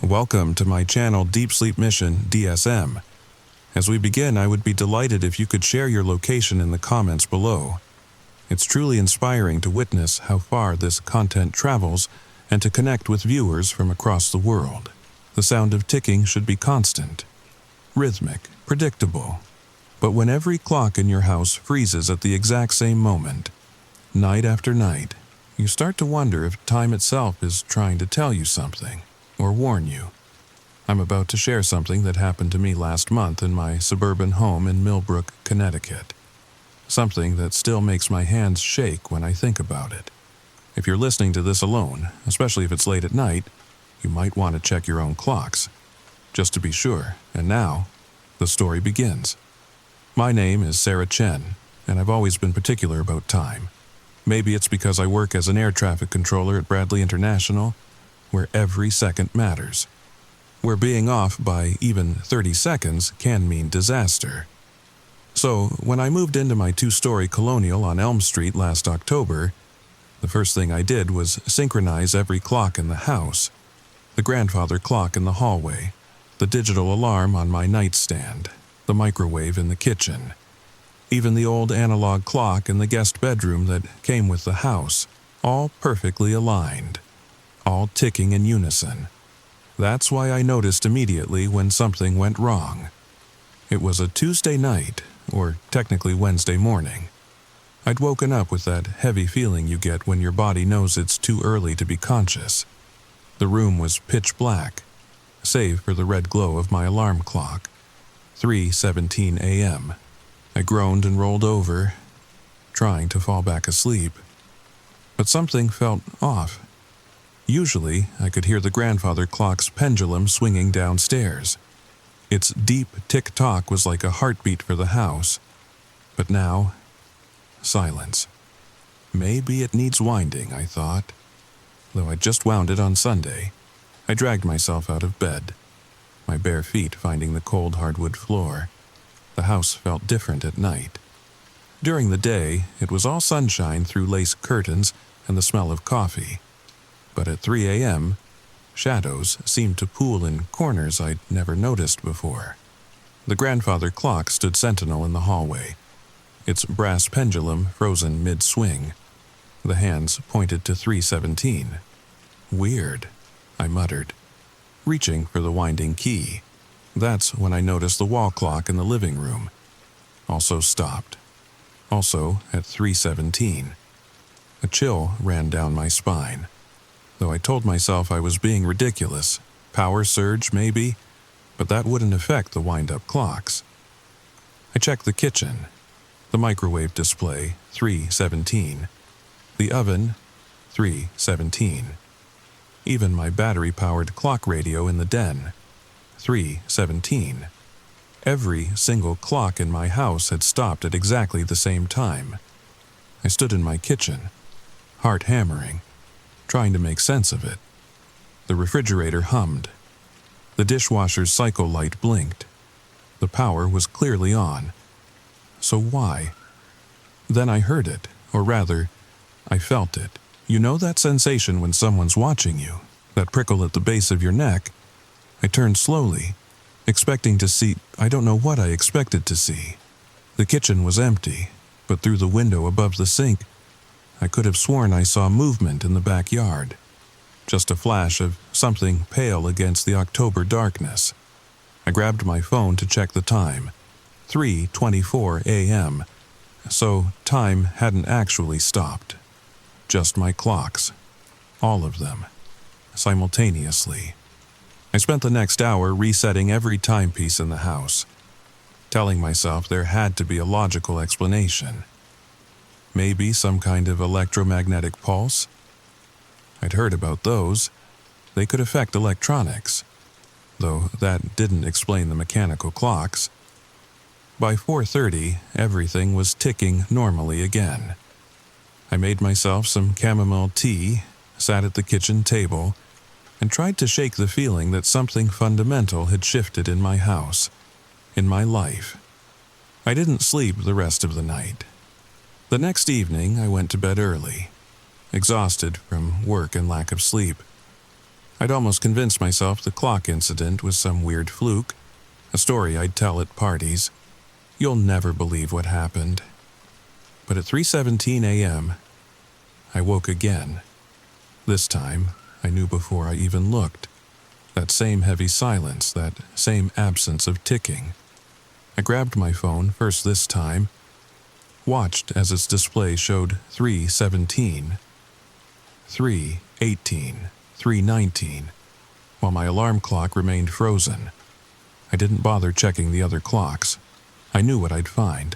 Welcome to my Channel Deep Sleep Mission-DSM. As we begin, I would be delighted if you could share your location in the comments below. It's truly inspiring to witness how far this content travels and to connect with viewers from across the world. The sound of ticking should be constant, rhythmic, predictable. But when every clock in your house freezes at the exact same moment, night after night, you start to wonder if time itself is trying to tell you something or warn you. I'm about to share something that happened to me last month in my suburban home in Millbrook, Connecticut. Something that still makes my hands shake when I think about it. If you're listening to this alone, especially if it's late at night, you might want to check your own clocks, just to be sure. And now, the story begins. My name is Sarah Chen, and I've always been particular about time. Maybe it's because I work as an air traffic controller at Bradley International, where every second matters, where being off by even 30 seconds can mean disaster. So, when I moved into my 2-story colonial on Elm Street last October, the first thing I did was synchronize every clock in the house. The grandfather clock in the hallway, the digital alarm on my nightstand, the microwave in the kitchen, even the old analog clock in the guest bedroom that came with the house, all perfectly aligned, all ticking in unison. That's why I noticed immediately when something went wrong. It was a Tuesday night, or technically Wednesday morning. I'd woken up with that heavy feeling you get when your body knows it's too early to be conscious. The room was pitch black, save for the red glow of my alarm clock. 3:17 a.m. I groaned and rolled over, trying to fall back asleep. But something felt off. Usually, I could hear the grandfather clock's pendulum swinging downstairs. Its deep tick-tock was like a heartbeat for the house. But now, silence. Maybe it needs winding, I thought. Though I'd just wound it on Sunday, I dragged myself out of bed, my bare feet finding the cold hardwood floor. The house felt different at night. During the day, it was all sunshine through lace curtains and the smell of coffee. But at 3 a.m., shadows seemed to pool in corners I'd never noticed before. The grandfather clock stood sentinel in the hallway, its brass pendulum frozen mid-swing. The hands pointed to 3:17. Weird, I muttered, reaching for the winding key. That's when I noticed the wall clock in the living room also stopped, also at 3:17. A chill ran down my spine. Though I told myself I was being ridiculous. Power surge, maybe, but that wouldn't affect the wind-up clocks. I checked the kitchen. The microwave display, 3:17. The oven, 3:17. Even my battery-powered clock radio in the den, 3:17. Every single clock in my house had stopped at exactly the same time. I stood in my kitchen, heart hammering, trying to make sense of it. The refrigerator hummed. The dishwasher's cycle light blinked. The power was clearly on. So why? Then I heard it, or rather, I felt it. You know that sensation when someone's watching you, that prickle at the base of your neck? I turned slowly, expecting to see, I don't know what I expected to see. The kitchen was empty, but through the window above the sink, I could have sworn I saw movement in the backyard. Just a flash of something pale against the October darkness. I grabbed my phone to check the time. 3:24 a.m. So time hadn't actually stopped. Just my clocks. All of them. Simultaneously. I spent the next hour resetting every timepiece in the house, telling myself there had to be a logical explanation. Maybe some kind of electromagnetic pulse? I'd heard about those. They could affect electronics, though that didn't explain the mechanical clocks. By 4:30, everything was ticking normally again. I made myself some chamomile tea, sat at the kitchen table, and tried to shake the feeling that something fundamental had shifted in my house, in my life. I didn't sleep the rest of the night. The next evening, I went to bed early, exhausted from work and lack of sleep. I'd almost convinced myself the clock incident was some weird fluke, a story I'd tell at parties. You'll never believe what happened. But at 3:17 a.m., I woke again. This time, I knew before I even looked. That same heavy silence, that same absence of ticking. I grabbed my phone first this time, watched as its display showed 3:17, 3:18, 3:19, while my alarm clock remained frozen. I didn't bother checking the other clocks. I knew what I'd find.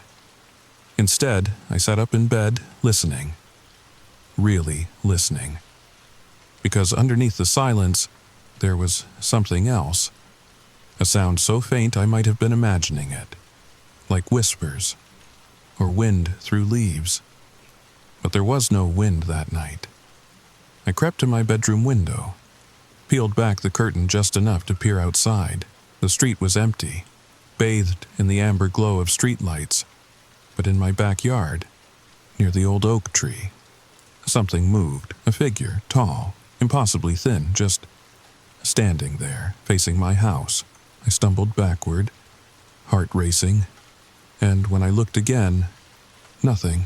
Instead, I sat up in bed, listening. Really listening. Because underneath the silence, there was something else. A sound so faint I might have been imagining it. Like whispers, or wind through leaves. But there was no wind that night. I crept to my bedroom window, peeled back the curtain just enough to peer outside. The street was empty, bathed in the amber glow of streetlights. But in my backyard, near the old oak tree, something moved, a figure, tall, impossibly thin, just standing there, facing my house. I stumbled backward, heart racing, and when I looked again, nothing.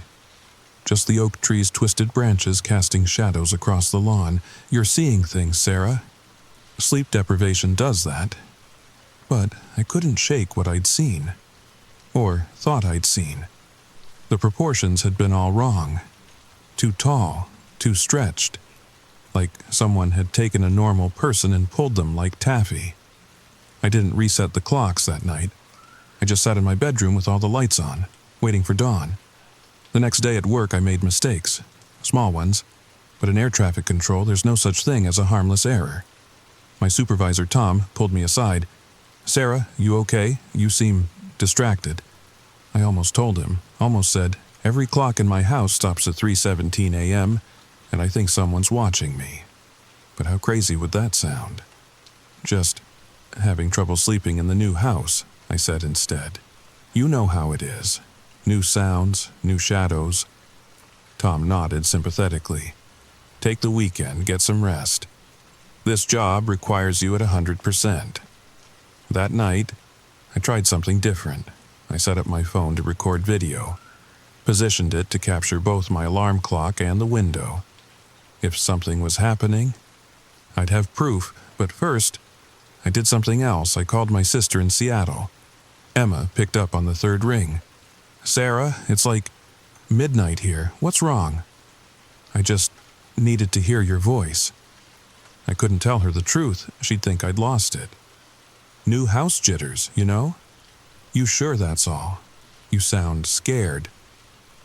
Just the oak tree's twisted branches casting shadows across the lawn. You're seeing things, Sarah. Sleep deprivation does that. But I couldn't shake what I'd seen, or thought I'd seen. The proportions had been all wrong. Too tall, too stretched. Like someone had taken a normal person and pulled them like taffy. I didn't reset the clocks that night. I just sat in my bedroom with all the lights on, waiting for dawn. The next day at work I made mistakes, small ones, but in air traffic control there's no such thing as a harmless error. My supervisor Tom pulled me aside. "Sarah, you okay? You seem distracted." I almost told him, almost said, "Every clock in my house stops at 3:17 a.m., and I think someone's watching me." But how crazy would that sound? "Just having trouble sleeping in the new house," I said instead. "You know how it is. New sounds, new shadows." Tom nodded sympathetically. "Take the weekend, get some rest. This job requires you at 100%. That night, I tried something different. I set up my phone to record video, positioned it to capture both my alarm clock and the window. If something was happening, I'd have proof, but first, I did something else. I called my sister in Seattle. Emma picked up on the third ring. "Sarah, it's like midnight here. What's wrong?" I just needed to hear your voice. I couldn't tell her the truth. She'd think I'd lost it. "New house jitters, you know? You sure that's all? You sound scared."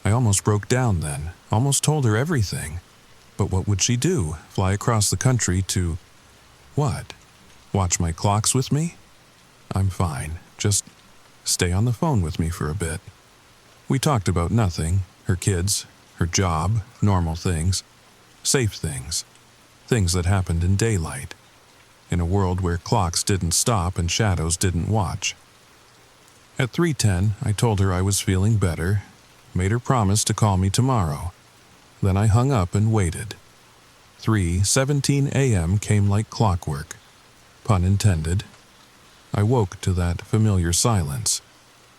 I almost broke down then, almost told her everything. But what would she do? Fly across the country to... what? Watch my clocks with me? "I'm fine. Just stay on the phone with me for a bit." We talked about nothing, her kids, her job, normal things, safe things, things that happened in daylight, in a world where clocks didn't stop and shadows didn't watch. At 3:10, I told her I was feeling better, made her promise to call me tomorrow. Then I hung up and waited. 3:17 a.m. came like clockwork, pun intended. I woke to that familiar silence,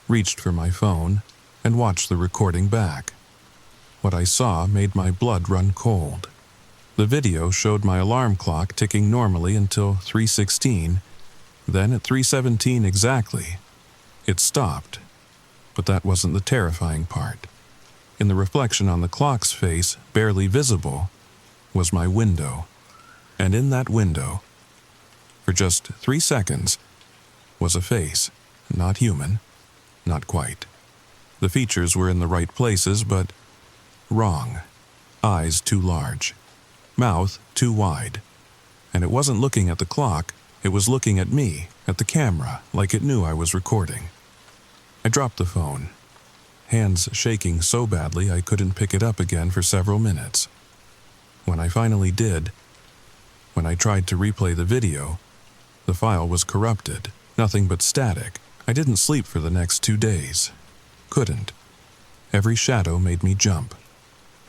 reached for my phone, and watched the recording back. What I saw made my blood run cold. The video showed my alarm clock ticking normally until 3:16, then at 3:17 exactly, it stopped. But that wasn't the terrifying part. In the reflection on the clock's face, barely visible, was my window. And in that window, for just 3 seconds, was a face, not human, not quite. The features were in the right places, but wrong. Eyes too large, mouth too wide. And it wasn't looking at the clock, it was looking at me, at the camera, like it knew I was recording. I dropped the phone, hands shaking so badly I couldn't pick it up again for several minutes. When I finally did, when I tried to replay the video, the file was corrupted, nothing but static. I didn't sleep for the next 2 days. Couldn't. Every shadow made me jump.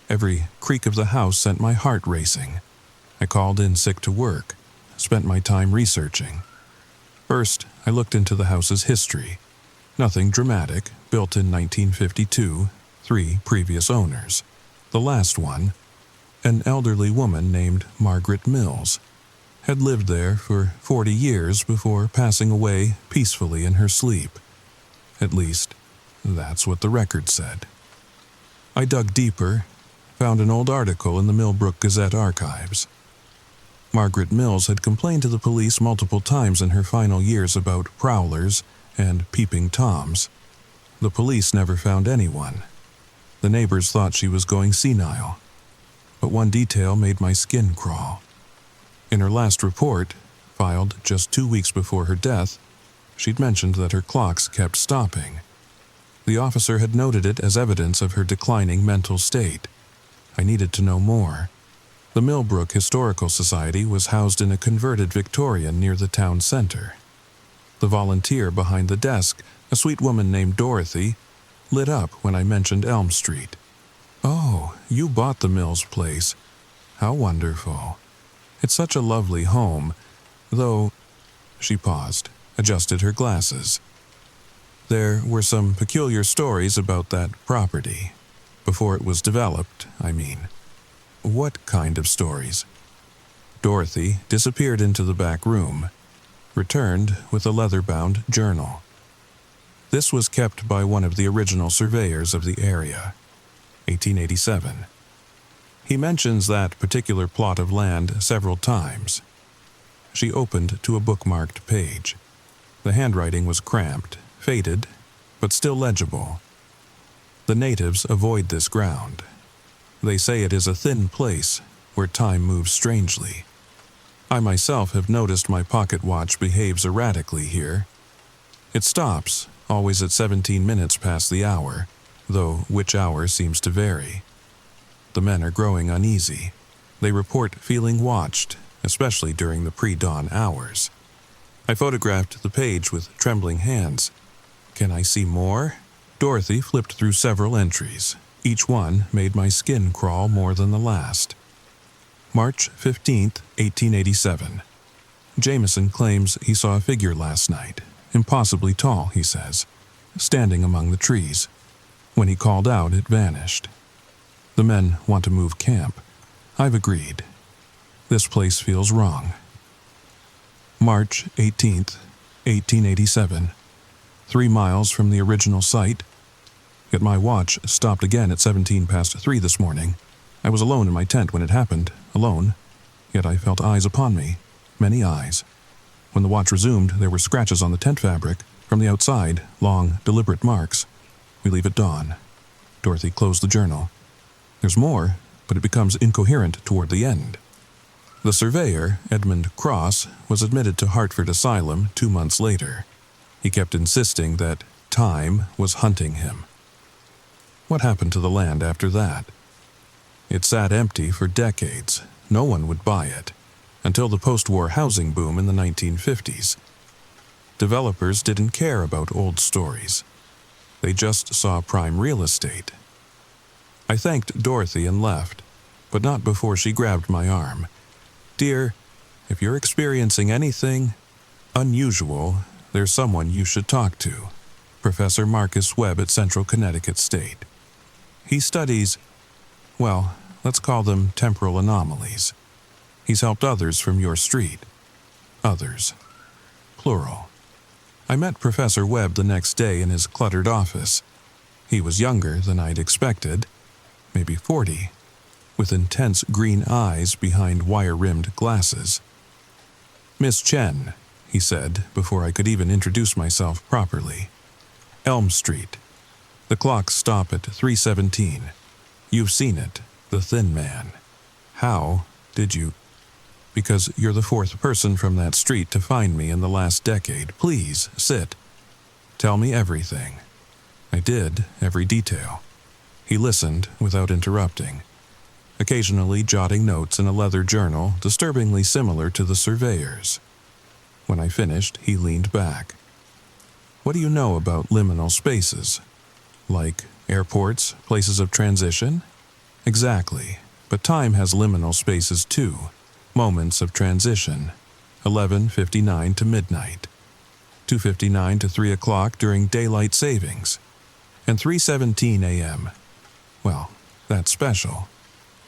Every creak of the house sent my heart racing. I called in sick to work, spent my time researching. First, I looked into the house's history. Nothing dramatic, built in 1952, 3 previous owners. The last one, an elderly woman named Margaret Mills, had lived there for 40 years before passing away peacefully in her sleep. At least, that's what the record said. I dug deeper, found an old article in the Millbrook Gazette archives. Margaret Mills had complained to the police multiple times in her final years about prowlers and peeping toms. The police never found anyone. The neighbors thought she was going senile. But one detail made my skin crawl. In her last report, filed just 2 weeks before her death, she'd mentioned that her clocks kept stopping. The officer had noted it as evidence of her declining mental state. I needed to know more. The Millbrook Historical Society was housed in a converted Victorian near the town center. The volunteer behind the desk, a sweet woman named Dorothy, lit up when I mentioned Elm Street. "Oh, you bought the Mills place. How wonderful. It's such a lovely home, though..." She paused, adjusted her glasses. There were some peculiar stories about that property. Before it was developed, I mean. What kind of stories? Dorothy disappeared into the back room, returned with a leather-bound journal. This was kept by one of the original surveyors of the area, 1887. He mentions that particular plot of land several times. She opened to a bookmarked page. The handwriting was cramped, faded, but still legible. The natives avoid this ground. They say it is a thin place where time moves strangely. I myself have noticed my pocket watch behaves erratically here. It stops, always at 17 minutes past the hour, though which hour seems to vary. The men are growing uneasy. They report feeling watched, especially during the pre-dawn hours. I photographed the page with trembling hands. Can I see more? Dorothy flipped through several entries. Each one made my skin crawl more than the last. March 15th, 1887. Jameson claims he saw a figure last night, impossibly tall, he says, standing among the trees. When he called out, it vanished. The men want to move camp. I've agreed. This place feels wrong. March 18th, 1887. 3 miles from the original site. Yet my watch stopped again at 17 past 3 this morning. I was alone in my tent when it happened, alone. Yet I felt eyes upon me, many eyes. When the watch resumed, there were scratches on the tent fabric. From the outside, long, deliberate marks. We leave at dawn. Dorothy closed the journal. There's more, but it becomes incoherent toward the end. The surveyor, Edmund Cross, was admitted to Hartford Asylum 2 months later. He kept insisting that time was hunting him. What happened to the land after that? It sat empty for decades. No one would buy it, until the post-war housing boom in the 1950s. Developers didn't care about old stories. They just saw prime real estate. I thanked Dorothy and left, but not before she grabbed my arm. "Dear, if you're experiencing anything unusual, there's someone you should talk to. Professor Marcus Webb at Central Connecticut State. He studies, well, let's call them temporal anomalies. He's helped others from your street. Others. Plural." I met Professor Webb the next day in his cluttered office. He was younger than I'd expected, maybe 40, with intense green eyes behind wire-rimmed glasses. "Miss Chen," he said before I could even introduce myself properly. "Elm Street. The clocks stop at 3:17. You've seen it, the Thin Man. How did you..." "Because you're the 4th person from that street to find me in the last decade. Please, sit. Tell me everything." I did, every detail. He listened without interrupting, occasionally jotting notes in a leather journal disturbingly similar to the surveyor's. When I finished, he leaned back. "What do you know about liminal spaces? Like airports, places of transition?" "Exactly, but time has liminal spaces too. Moments of transition. 11:59 to midnight, 2:59 to 3 o'clock during daylight savings, and 3:17 a.m. Well, that's special.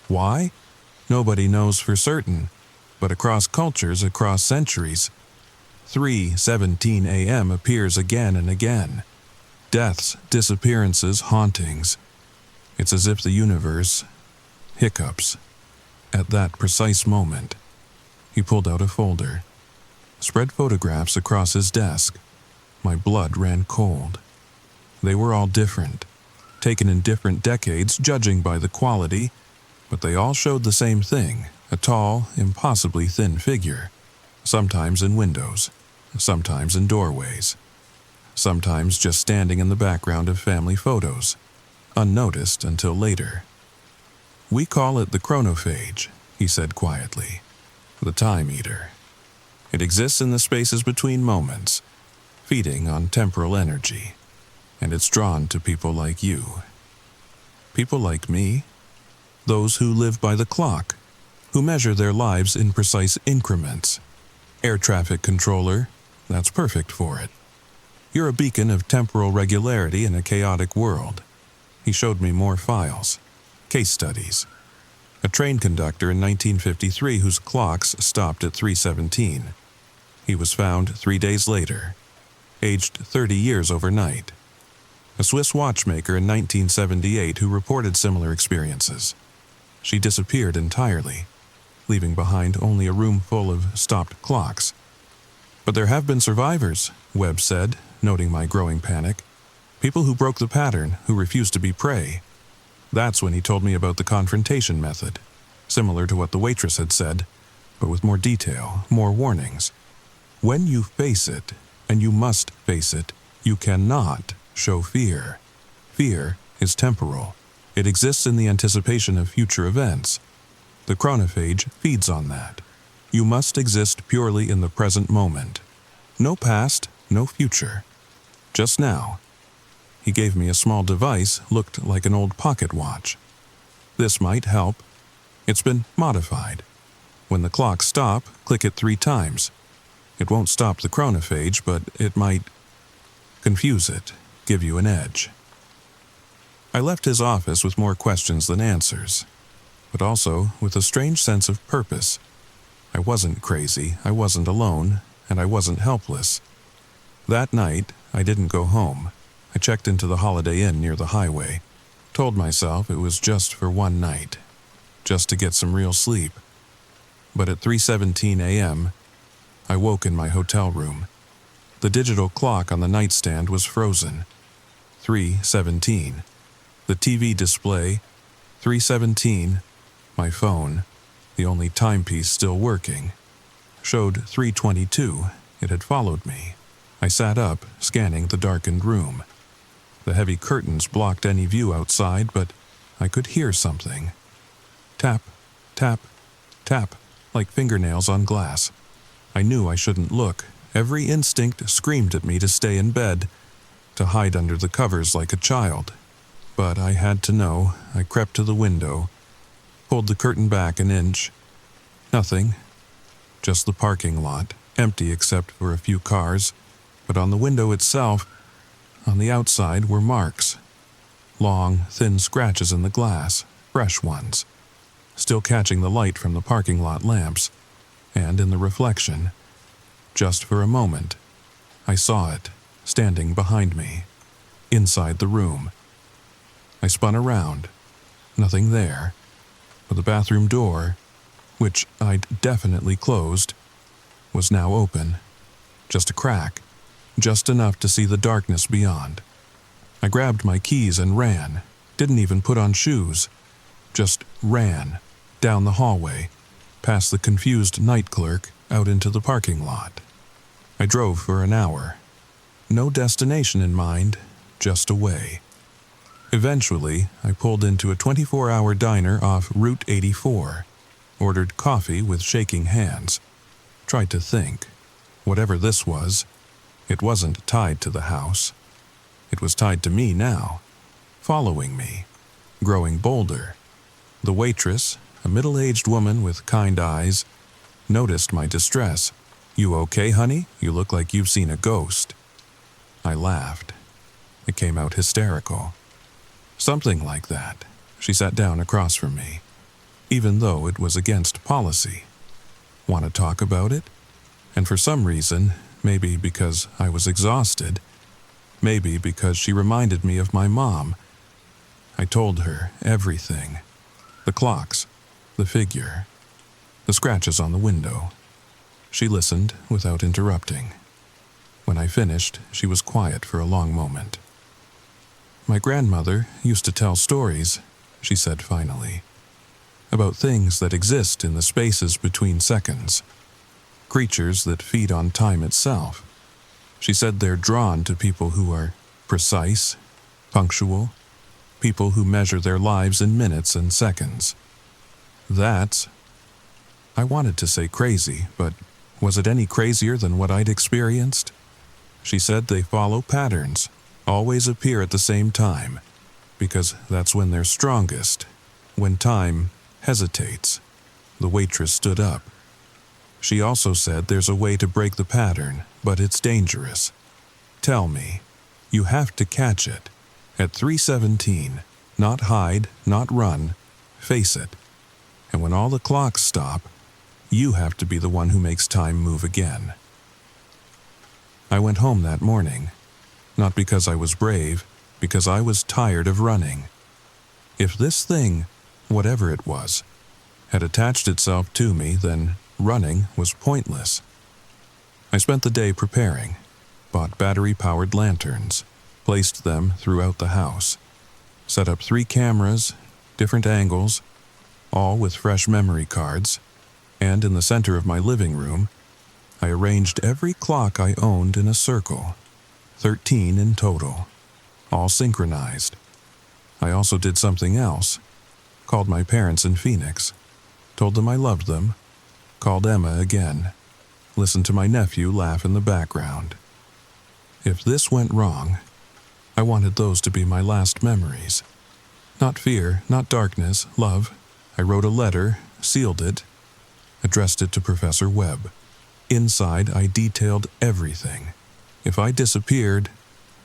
Why? Nobody knows for certain, but across cultures, across centuries, 3:17 a.m. appears again and again. Deaths, disappearances, hauntings. It's as if the universe hiccups at that precise moment. He pulled out a folder, spread photographs across his desk. My blood ran cold. They were all different, taken in different decades, judging by the quality, but they all showed the same thing: a tall, impossibly thin figure, sometimes in windows, sometimes in doorways, sometimes just standing in the background of family photos, unnoticed until later. "We call it the chronophage," he said quietly, "the time eater. It exists in the spaces between moments, feeding on temporal energy, and it's drawn to people like you. People like me, those who live by the clock, who measure their lives in precise increments. Air traffic controller, that's perfect for it. You're a beacon of temporal regularity in a chaotic world." He showed me more files, case studies. A train conductor in 1953 whose clocks stopped at 3:17. He was found 3 days later, aged 30 years overnight. A Swiss watchmaker in 1978 who reported similar experiences. She disappeared entirely, leaving behind only a room full of stopped clocks. "But there have been survivors," Webb said, noting my growing panic. "People who broke the pattern, who refused to be prey." That's when he told me about the confrontation method, similar to what the waitress had said, but with more detail, more warnings. When you face it, and you must face it, you cannot show fear. Fear is temporal. It exists in the anticipation of future events. The chronophage feeds on that. You must exist purely in the present moment. No past, no future. Just now. He gave me a small device, looked like an old pocket watch. This might help. It's been modified. When the clocks stop, click it 3 times. It won't stop the chronophage, but it might confuse it, give you an edge. I left his office with more questions than answers, but also with a strange sense of purpose. I wasn't crazy, I wasn't alone, and I wasn't helpless. That night, I didn't go home. I checked into the Holiday Inn near the highway, told myself it was just for one night, just to get some real sleep. But at 3:17 a.m., I woke in my hotel room. The digital clock on the nightstand was frozen. 3:17. The TV display, 3:17. My phone, the only timepiece still working, showed 3:22. It had followed me. I sat up, scanning the darkened room. The heavy curtains blocked any view outside, but I could hear something. Tap, tap, tap, like fingernails on glass. I knew I shouldn't look. Every instinct screamed at me to stay in bed, to hide under the covers like a child. But I had to know. I crept to the window, pulled the curtain back an inch. Nothing. Just the parking lot, empty except for a few cars. But on the window itself, on the outside, were marks. Long, thin scratches in the glass, fresh ones, still catching the light from the parking lot lamps. And in the reflection, just for a moment, I saw it, standing behind me, inside the room. I spun around. Nothing there. But the bathroom door, which I'd definitely closed, was now open. Just a crack. Just enough to see the darkness beyond. I grabbed my keys and ran. Didn't even put on shoes. Just ran. Down the hallway. Past the confused night clerk. Out into the parking lot. I drove for an hour. No destination in mind. Just away. Eventually, I pulled into a 24-hour diner off Route 84. Ordered coffee with shaking hands. Tried to think. Whatever this was, it wasn't tied to the house. It was tied to me now, following me, growing bolder. The waitress, a middle-aged woman with kind eyes, noticed my distress. "You okay, honey? You look like you've seen a ghost." I laughed. It came out hysterical. "Something like that." She sat down across from me, even though it was against policy. "Want to talk about it?" And for some reason, maybe because I was exhausted, maybe because she reminded me of my mom, I told her everything. The clocks, the figure, the scratches on the window. She listened without interrupting. When I finished, she was quiet for a long moment. "My grandmother used to tell stories," she said finally, "about things that exist in the spaces between seconds. Creatures that feed on time itself. She said they're drawn to people who are precise, punctual, people who measure their lives in minutes and seconds. That's..." I wanted to say crazy, but was it any crazier than what I'd experienced? She said they follow patterns, always appear at the same time, because that's when they're strongest, when time hesitates. The waitress stood up. She also said there's a way to break the pattern, but it's dangerous. "Tell me, you have to catch it. At 3:17, not hide, not run, face it. And when all the clocks stop, you have to be the one who makes time move again." I went home that morning, not because I was brave, because I was tired of running. If this thing, whatever it was, had attached itself to me, then running was pointless. I spent the day preparing, bought battery-powered lanterns, placed them throughout the house, set up 3 cameras, different angles, all with fresh memory cards, and in the center of my living room, I arranged every clock I owned in a circle, 13 in total, all synchronized. I also did something else, called my parents in Phoenix, told them I loved them, called Emma again, listened to my nephew laugh in the background. If this went wrong, I wanted those to be my last memories. Not fear, not darkness, love. I wrote a letter, sealed it, addressed it to Professor Webb. Inside, I detailed everything. If I disappeared,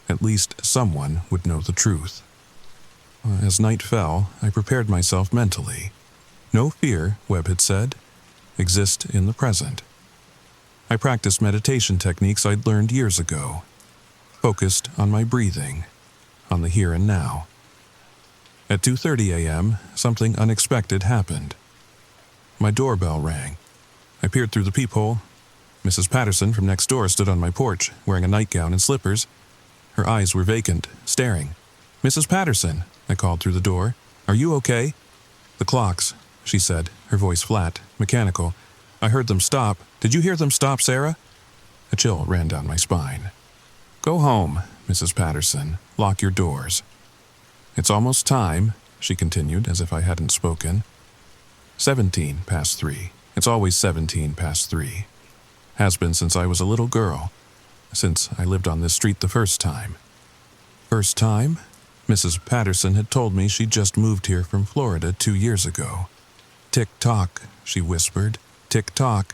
at least someone would know the truth. As night fell, I prepared myself mentally. No fear, Webb had said. Exist in the present. I practiced meditation techniques I'd learned years ago. Focused on my breathing, on the here and now. At 2:30 a.m., something unexpected happened. My doorbell rang. I peered through the peephole. Mrs. Patterson from next door stood on my porch, wearing a nightgown and slippers. Her eyes were vacant, staring. "Mrs. Patterson," I called through the door. "Are you okay?" "The clocks," she said, her voice flat, mechanical. "I heard them stop. Did you hear them stop, Sarah?" A chill ran down my spine. "Go home, Mrs. Patterson. Lock your doors." "It's almost time," she continued, as if I hadn't spoken. 17 past 3. It's always 17 past 3. Has been since I was a little girl. Since I lived on this street the first time. First time? Mrs. Patterson had told me she'd just moved here from Florida 2 years ago. "Tick-tock," she whispered. "Tick-tock.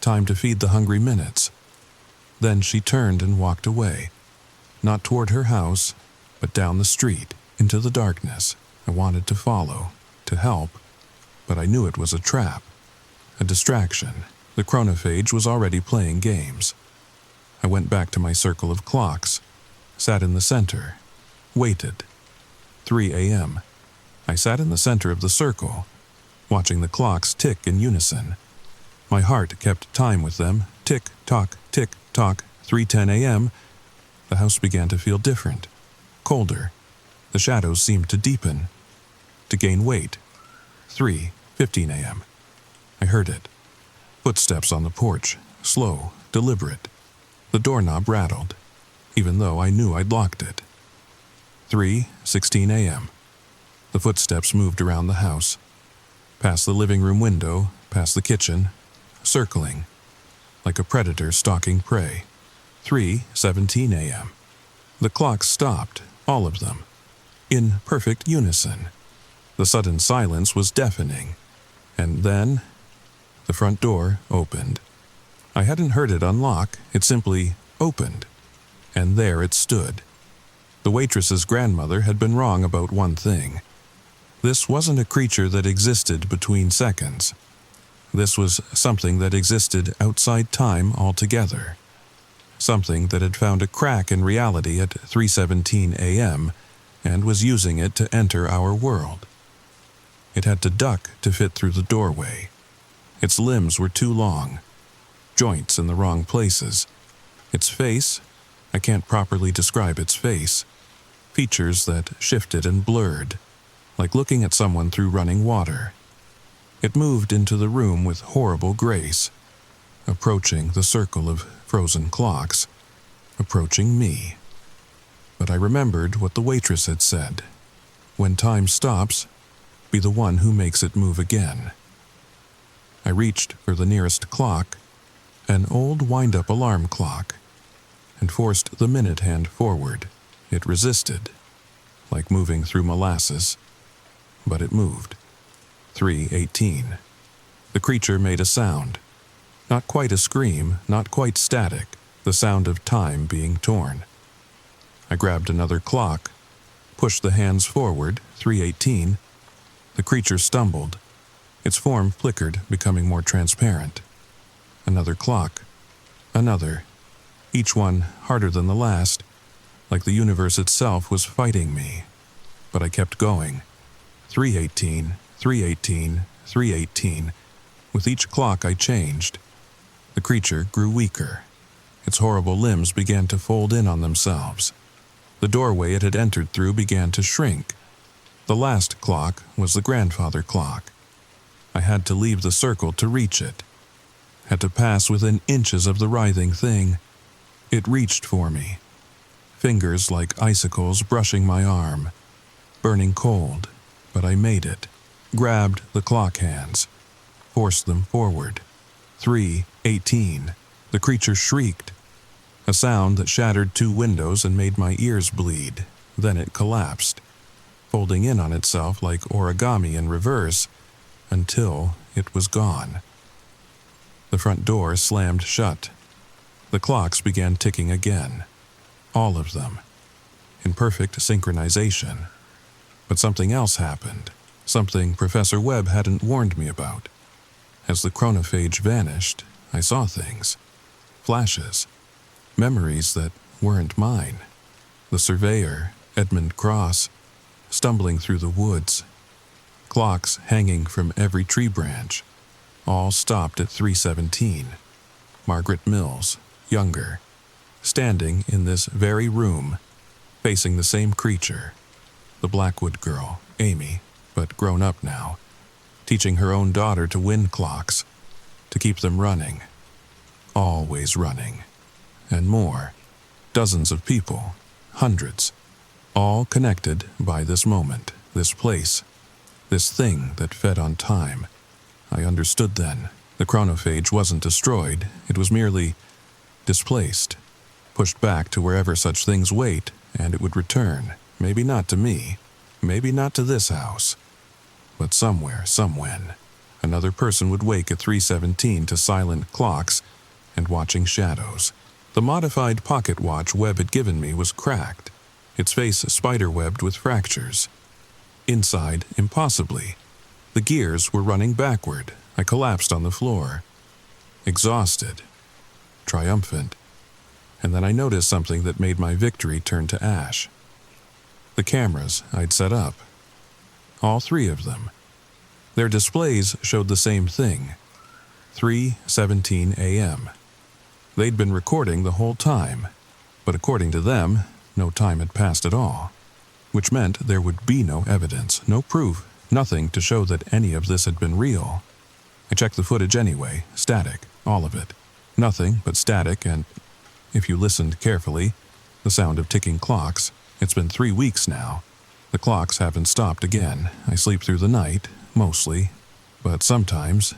Time to feed the hungry minutes." Then she turned and walked away. Not toward her house, but down the street, into the darkness. I wanted to follow, to help, but I knew it was a trap. A distraction. The chronophage was already playing games. I went back to my circle of clocks, sat in the center, waited. 3 a.m. I sat in the center of the circle, watching the clocks tick in unison. My heart kept time with them. Tick-tock, tick-tock, 3:10 a.m. The house began to feel different, colder. The shadows seemed to deepen, to gain weight. 3:15 a.m. I heard it. Footsteps on the porch, slow, deliberate. The doorknob rattled, even though I knew I'd locked it. 3:16 a.m. The footsteps moved around the house, past the living room window, past the kitchen, circling, like a predator stalking prey. 3:17 a.m. The clocks stopped, all of them, in perfect unison. The sudden silence was deafening, and then the front door opened. I hadn't heard it unlock, it simply opened. And there it stood. The waitress's grandmother had been wrong about one thing. This wasn't a creature that existed between seconds. This was something that existed outside time altogether. Something that had found a crack in reality at 3:17 a.m. and was using it to enter our world. It had to duck to fit through the doorway. Its limbs were too long, joints in the wrong places. Its face, I can't properly describe its face, features that shifted and blurred, like looking at someone through running water. It moved into the room with horrible grace, approaching the circle of frozen clocks, approaching me. But I remembered what the waitress had said. When time stops, be the one who makes it move again. I reached for the nearest clock, an old wind-up alarm clock, and forced the minute hand forward. It resisted, like moving through molasses, but it moved. 3:18. The creature made a sound. Not quite a scream, not quite static, the sound of time being torn. I grabbed another clock, pushed the hands forward, 3:18. The creature stumbled. Its form flickered, becoming more transparent. Another clock. Another. Each one harder than the last, like the universe itself was fighting me. But I kept going. 3:18, 3:18, 3:18. With each clock I changed. The creature grew weaker. Its horrible limbs began to fold in on themselves. The doorway it had entered through began to shrink. The last clock was the grandfather clock. I had to leave the circle to reach it. Had to pass within inches of the writhing thing. It reached for me. Fingers like icicles brushing my arm. Burning cold, but I made it. Grabbed the clock hands. Forced them forward. 3:18. The creature shrieked. A sound that shattered 2 windows and made my ears bleed. Then it collapsed, folding in on itself like origami in reverse, until it was gone. The front door slammed shut. The clocks began ticking again. All of them. In perfect synchronization. But something else happened. Something Professor Webb hadn't warned me about. As the chronophage vanished, I saw things. Flashes. Memories that weren't mine. The surveyor, Edmund Cross, stumbling through the woods. Clocks hanging from every tree branch. All stopped at 3:17. Margaret Mills, younger, standing in this very room, facing the same creature. The Blackwood girl, Amy, but grown up now, teaching her own daughter to win clocks, to keep them running. Always running. And more. Dozens of people. Hundreds. All connected by this moment, this place, this thing that fed on time. I understood then. The chronophage wasn't destroyed. It was merely displaced, pushed back to wherever such things wait, and it would return. Maybe not to me. Maybe not to this house. But somewhere, somewhen, another person would wake at 3:17 to silent clocks and watching shadows. The modified pocket watch Webb had given me was cracked, its face spider-webbed with fractures. Inside, impossibly. The gears were running backward. I collapsed on the floor. Exhausted. Triumphant. And then I noticed something that made my victory turn to ash. The cameras I'd set up. All 3 of them. Their displays showed the same thing. 3:17 a.m. They'd been recording the whole time, but according to them, no time had passed at all, which meant there would be no evidence, no proof, nothing to show that any of this had been real. I checked the footage anyway, static, all of it. Nothing but static and, if you listened carefully, the sound of ticking clocks. It's been 3 weeks now. The clocks haven't stopped again. I sleep through the night, mostly, but sometimes,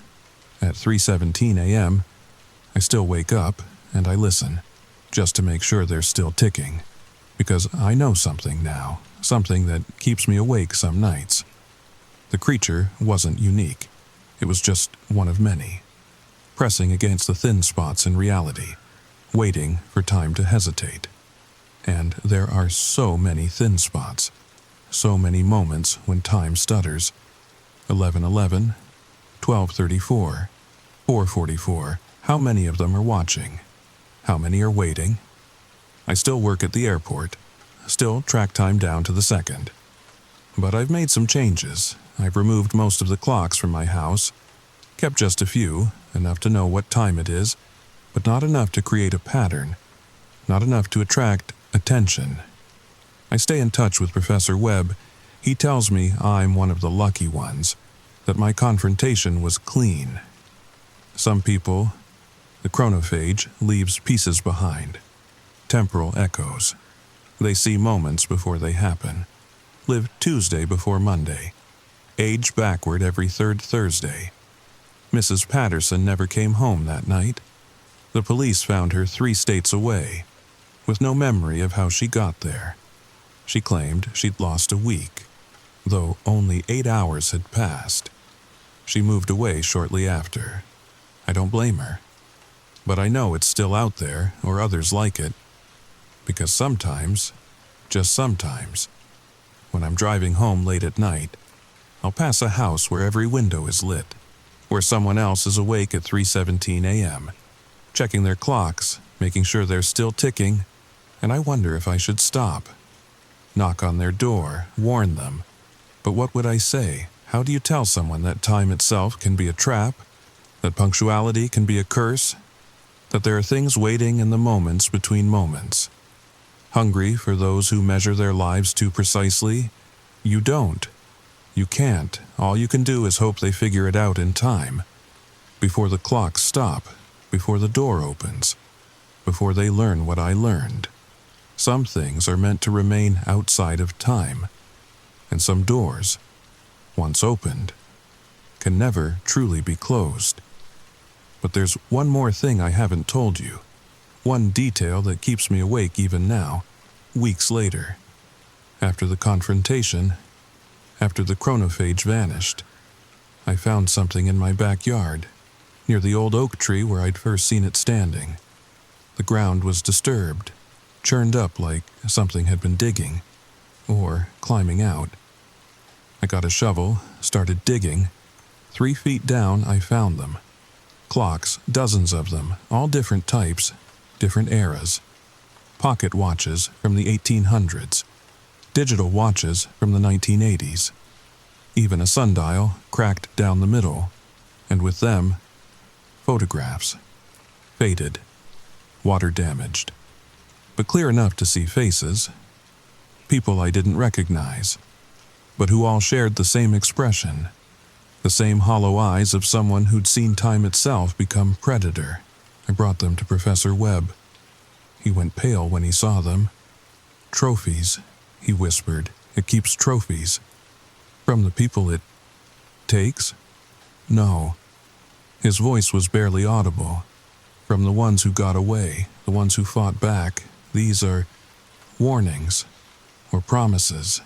at 3:17 a.m., I still wake up and I listen, just to make sure they're still ticking, because I know something now, something that keeps me awake some nights. The creature wasn't unique. It was just one of many. pressing against the thin spots in reality, waiting for time to hesitate. And there are so many thin spots, so many moments when time stutters. 11:11, 12:34, 4:44. How many of them are watching? How many are waiting? I still work at the airport, still track time down to the second. But I've made some changes. I've removed most of the clocks from my house, kept just a few, enough to know what time it is, but not enough to create a pattern, not enough to attract attention. I stay in touch with Professor Webb. He tells me I'm one of the lucky ones, that my confrontation was clean. Some people, the chronophage leaves pieces behind, temporal echoes. They see moments before they happen, live Tuesday before Monday, age backward every third Thursday. Mrs. Patterson never came home that night. The police found her 3 states away, with no memory of how she got there. She claimed she'd lost a week, though only 8 hours had passed. She moved away shortly after. I don't blame her. But I know it's still out there, or others like it, because sometimes, just sometimes, when I'm driving home late at night, I'll pass a house where every window is lit, where someone else is awake at 3:17 a.m., checking their clocks, making sure they're still ticking, and I wonder if I should stop. Knock on their door, warn them. But what would I say? How do you tell someone that time itself can be a trap, that punctuality can be a curse, that there are things waiting in the moments between moments? Hungry for those who measure their lives too precisely? You don't. You can't. All you can do is hope they figure it out in time. Before the clocks stop, before the door opens, before they learn what I learned. Some things are meant to remain outside of time, and some doors, once opened, can never truly be closed. But there's one more thing I haven't told you, one detail that keeps me awake even now, weeks later. After the confrontation, after the chronophage vanished, I found something in my backyard, near the old oak tree where I'd first seen it standing. The ground was disturbed, churned up like something had been digging, or climbing out. I got a shovel, started digging. 3 feet down, I found them. Clocks, dozens of them, all different types, different eras. Pocket watches from the 1800s, digital watches from the 1980s. Even a sundial cracked down the middle, and with them, photographs. Faded, water-damaged, but clear enough to see faces. People I didn't recognize, but who all shared the same expression, the same hollow eyes of someone who'd seen time itself become predator. I brought them to Professor Webb. He went pale when he saw them. "Trophies," he whispered. "It keeps trophies. From the people it takes?" "No." His voice was barely audible. "From the ones who got away, the ones who fought back. These are warnings, or promises."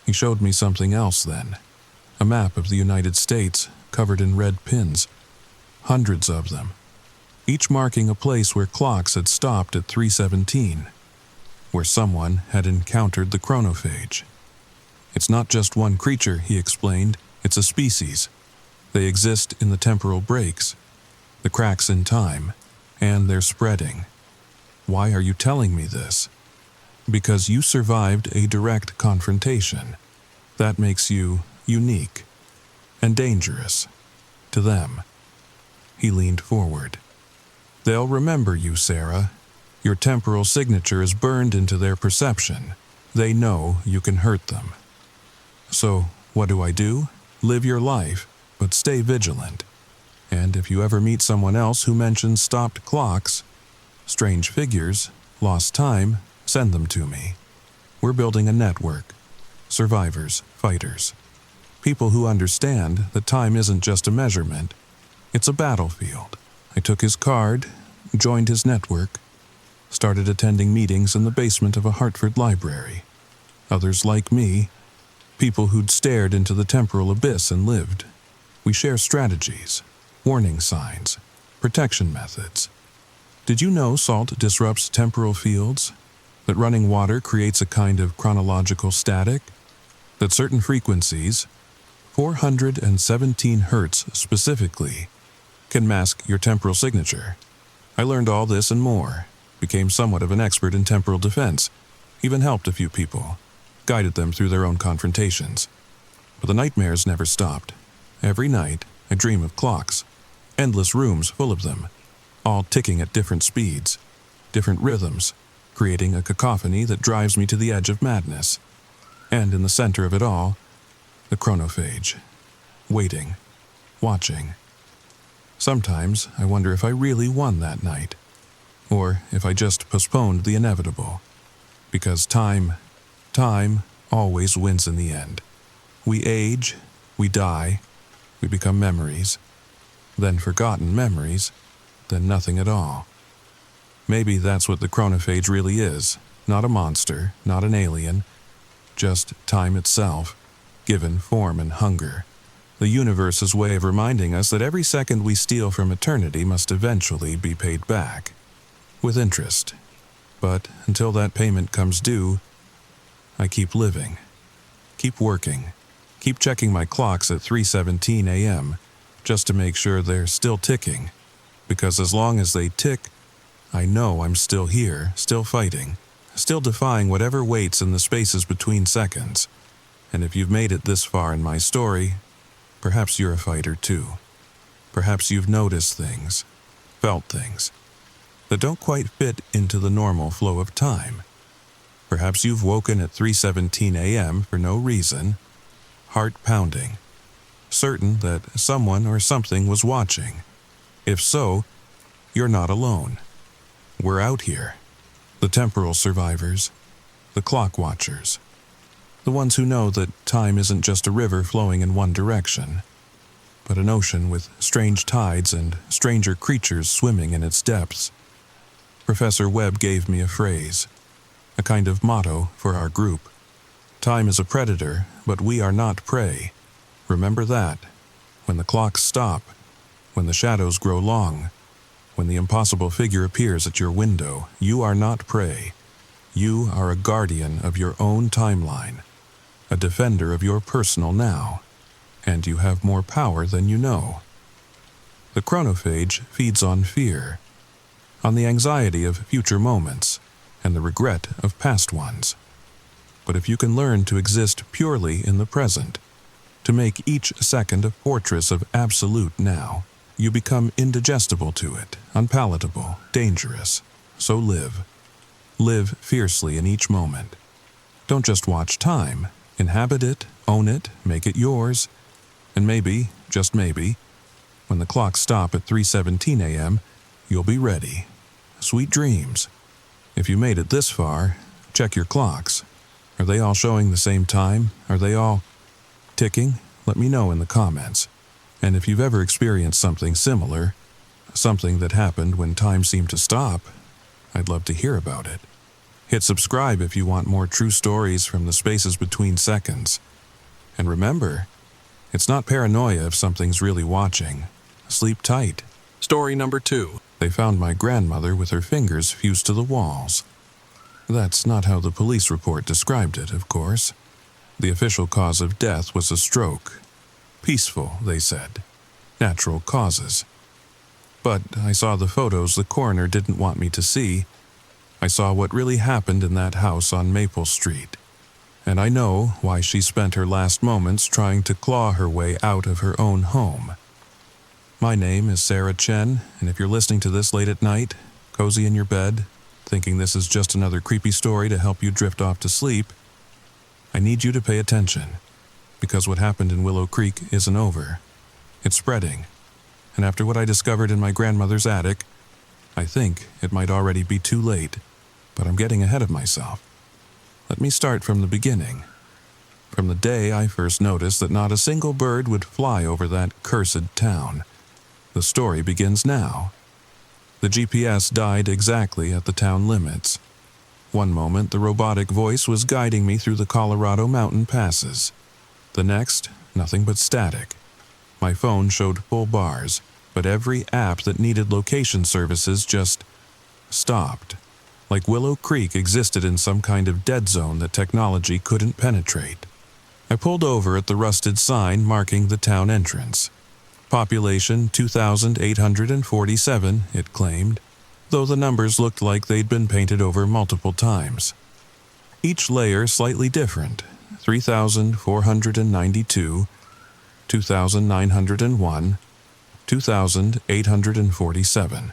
He showed me something else then. A map of the United States covered in red pins. Hundreds of them. Each marking a place where clocks had stopped at 3:17, where someone had encountered the chronophage. "It's not just one creature," he explained. "It's a species. They exist in the temporal breaks, the cracks in time, and they're spreading." "Why are you telling me this?" "Because you survived a direct confrontation. That makes you unique and dangerous to them." He leaned forward. "They'll remember you, Sarah. Your temporal signature is burned into their perception. They know you can hurt them. So, what do? Live your life, but stay vigilant. And if you ever meet someone else who mentions stopped clocks, strange figures, lost time, send them to me. We're building a network. Survivors, fighters. People who understand that time isn't just a measurement, it's a battlefield." I took his card, joined his network, started attending meetings in the basement of a Hartford library. Others like me, people who'd stared into the temporal abyss and lived. We share strategies, warning signs, Protection methods. Did you know salt disrupts temporal fields? That running water creates a kind of chronological static? That certain frequencies, 417 hertz specifically, can mask your temporal signature? I learned all this and more, became somewhat of an expert in temporal defense, even helped a few people, guided them through their own confrontations. But the nightmares never stopped. Every night, I dream of clocks, endless rooms full of them, all ticking at different speeds, different rhythms, creating a cacophony that drives me to the edge of madness. And in the center of it all, the chronophage, waiting, watching. Sometimes I wonder if I really won that night, or if I just postponed the inevitable, because time always wins in the end. We age, we die, we become memories, then forgotten memories, then nothing at all. Maybe that's what the chronophage really is, not a monster, not an alien, just time itself, given form and hunger. The universe's way of reminding us that every second we steal from eternity must eventually be paid back, with interest. But until that payment comes due, I keep living, keep working, keep checking my clocks at 3:17 a.m., just to make sure they're still ticking, because as long as they tick, I know I'm still here, still fighting, still defying whatever waits in the spaces between seconds. And if you've made it this far in my story, perhaps you're a fighter too. Perhaps you've noticed things, felt things, that don't quite fit into the normal flow of time. Perhaps you've woken at 3:17 a.m. for no reason, heart pounding, certain that someone or something was watching. If so, you're not alone. We're out here. The temporal survivors, the clock watchers, the ones who know that time isn't just a river flowing in one direction, but an ocean with strange tides and stranger creatures swimming in its depths. Professor Webb gave me a phrase, a kind of motto for our group. Time is a predator, but we are not prey. Remember that. When the clocks stop, when the shadows grow long, when the impossible figure appears at your window, you are not prey. You are a guardian of your own timeline, a defender of your personal now, and you have more power than you know. The chronophage feeds on fear, on the anxiety of future moments, and the regret of past ones. But if you can learn to exist purely in the present, to make each second a fortress of absolute now, you become indigestible to it, unpalatable, dangerous. So live. Live fiercely in each moment. Don't just watch time. Inhabit it, own it, make it yours. And maybe, just maybe, when the clocks stop at 3:17 a.m., you'll be ready. Sweet dreams. If you made it this far, check your clocks. Are they all showing the same time? Are they all ticking? Let me know in the comments. And if you've ever experienced something similar, something that happened when time seemed to stop, I'd love to hear about it. Hit subscribe if you want more true stories from the spaces between seconds. And remember, it's not paranoia if something's really watching. Sleep tight. Story number 2. They found my grandmother with her fingers fused to the walls. That's not how the police report described it, of course. The official cause of death was a stroke. Peaceful, they said. Natural causes. But I saw the photos the coroner didn't want me to see. I saw what really happened in that house on Maple Street. And I know why she spent her last moments trying to claw her way out of her own home. My name is Sarah Chen, and if you're listening to this late at night, cozy in your bed, thinking this is just another creepy story to help you drift off to sleep, I need you to pay attention, because what happened in Willow Creek isn't over. It's spreading, and after what I discovered in my grandmother's attic, I think it might already be too late, but I'm getting ahead of myself. Let me start from the beginning. From the day I first noticed that not a single bird would fly over that cursed town. The story begins now. The GPS died exactly at the town limits. One moment, the robotic voice was guiding me through the Colorado mountain passes. The next, nothing but static. My phone showed full bars, but every app that needed location services just stopped. Like Willow Creek existed in some kind of dead zone that technology couldn't penetrate. I pulled over at the rusted sign marking the town entrance. Population 2,847, it claimed, though the numbers looked like they'd been painted over multiple times. Each layer slightly different: 3,492, 2,901, 2,847.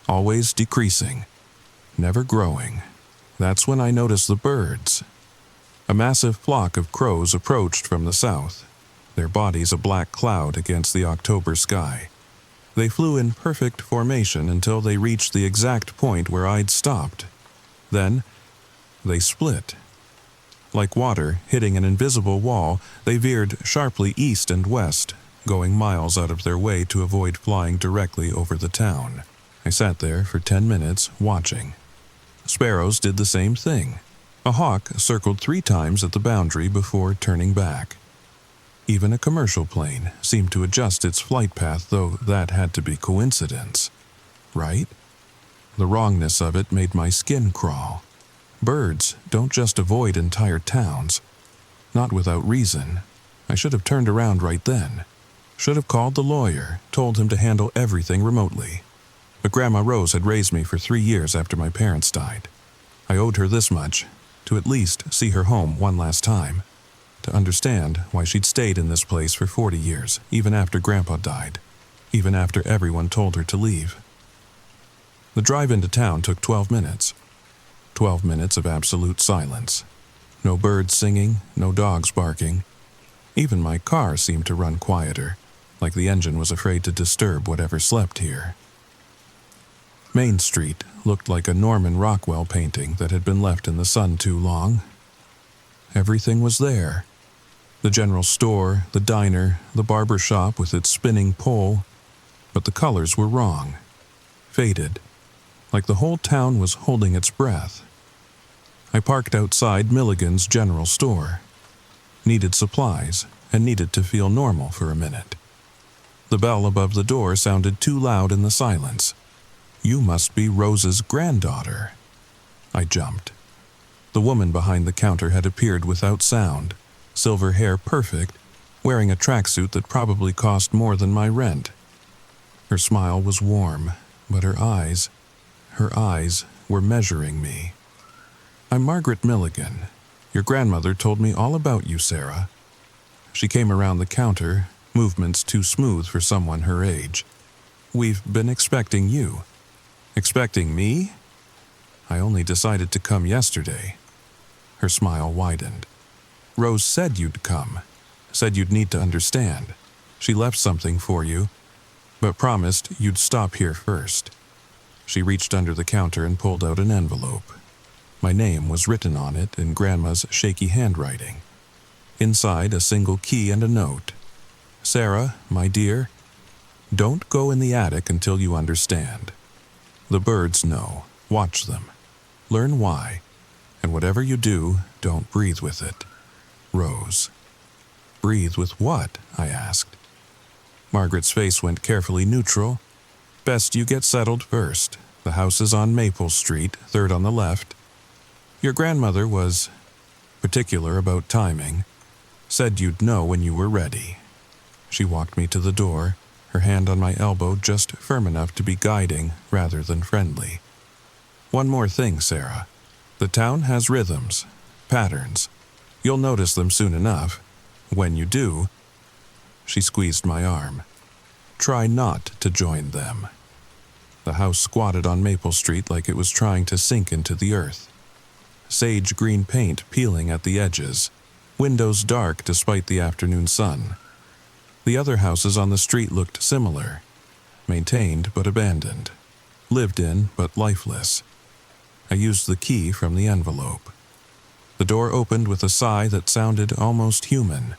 Always decreasing, never growing. That's when I noticed the birds. A massive flock of crows approached from the south, their bodies a black cloud against the October sky. They flew in perfect formation until they reached the exact point where I'd stopped. Then, they split. Like water hitting an invisible wall, they veered sharply east and west, going miles out of their way to avoid flying directly over the town. I sat there for 10 minutes, watching. Sparrows did the same thing. A hawk circled 3 times at the boundary before turning back. Even a commercial plane seemed to adjust its flight path, though that had to be coincidence. Right? The wrongness of it made my skin crawl. Birds don't just avoid entire towns. Not without reason. I should have turned around right then. Should have called the lawyer, told him to handle everything remotely. But Grandma Rose had raised me for 3 years after my parents died. I owed her this much, to at least see her home one last time. To understand why she'd stayed in this place for 40 years, even after Grandpa died, even after everyone told her to leave. The drive into town took 12 minutes. 12 minutes of absolute silence. No birds singing, no dogs barking. Even my car seemed to run quieter, like the engine was afraid to disturb whatever slept here. Main Street looked like a Norman Rockwell painting that had been left in the sun too long. Everything was there. The general store, the diner, the barber shop with its spinning pole, but the colors were wrong. Faded, like the whole town was holding its breath. I parked outside Milligan's general store. Needed supplies, and needed to feel normal for a minute. The bell above the door sounded too loud in the silence. "You must be Rose's granddaughter." I jumped. The woman behind the counter had appeared without sound, silver hair perfect, wearing a tracksuit that probably cost more than my rent. Her smile was warm, but her eyes were measuring me. "I'm Margaret Milligan. Your grandmother told me all about you, Sarah." She came around the counter, movements too smooth for someone her age. "We've been expecting you." "Expecting me?" "I only decided to come yesterday." Her smile widened. "Rose said you'd come, said you'd need to understand. She left something for you, but promised you'd stop here first." She reached under the counter and pulled out an envelope. My name was written on it in Grandma's shaky handwriting. Inside, a single key and a note. "Sarah, my dear, don't go in the attic until you understand. The birds know. Watch them. Learn why. And whatever you do, don't breathe with it. Rose." "Breathe with what?" I asked. Margaret's face went carefully neutral. "Best you get settled first. The house is on Maple Street, 3rd on the left. Your grandmother was particular about timing. Said you'd know when you were ready." She walked me to the door, her hand on my elbow just firm enough to be guiding rather than friendly. "One more thing, Sarah. The town has rhythms, patterns. You'll notice them soon enough. When you do," she squeezed my arm, "try not to join them." The house squatted on Maple Street like it was trying to sink into the earth. Sage green paint peeling at the edges, windows dark despite the afternoon sun. The other houses on the street looked similar, maintained but abandoned, lived in but lifeless. I used the key from the envelope. The door opened with a sigh that sounded almost human.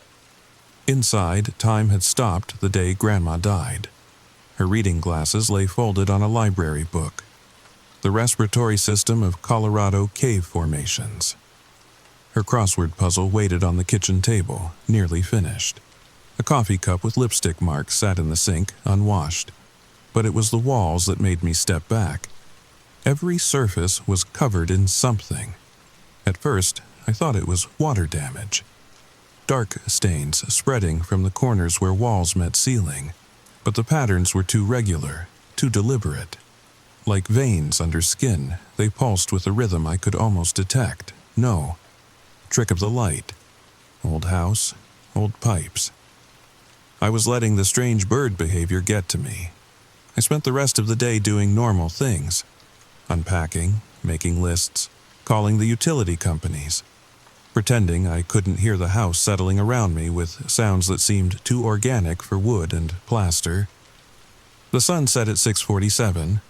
Inside, time had stopped the day Grandma died. Her reading glasses lay folded on a library book. The respiratory system of Colorado cave formations. Her crossword puzzle waited on the kitchen table, nearly finished. A coffee cup with lipstick marks sat in the sink, unwashed. but it was the walls that made me step back. Every surface was covered in something. At first, I thought it was water damage. Dark stains spreading from the corners where walls met ceiling, but the patterns were too regular, too deliberate. Like veins under skin, they pulsed with a rhythm I could almost detect. No. Trick of the light. Old house, old pipes. I was letting the strange bird behavior get to me. I spent the rest of the day doing normal things. Unpacking, making lists, calling the utility companies. Pretending I couldn't hear the house settling around me with sounds that seemed too organic for wood and plaster. The sun set at 6:47.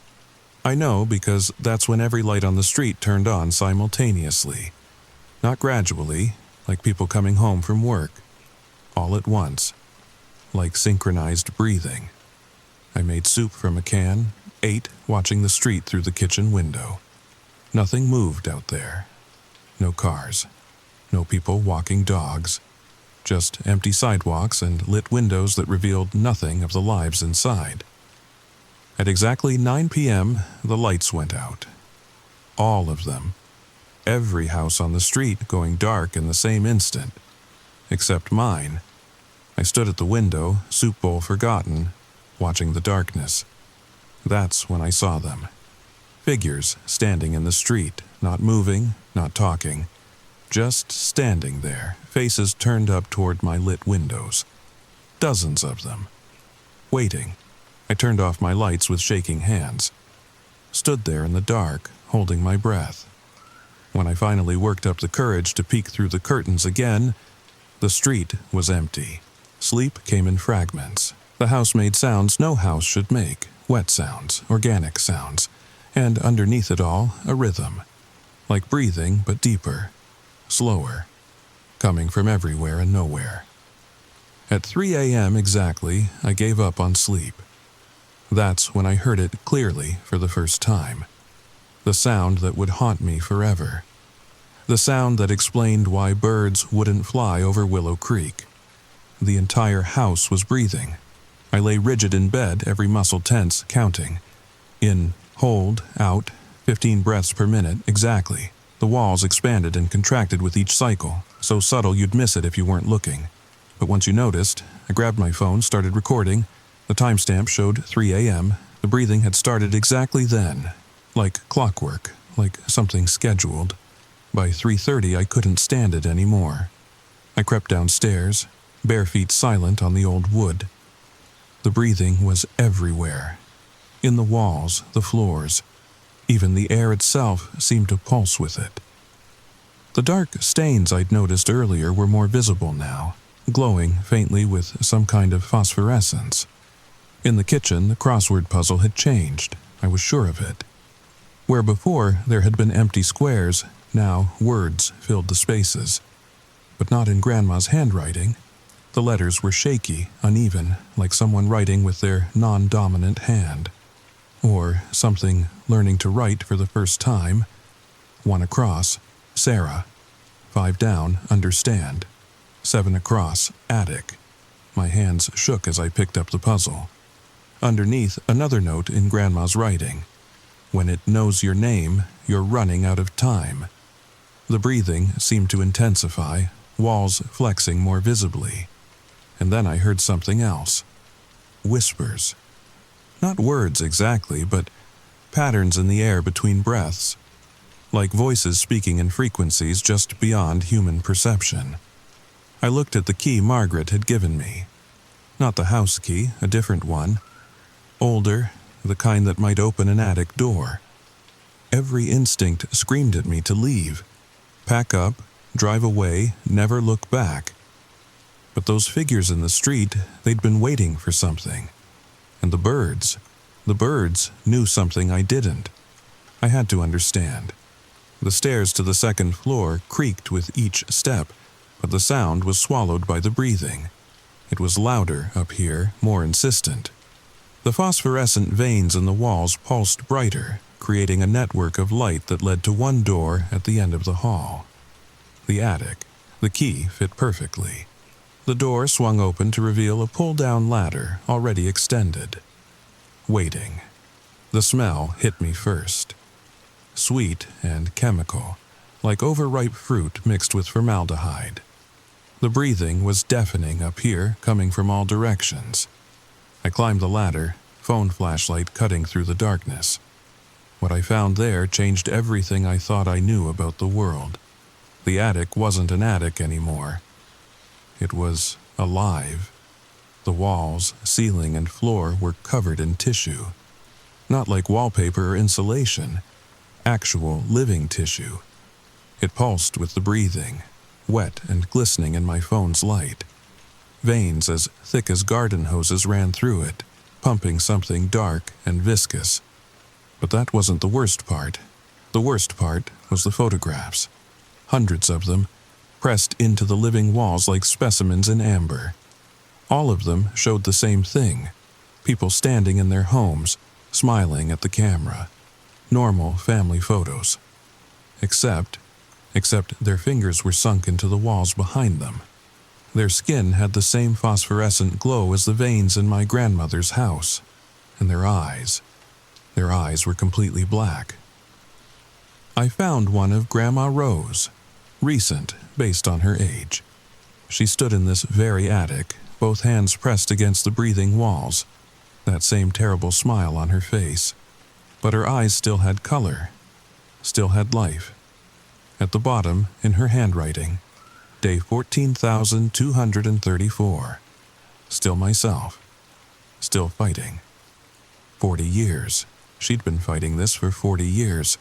I know because that's when every light on the street turned on simultaneously. Not gradually, like people coming home from work. All at once, like synchronized breathing. I made soup from a can, ate, watching the street through the kitchen window. Nothing moved out there. No cars. No people walking dogs. Just empty sidewalks and lit windows that revealed nothing of the lives inside. At exactly 9 p.m., the lights went out. All of them. Every house on the street going dark in the same instant. Except mine. I stood at the window, soup bowl forgotten, watching the darkness. That's when I saw them. Figures standing in the street, not moving, not talking. Just standing there, faces turned up toward my lit windows. Dozens of them. Waiting. I turned off my lights with shaking hands. Stood there in the dark, holding my breath. When I finally worked up the courage to peek through the curtains again, the street was empty. Sleep came in fragments. The house made sounds no house should make. Wet sounds, organic sounds. And underneath it all, a rhythm. Like breathing, but deeper. Slower. Coming from everywhere and nowhere. At 3 a.m. exactly, I gave up on sleep. That's when I heard it clearly for the first time. The sound that would haunt me forever. The sound that explained why birds wouldn't fly over Willow Creek. The entire house was breathing. I lay rigid in bed, every muscle tense, counting. In, hold, out, 15 breaths per minute, exactly. The walls expanded and contracted with each cycle, so subtle you'd miss it if you weren't looking. But once you noticed, I grabbed my phone, started recording. The timestamp showed 3 a.m. The breathing had started exactly then. Like clockwork, like something scheduled. By 3:30, I couldn't stand it anymore. I crept downstairs, bare feet silent on the old wood. The breathing was everywhere. In the walls, the floors. Even the air itself seemed to pulse with it. The dark stains I'd noticed earlier were more visible now, glowing faintly with some kind of phosphorescence. In the kitchen, the crossword puzzle had changed. I was sure of it. Where before there had been empty squares, now words filled the spaces. But not in Grandma's handwriting. The letters were shaky, uneven, like someone writing with their non-dominant hand. Or something learning to write for the first time. 1 across, Sarah. 5 down, understand. 7 across, attic. My hands shook as I picked up the puzzle. Underneath, another note in Grandma's writing. When it knows your name, you're running out of time. The breathing seemed to intensify, walls flexing more visibly. And then I heard something else. Whispers. Not words exactly, but patterns in the air between breaths. Like voices speaking in frequencies just beyond human perception. I looked at the key Margaret had given me. Not the house key, a different one. Older, the kind that might open an attic door. Every instinct screamed at me to leave. Pack up, drive away, never look back. But those figures in the street, they'd been waiting for something. And the birds knew something I didn't. I had to understand. The stairs to the second floor creaked with each step, but the sound was swallowed by the breathing. It was louder up here, more insistent. The phosphorescent veins in the walls pulsed brighter, creating a network of light that led to one door at the end of the hall. The attic. The key fit perfectly. The door swung open to reveal a pull-down ladder already extended. waiting. The smell hit me first. Sweet and chemical, like overripe fruit mixed with formaldehyde. The breathing was deafening up here, coming from all directions. I climbed the ladder, phone flashlight cutting through the darkness. What I found there changed everything I thought I knew about the world. The attic wasn't an attic anymore. It was alive. The walls, ceiling, and floor were covered in tissue. Not like wallpaper or insulation, actual living tissue. It pulsed with the breathing, wet and glistening in my phone's light. Veins as thick as garden hoses ran through it, pumping something dark and viscous. But that wasn't the worst part. The worst part was the photographs. Hundreds of them, pressed into the living walls like specimens in amber. All of them showed the same thing. People standing in their homes, smiling at the camera. Normal family photos. Except their fingers were sunk into the walls behind them. Their skin had the same phosphorescent glow as the veins in my grandmother's house. And their eyes were completely black. I found one of Grandma Rose, recent based on her age. She stood in this very attic, both hands pressed against the breathing walls, that same terrible smile on her face. But her eyes still had color, still had life. At the bottom, in her handwriting, day 14,234. Still myself. Still fighting. 40 years. She'd been fighting this for 40 years.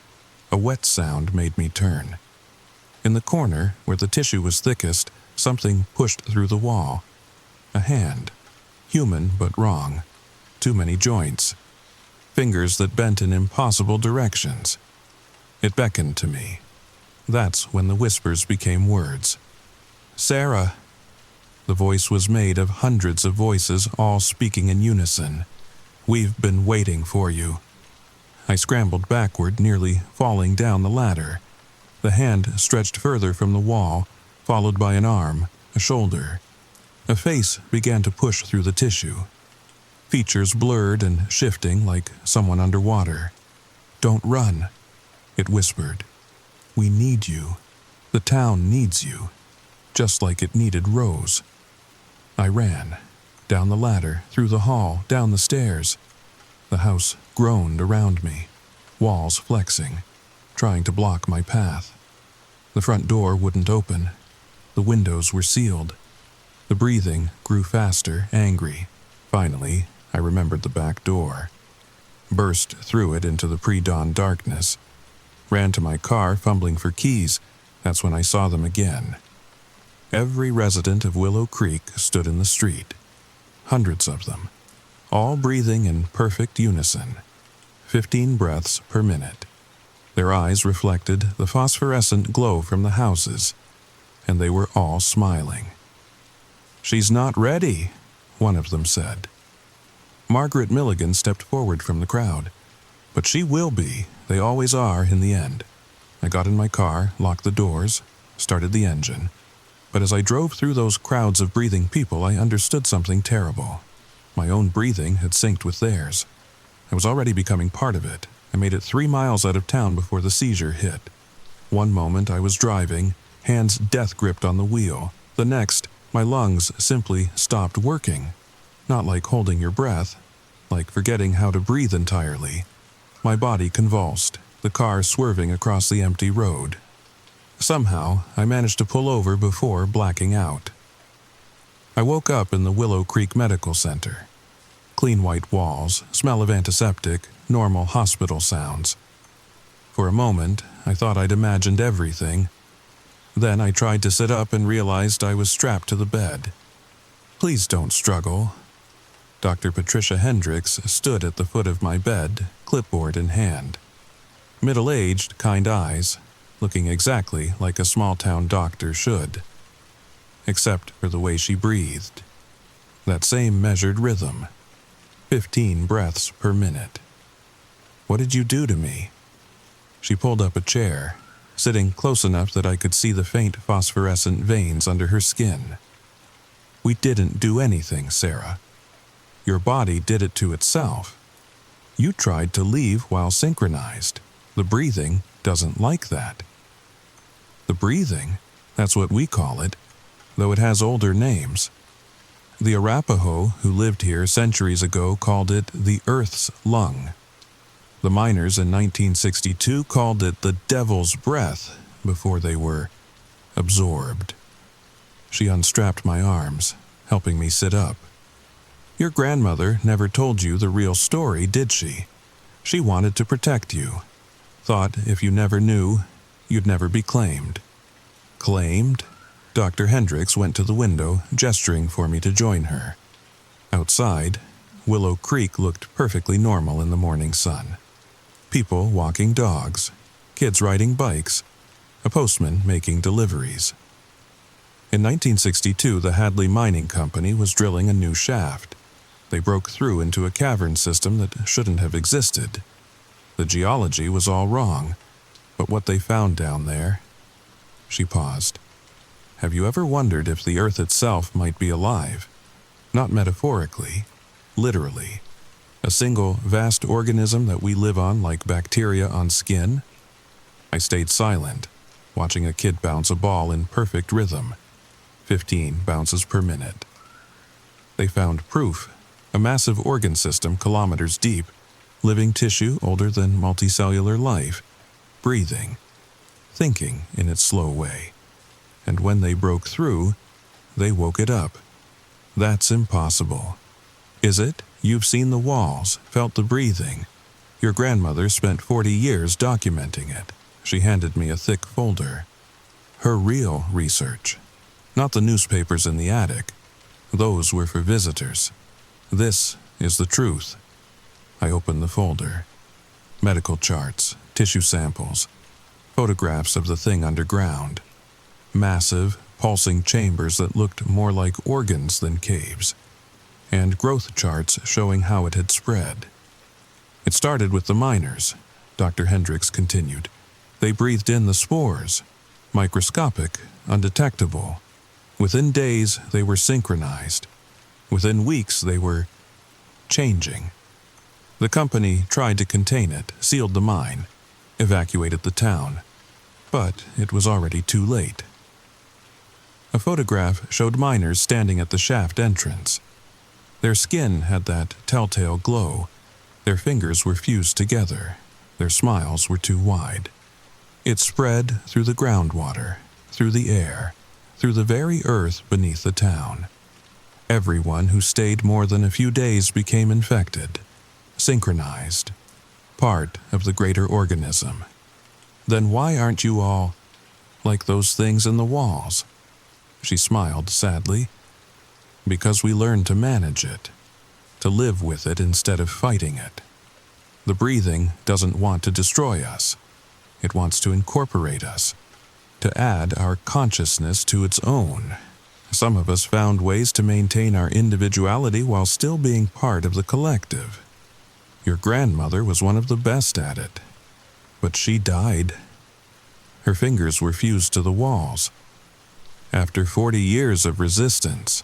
A wet sound made me turn. In the corner, where the tissue was thickest, something pushed through the wall. A hand. Human, but wrong. Too many joints. Fingers that bent in impossible directions. It beckoned to me. That's when the whispers became words. "Sarah." The voice was made of hundreds of voices, all speaking in unison. "We've been waiting for you." I scrambled backward, nearly falling down the ladder. The hand stretched further from the wall, followed by an arm, a shoulder. A face began to push through the tissue. Features blurred and shifting like someone underwater. "Don't run," it whispered. "We need you. The town needs you. Just like it needed Rose." I ran. Down the ladder, through the hall, down the stairs. The house groaned around me, walls flexing, trying to block my path. The front door wouldn't open. The windows were sealed. The breathing grew faster, angry. Finally, I remembered the back door. Burst through it into the pre-dawn darkness. Ran to my car, fumbling for keys. That's when I saw them again. Every resident of Willow Creek stood in the street. Hundreds of them. All breathing in perfect unison. 15 breaths per minute. Their eyes reflected the phosphorescent glow from the houses, and they were all smiling. "She's not ready," one of them said. Margaret Milligan stepped forward from the crowd. "But she will be. They always are in the end." I got in my car, locked the doors, started the engine. But as I drove through those crowds of breathing people, I understood something terrible. My own breathing had synced with theirs. I was already becoming part of it. I made it 3 miles out of town before the seizure hit. One moment I was driving, hands death-gripped on the wheel. The next, my lungs simply stopped working. Not like holding your breath, like forgetting how to breathe entirely. My body convulsed, the car swerving across the empty road. Somehow, I managed to pull over before blacking out. I woke up in the Willow Creek Medical Center. Clean white walls, smell of antiseptic, normal hospital sounds. For a moment, I thought I'd imagined everything. Then I tried to sit up and realized I was strapped to the bed. "Please don't struggle." Dr. Patricia Hendricks stood at the foot of my bed, clipboard in hand. Middle-aged, kind eyes, looking exactly like a small-town doctor should. Except for the way she breathed. That same measured rhythm. 15 breaths per minute. "What did you do to me?" She pulled up a chair, sitting close enough that I could see the faint phosphorescent veins under her skin. "We didn't do anything, Sarah. Your body did it to itself. You tried to leave while synchronized. The breathing doesn't like that. The breathing, that's what we call it, though it has older names. The Arapaho who lived here centuries ago called it the Earth's lung. The miners in 1962 called it the devil's breath before they were absorbed. She unstrapped my arms, helping me sit up. Your grandmother never told you the real story, did she? She wanted to protect you. Thought if you never knew, you'd never be claimed. Claimed? Dr. Hendricks went to the window, gesturing for me to join her. Outside, Willow Creek looked perfectly normal in the morning sun. People walking dogs, kids riding bikes, a postman making deliveries. In 1962, the Hadley Mining Company was drilling a new shaft. They broke through into a cavern system that shouldn't have existed. The geology was all wrong, but what they found down there... She paused. Have you ever wondered if the Earth itself might be alive? Not metaphorically, literally. A single vast organism that we live on like bacteria on skin? I stayed silent, watching a kid bounce a ball in perfect rhythm. 15 bounces per minute. They found proof, a massive organ system kilometers deep, living tissue older than multicellular life, breathing, thinking in its slow way. And when they broke through, they woke it up. That's impossible. Is it? You've seen the walls, felt the breathing. Your grandmother spent 40 years documenting it. She handed me a thick folder. Her real research. Not the newspapers in the attic. Those were for visitors. This is the truth. I opened the folder. Medical charts, tissue samples, photographs of the thing underground. Massive, pulsing chambers that looked more like organs than caves. And growth charts showing how it had spread. It started with the miners, Dr. Hendricks continued. They breathed in the spores, microscopic, undetectable. Within days, they were synchronized. Within weeks, they were changing. The company tried to contain it, sealed the mine, evacuated the town. But it was already too late. A photograph showed miners standing at the shaft entrance. Their skin had that telltale glow. Their fingers were fused together. Their smiles were too wide. It spread through the groundwater, through the air, through the very earth beneath the town. Everyone who stayed more than a few days became infected, synchronized, part of the greater organism. Then why aren't you all like those things in the walls? She smiled sadly. Because we learned to manage it, to live with it instead of fighting it. The breathing doesn't want to destroy us. It wants to incorporate us, to add our consciousness to its own. Some of us found ways to maintain our individuality while still being part of the collective. Your grandmother was one of the best at it, but she died. Her fingers were fused to the walls. After 40 years of resistance,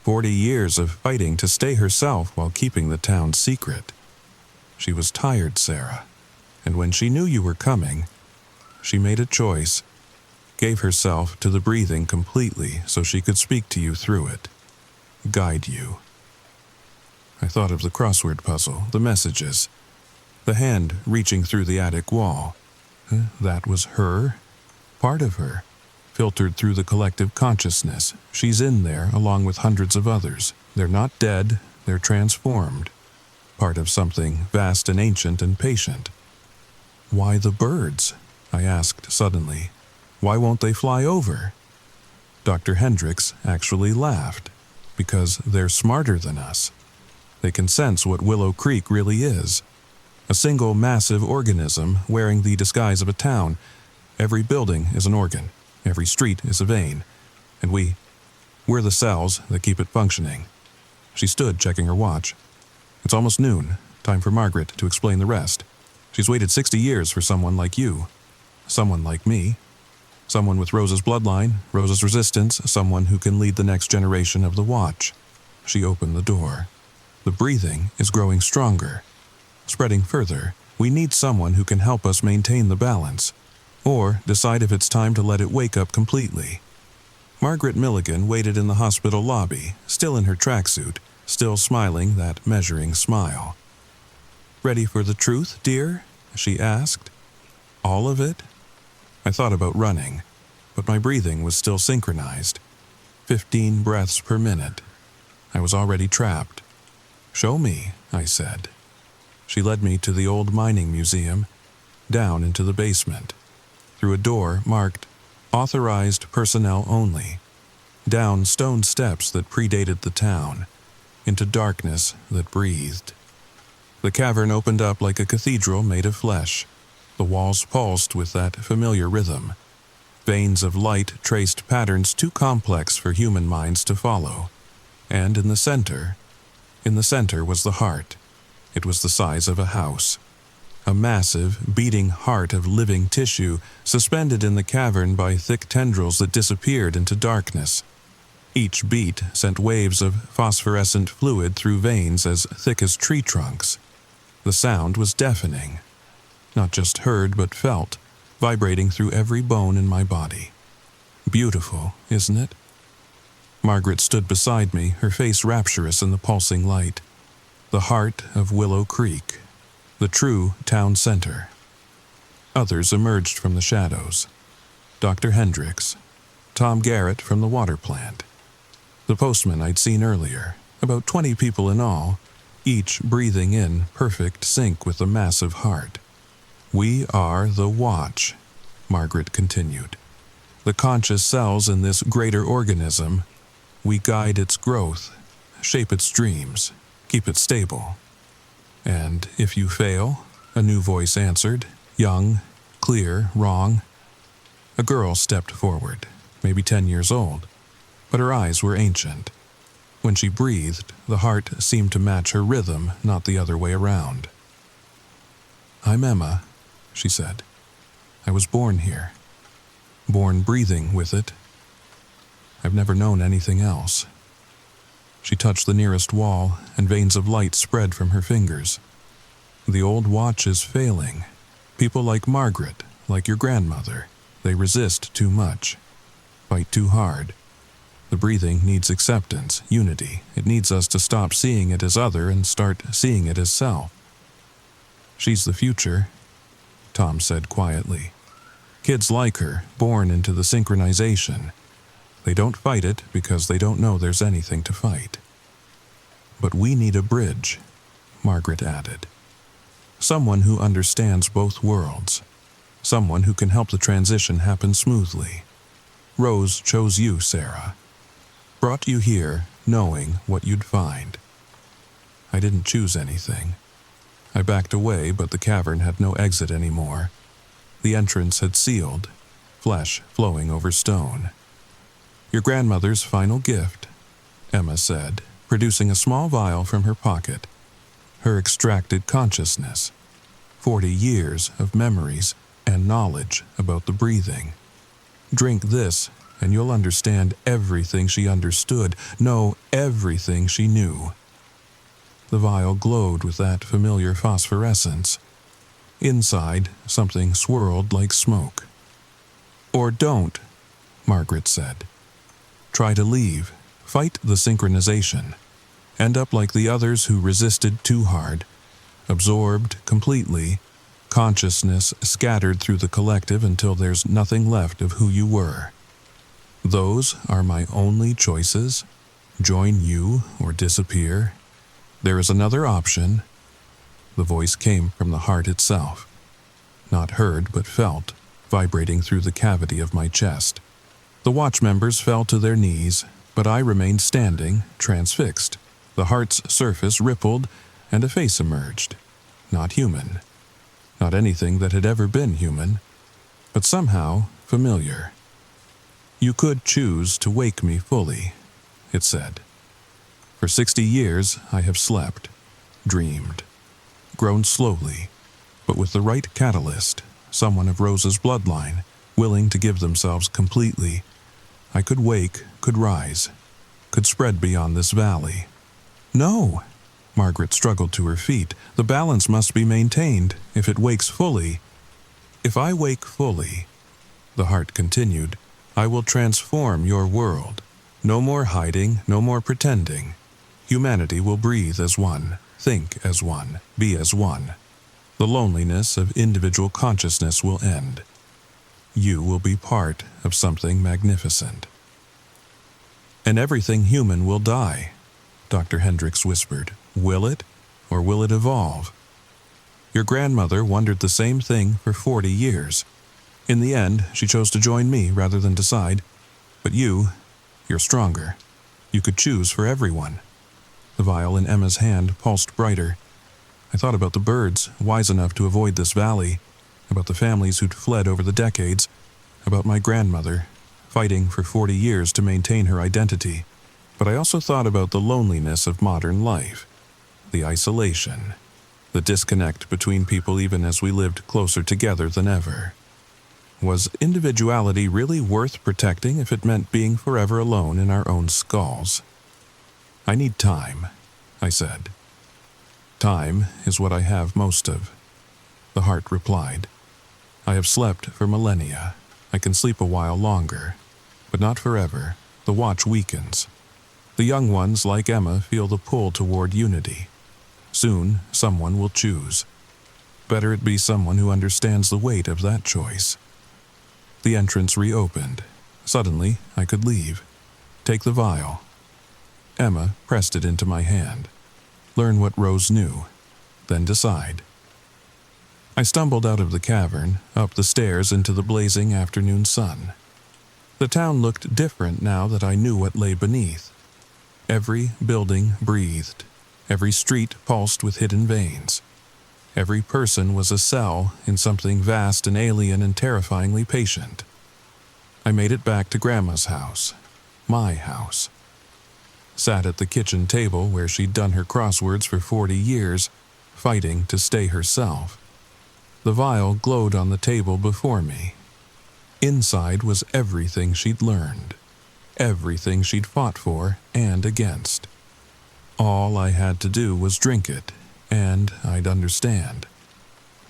40 years of fighting to stay herself while keeping the town secret. She was tired, Sarah, and when she knew you were coming, she made a choice, gave herself to the breathing completely so she could speak to you through it, guide you. I thought of the crossword puzzle, the messages, the hand reaching through the attic wall. That was her, part of her. Filtered through the collective consciousness. She's in there along with hundreds of others. They're not dead, they're transformed. Part of something vast and ancient and patient. Why the birds? I asked suddenly. Why won't they fly over? Dr. Hendricks actually laughed. Because they're smarter than us. They can sense what Willow Creek really is. A single massive organism wearing the disguise of a town. Every building is an organ. Every street is a vein, and we're the cells that keep it functioning. She stood checking her watch. It's almost noon, time for Margaret to explain the rest. She's waited 60 years for someone like you, someone like me, someone with Rose's bloodline, Rose's resistance, someone who can lead the next generation of the Watch. She opened the door. The breathing is growing stronger. spreading further. We need someone who can help us maintain the balance, or decide if it's time to let it wake up completely. Margaret Milligan waited in the hospital lobby, still in her tracksuit, still smiling that measuring smile. "Ready for the truth, dear?" she asked. "All of it?" I thought about running, but my breathing was still synchronized. 15 breaths per minute. I was already trapped. "Show me," I said. She led me to the old mining museum, down into the basement, through a door marked "Authorized Personnel Only," down stone steps that predated the town, into darkness that breathed. The cavern opened up like a cathedral made of flesh. The walls pulsed with that familiar rhythm. Veins of light traced patterns too complex for human minds to follow. And in the center was the heart. It was the size of a house. A massive, beating heart of living tissue suspended in the cavern by thick tendrils that disappeared into darkness. Each beat sent waves of phosphorescent fluid through veins as thick as tree trunks. The sound was deafening. Not just heard, but felt, vibrating through every bone in my body. Beautiful, isn't it? Margaret stood beside me, her face rapturous in the pulsing light. The heart of Willow Creek, the true town center. Others emerged from the shadows. Dr. Hendricks, Tom Garrett from the water plant, the postman I'd seen earlier, about 20 people in all, each breathing in perfect sync with the massive heart. "We are the Watch," Margaret continued. "The conscious cells in this greater organism. We guide its growth, shape its dreams, keep it stable. And if you fail," a new voice answered, young, clear, wrong. A girl stepped forward, maybe 10 years old, but her eyes were ancient. When she breathed, the heart seemed to match her rhythm, not the other way around. "I'm Emma," she said. "I was born here. Born breathing with it. I've never known anything else." She touched the nearest wall, and veins of light spread from her fingers. "The old Watch is failing. People like Margaret, like your grandmother, they resist too much, fight too hard. The breathing needs acceptance, unity. It needs us to stop seeing it as other and start seeing it as self." "She's the future," Tom said quietly. "Kids like her, born into the synchronization. They don't fight it because they don't know there's anything to fight." "But we need a bridge," Margaret added. "Someone who understands both worlds. Someone who can help the transition happen smoothly. Rose chose you, Sarah. Brought you here knowing what you'd find. I didn't choose anything. I backed away, but the cavern had no exit anymore. The entrance had sealed, flesh flowing over stone. Your grandmother's final gift, Emma said, producing a small vial from her pocket. Her extracted consciousness. 40 years of memories and knowledge about the breathing. Drink this, and you'll understand everything she understood, know everything she knew. The vial glowed with that familiar phosphorescence. Inside, something swirled like smoke. Or don't, Margaret said. Try to leave, fight the synchronization, end up like the others who resisted too hard, absorbed completely, consciousness scattered through the collective until there's nothing left of who you were. Those are my only choices. Join you or disappear. There is another option. The voice came from the heart itself. Not heard but felt, vibrating through the cavity of my chest. The watch members fell to their knees, but I remained standing, transfixed. The heart's surface rippled, and a face emerged. Not human. Not anything that had ever been human, but somehow familiar. You could choose to wake me fully, it said. For 60 years I have slept, dreamed, grown slowly, but with the right catalyst, someone of Rose's bloodline, willing to give themselves completely, I could wake, could rise, could spread beyond this valley. No, Margaret struggled to her feet. The balance must be maintained if it wakes fully. If I wake fully, the heart continued, I will transform your world. No more hiding, no more pretending. Humanity will breathe as one, think as one, be as one. The loneliness of individual consciousness will end. You will be part of something magnificent. And everything human will die, Dr. Hendricks whispered. Will it, or will it evolve? Your grandmother wondered the same thing for 40 years. In the end, she chose to join me rather than decide. But you're stronger. You could choose for everyone. The vial in Emma's hand pulsed brighter. I thought about the birds, wise enough to avoid this valley, about the families who'd fled over the decades, about my grandmother, fighting for 40 years to maintain her identity. But I also thought about the loneliness of modern life, the isolation, the disconnect between people even as we lived closer together than ever. Was individuality really worth protecting if it meant being forever alone in our own skulls? I need time, I said. Time is what I have most of, the heart replied. I have slept for millennia. I can sleep a while longer, but not forever. The watch weakens. The young ones, like Emma, feel the pull toward unity. Soon, someone will choose. Better it be someone who understands the weight of that choice. The entrance reopened. Suddenly, I could leave. Take the vial. Emma pressed it into my hand. Learn what Rose knew, then decide. I stumbled out of the cavern, up the stairs into the blazing afternoon sun. The town looked different now that I knew what lay beneath. Every building breathed. Every street pulsed with hidden veins. Every person was a cell in something vast and alien and terrifyingly patient. I made it back to Grandma's house, my house. Sat at the kitchen table where she'd done her crosswords for 40 years, fighting to stay herself. The vial glowed on the table before me. Inside was everything she'd learned, everything she'd fought for and against. All I had to do was drink it, and I'd understand.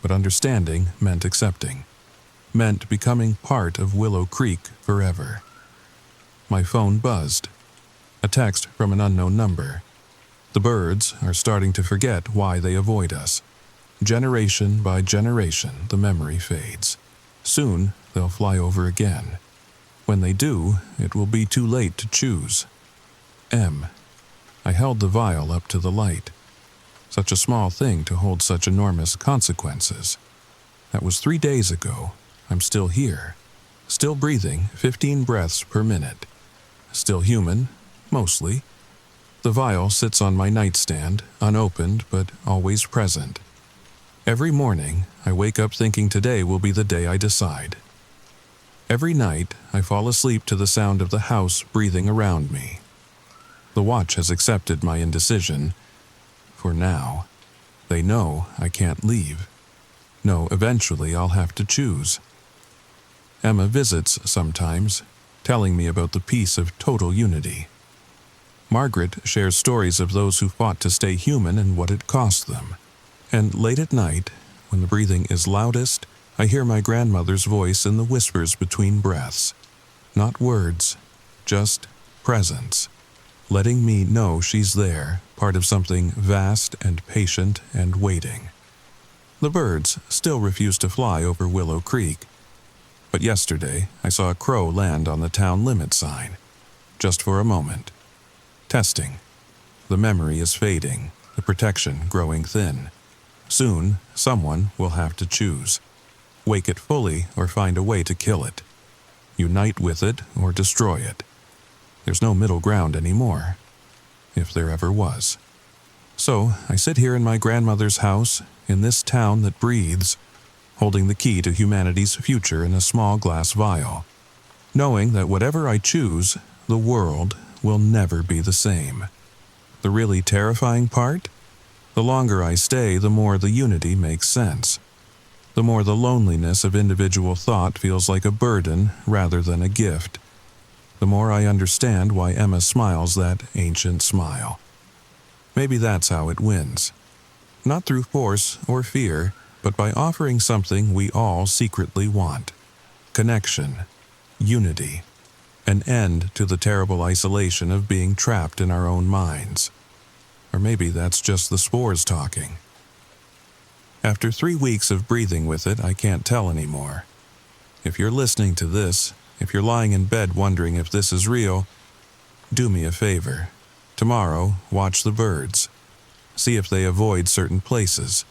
But understanding meant accepting, meant becoming part of Willow Creek forever. My phone buzzed. A text from an unknown number. The birds are starting to forget why they avoid us. Generation by generation, the memory fades. Soon, they'll fly over again. When they do, it will be too late to choose. M. I held the vial up to the light. Such a small thing to hold such enormous consequences. That was 3 days ago. I'm still here. Still breathing 15 breaths per minute. Still human, mostly. The vial sits on my nightstand, unopened but always present. Every morning, I wake up thinking today will be the day I decide. Every night, I fall asleep to the sound of the house breathing around me. The watch has accepted my indecision. For now, they know I can't leave. No, eventually I'll have to choose. Emma visits sometimes, telling me about the peace of total unity. Margaret shares stories of those who fought to stay human and what it cost them. And late at night, when the breathing is loudest, I hear my grandmother's voice in the whispers between breaths. Not words, just presence, letting me know she's there, part of something vast and patient and waiting. The birds still refuse to fly over Willow Creek. But yesterday, I saw a crow land on the town limit sign, just for a moment. Testing. The memory is fading, the protection growing thin. Soon, someone will have to choose. Wake it fully or find a way to kill it. Unite with it or destroy it. There's no middle ground anymore, if there ever was. So, I sit here in my grandmother's house, in this town that breathes, holding the key to humanity's future in a small glass vial, knowing that whatever I choose, the world will never be the same. The really terrifying part? The longer I stay, the more the unity makes sense. The more the loneliness of individual thought feels like a burden rather than a gift. The more I understand why Emma smiles that ancient smile. Maybe that's how it wins. Not through force or fear, but by offering something we all secretly want: connection, unity, an end to the terrible isolation of being trapped in our own minds. Or maybe that's just the spores talking. After 3 weeks of breathing with it, I can't tell anymore. If you're listening to this, if you're lying in bed wondering if this is real, do me a favor. Tomorrow, watch the birds. See if they avoid certain places.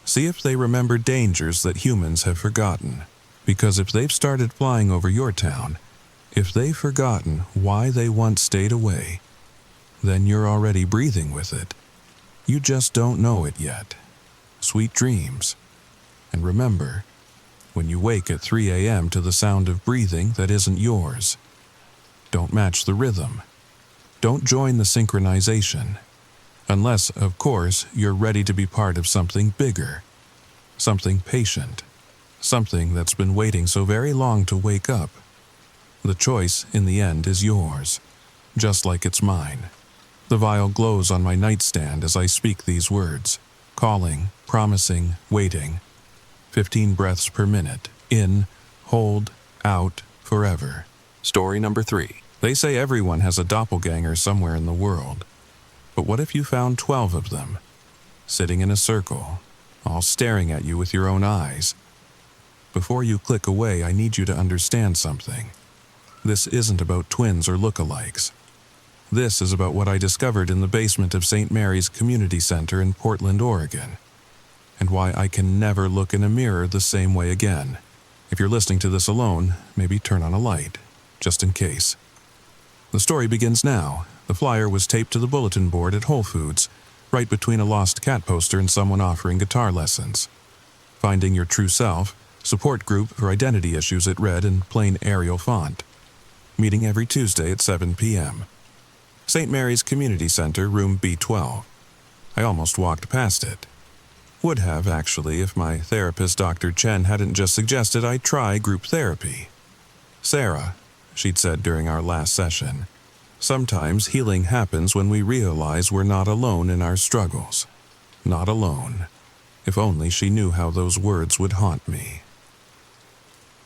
See if they remember dangers that humans have forgotten. Because if they've started flying over your town, if they've forgotten why they once stayed away, then you're already breathing with it. You just don't know it yet. Sweet dreams. And remember, when you wake at 3 a.m. to the sound of breathing that isn't yours, don't match the rhythm. Don't join the synchronization. Unless, of course, you're ready to be part of something bigger, something patient, something that's been waiting so very long to wake up. The choice, in the end, is yours, just like it's mine. The vial glows on my nightstand as I speak these words, calling, promising, waiting. 15 breaths per minute, in, hold, out, forever. Story number 3. They say everyone has a doppelganger somewhere in the world. But what if you found 12 of them, sitting in a circle, all staring at you with your own eyes? Before you click away, I need you to understand something. This isn't about twins or lookalikes. This is about what I discovered in the basement of St. Mary's Community Center in Portland, Oregon, and why I can never look in a mirror the same way again. If you're listening to this alone, maybe turn on a light, just in case. The story begins now. The flyer was taped to the bulletin board at Whole Foods, right between a lost cat poster and someone offering guitar lessons. Finding Your True Self, support group for identity issues, it read in plain Arial font. Meeting every Tuesday at 7 p.m. St. Mary's Community Center, room B12. I almost walked past it. Would have, actually, if my therapist, Dr. Chen, hadn't just suggested I try group therapy. Sarah, she'd said during our last session, sometimes healing happens when we realize we're not alone in our struggles. Not alone. If only she knew how those words would haunt me.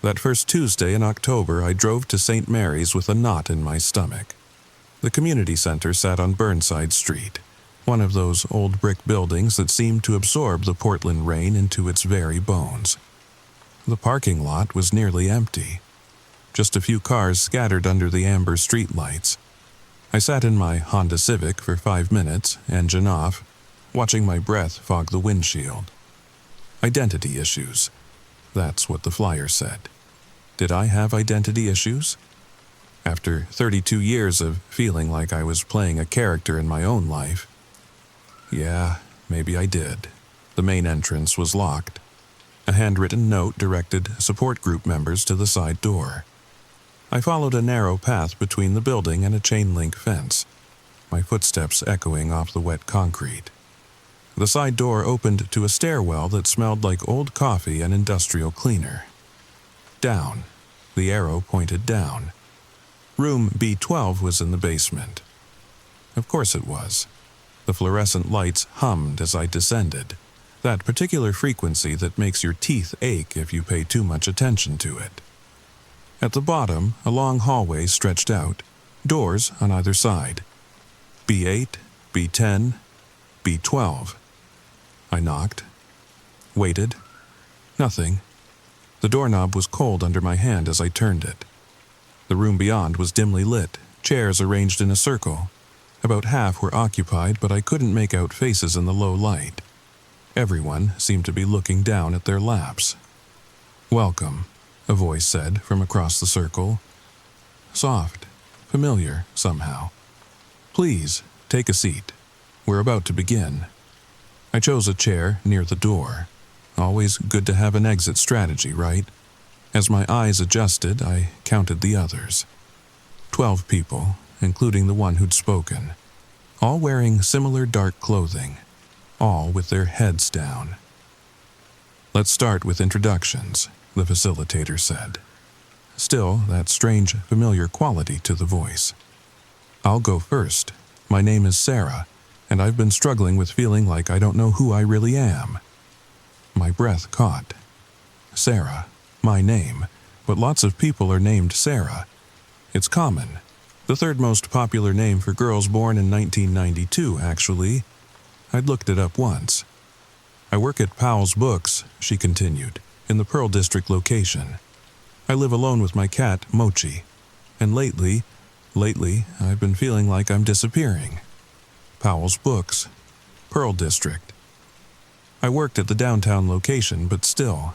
That first Tuesday in October, I drove to St. Mary's with a knot in my stomach. The community center sat on Burnside Street, one of those old brick buildings that seemed to absorb the Portland rain into its very bones. The parking lot was nearly empty. Just a few cars scattered under the amber streetlights. I sat in my Honda Civic for 5 minutes, engine off, watching my breath fog the windshield. Identity issues. That's what the flyer said. Did I have identity issues? After 32 years of feeling like I was playing a character in my own life. Yeah, maybe I did. The main entrance was locked. A handwritten note directed support group members to the side door. I followed a narrow path between the building and a chain-link fence, my footsteps echoing off the wet concrete. The side door opened to a stairwell that smelled like old coffee and industrial cleaner. Down. The arrow pointed down. Room B12 was in the basement. Of course it was. The fluorescent lights hummed as I descended, that particular frequency that makes your teeth ache if you pay too much attention to it. At the bottom, a long hallway stretched out, doors on either side. B8, B10, B12. I knocked. Waited. Nothing. The doorknob was cold under my hand as I turned it. The room beyond was dimly lit, chairs arranged in a circle. About half were occupied, but I couldn't make out faces in the low light. Everyone seemed to be looking down at their laps. "Welcome," a voice said from across the circle. Soft, familiar somehow. "Please, take a seat. We're about to begin." I chose a chair near the door. Always good to have an exit strategy, right? As my eyes adjusted, I counted the others. 12 people, including the one who'd spoken. All wearing similar dark clothing. All with their heads down. "Let's start with introductions," the facilitator said. Still, that strange, familiar quality to the voice. "I'll go first. My name is Sarah. and I've been struggling with feeling like I don't know who I really am. My breath caught. Sarah, my name, but lots of people are named Sarah. It's common. The third most popular name for girls born in 1992, actually. I'd looked it up once. I work at Powell's Books, she continued, in the Pearl District location. I live alone with my cat, Mochi, and lately, I've been feeling like I'm disappearing. Powell's Books, Pearl District. I worked at the downtown location, but still.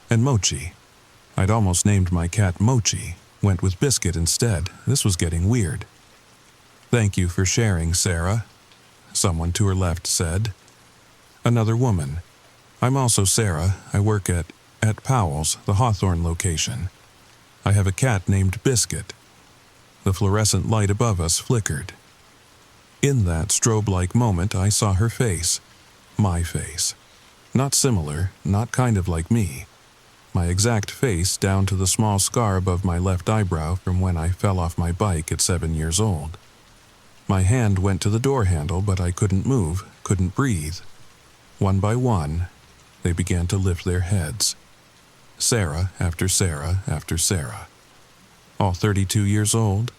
And Mochi. I'd almost named my cat Mochi, went with Biscuit instead. This was getting weird. Thank you for sharing, Sarah, someone to her left said. Another woman. I'm also Sarah. I work at Powell's, the Hawthorne location. I have a cat named Biscuit. The fluorescent light above us flickered. In that strobe-like moment, I saw her face. My face. Not similar, not kind of like me. My exact face down to the small scar above my left eyebrow from when I fell off my bike at 7 years old. My hand went to the door handle, but I couldn't move, couldn't breathe. One by one, they began to lift their heads. Sarah after Sarah after Sarah. All 32 years old.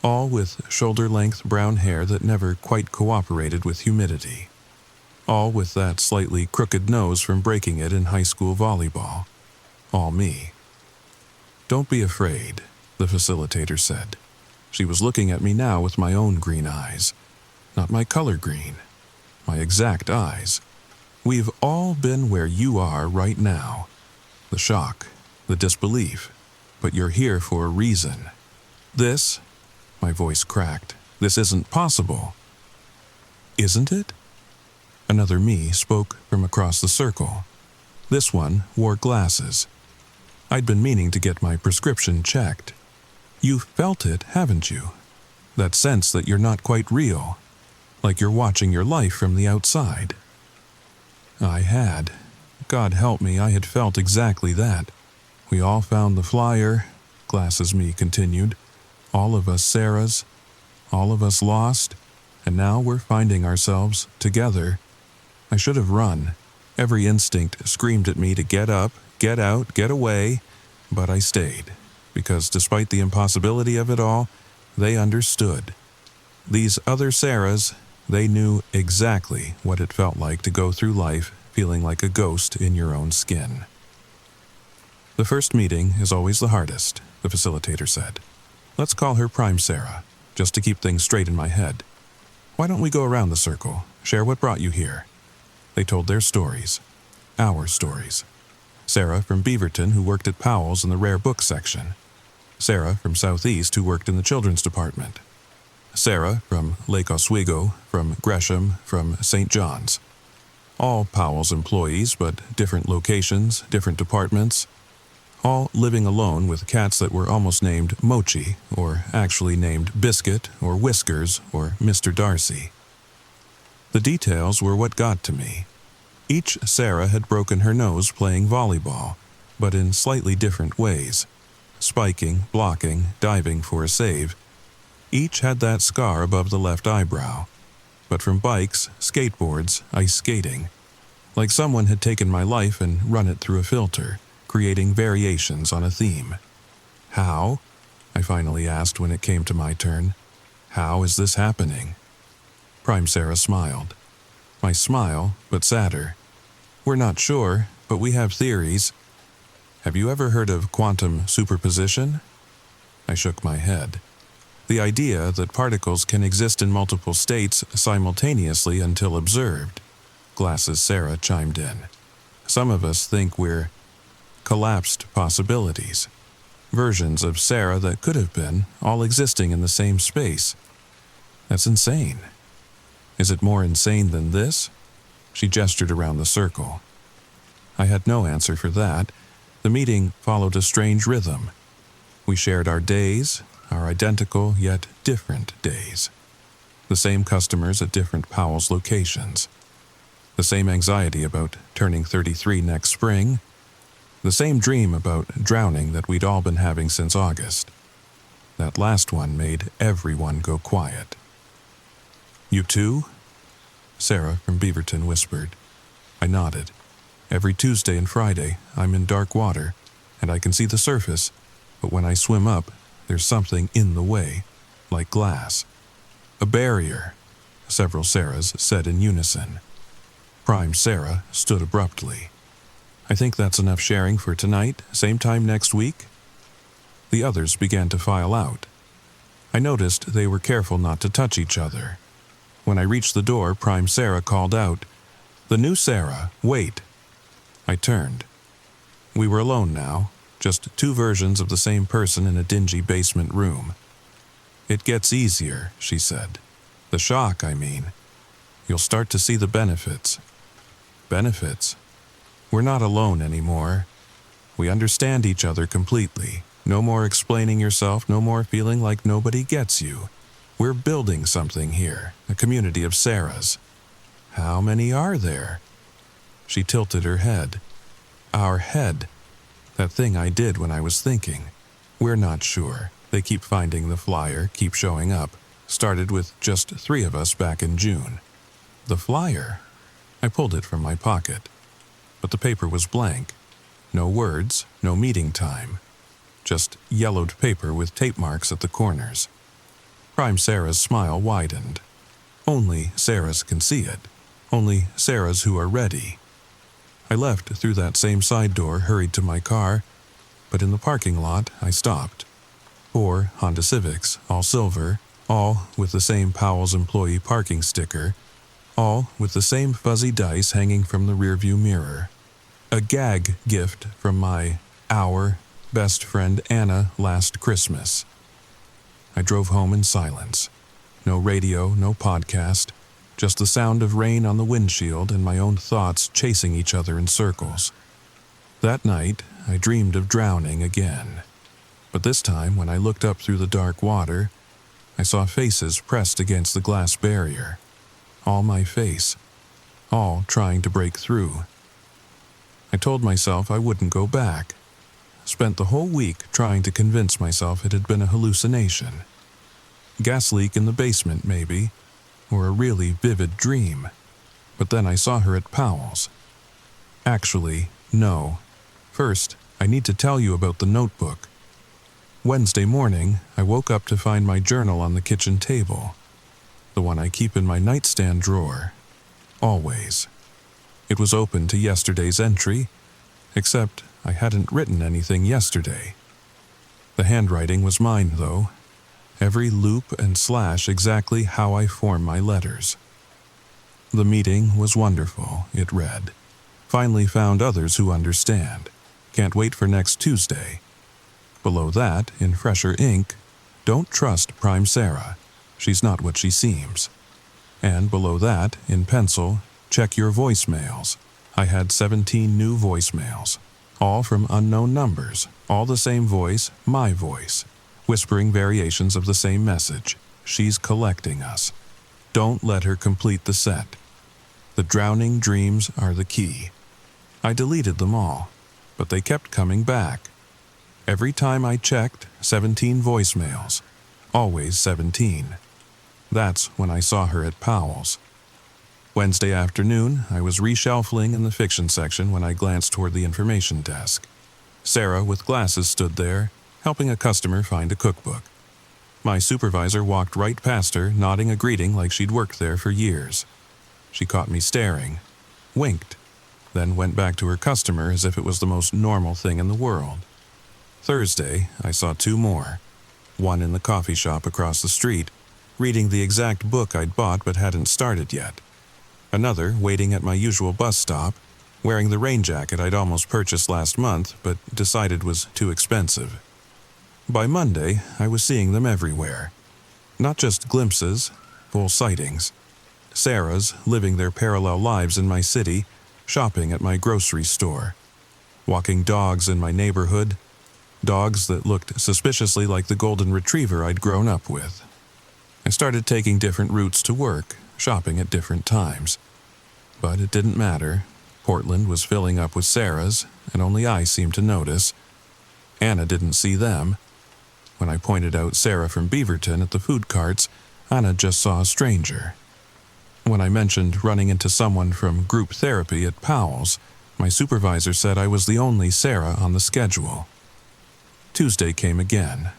All with shoulder-length brown hair that never quite cooperated with humidity. All with that slightly crooked nose from breaking it in high school volleyball. All me. Don't be afraid, the facilitator said. She was looking at me now with my own green eyes. Not my color green. My exact eyes. We've all been where you are right now. The shock, the disbelief. But you're here for a reason. This, my voice cracked, this isn't possible. Isn't it? Another me spoke from across the circle. This one wore glasses. I'd been meaning to get my prescription checked. You've felt it, haven't you? That sense that you're not quite real, like you're watching your life from the outside. I had. God help me, I had felt exactly that. We all found the flyer, Glasses Me continued. All of us Sarahs, all of us lost, and now we're finding ourselves together. I should have run. Every instinct screamed at me to get up, get out, get away, but I stayed, because despite the impossibility of it all, they understood. These other Sarahs, they knew exactly what it felt like to go through life feeling like a ghost in your own skin. The first meeting is always the hardest, the facilitator said. Let's call her Prime Sarah, just to keep things straight in my head. Why don't we go around the circle, share what brought you here? They told their stories. Our stories. Sarah from Beaverton, who worked at Powell's in the rare book section. Sarah from Southeast, who worked in the children's department. Sarah from Lake Oswego, from Gresham, from St. John's. All Powell's employees, but different locations, different departments. All living alone with cats that were almost named Mochi, or actually named Biscuit, or Whiskers, or Mr. Darcy. The details were what got to me. Each Sarah had broken her nose playing volleyball, but in slightly different ways. Spiking, blocking, diving for a save. Each had that scar above the left eyebrow. But from bikes, skateboards, ice skating. Like someone had taken my life and run it through a filter, creating variations on a theme. How? I finally asked when it came to my turn. How is this happening? Prime Sarah smiled. My smile, but sadder. We're not sure, but we have theories. Have you ever heard of quantum superposition? I shook my head. The idea that particles can exist in multiple states simultaneously until observed. Glasses Sarah chimed in. Some of us think we're collapsed possibilities. Versions of Sarah that could have been, all existing in the same space. That's insane. Is it more insane than this? She gestured around the circle. I had no answer for that. The meeting followed a strange rhythm. We shared our days, our identical yet different days. The same customers at different Powell's locations. The same anxiety about turning 33 next spring. The same dream about drowning that we'd all been having since August. That last one made everyone go quiet. You too? Sarah from Beaverton whispered. I nodded. Every Tuesday and Friday, I'm in dark water, and I can see the surface, but when I swim up, there's something in the way, like glass. A barrier, several Sarahs said in unison. Prime Sarah stood abruptly. I think that's enough sharing for tonight, same time next week? The others began to file out. I noticed they were careful not to touch each other. When I reached the door, Prime Sarah called out, "The new Sarah, wait." I turned. We were alone now, just two versions of the same person in a dingy basement room. It gets easier, she said. The shock, I mean. You'll start to see the benefits. Benefits? We're not alone anymore. We understand each other completely. No more explaining yourself, no more feeling like nobody gets you. We're building something here, a community of Sarahs. How many are there? She tilted her head. Our head. That thing I did when I was thinking. We're not sure. They keep finding the flyer, keep showing up. Started with just 3 of us back in June. The flyer? I pulled it from my pocket. But the paper was blank. No words, no meeting time. Just yellowed paper with tape marks at the corners. Prime Sarah's smile widened. Only Sarahs can see it. Only Sarahs who are ready. I left through that same side door, hurried to my car, but in the parking lot I stopped. 4 Honda Civics, all silver, all with the same Powell's employee parking sticker, all with the same fuzzy dice hanging from the rearview mirror. A gag gift from our best friend Anna last Christmas. I drove home in silence. No radio, no podcast, just the sound of rain on the windshield and my own thoughts chasing each other in circles. That night, I dreamed of drowning again. But this time, when I looked up through the dark water, I saw faces pressed against the glass barrier. All my face. All trying to break through. I told myself I wouldn't go back. Spent the whole week trying to convince myself it had been a hallucination. Gas leak in the basement, maybe, or a really vivid dream. But then I saw her at Powell's. Actually, no. First, I need to tell you about the notebook. Wednesday morning, I woke up to find my journal on the kitchen table. The one I keep in my nightstand drawer. Always. It was open to yesterday's entry, except I hadn't written anything yesterday. The handwriting was mine, though. Every loop and slash exactly how I form my letters. The meeting was wonderful, it read. Finally found others who understand. Can't wait for next Tuesday. Below that, in fresher ink, don't trust Prime Sarah. She's not what she seems. And below that, in pencil, check your voicemails. I had 17 new voicemails. All from unknown numbers, all the same voice, my voice, whispering variations of the same message. She's collecting us. Don't let her complete the set. The drowning dreams are the key. I deleted them all, but they kept coming back. Every time I checked, 17 voicemails. Always 17. That's when I saw her at Powell's. Wednesday afternoon, I was reshuffling in the fiction section when I glanced toward the information desk. Sarah, with glasses, stood there, helping a customer find a cookbook. My supervisor walked right past her, nodding a greeting like she'd worked there for years. She caught me staring, winked, then went back to her customer as if it was the most normal thing in the world. Thursday, I saw 2 more. One in the coffee shop across the street, reading the exact book I'd bought but hadn't started yet. Another waiting at my usual bus stop, wearing the rain jacket I'd almost purchased last month but decided was too expensive. By Monday, I was seeing them everywhere. Not just glimpses, full sightings. Sarahs living their parallel lives in my city, shopping at my grocery store. Walking dogs in my neighborhood, dogs that looked suspiciously like the golden retriever I'd grown up with. I started taking different routes to work, shopping at different times. But it didn't matter. Portland was filling up with Sarahs, and only I seemed to notice. Anna didn't see them. When I pointed out Sarah from Beaverton at the food carts, Anna just saw a stranger. When I mentioned running into someone from group therapy at Powell's, my supervisor said I was the only Sarah on the schedule. Tuesday came again.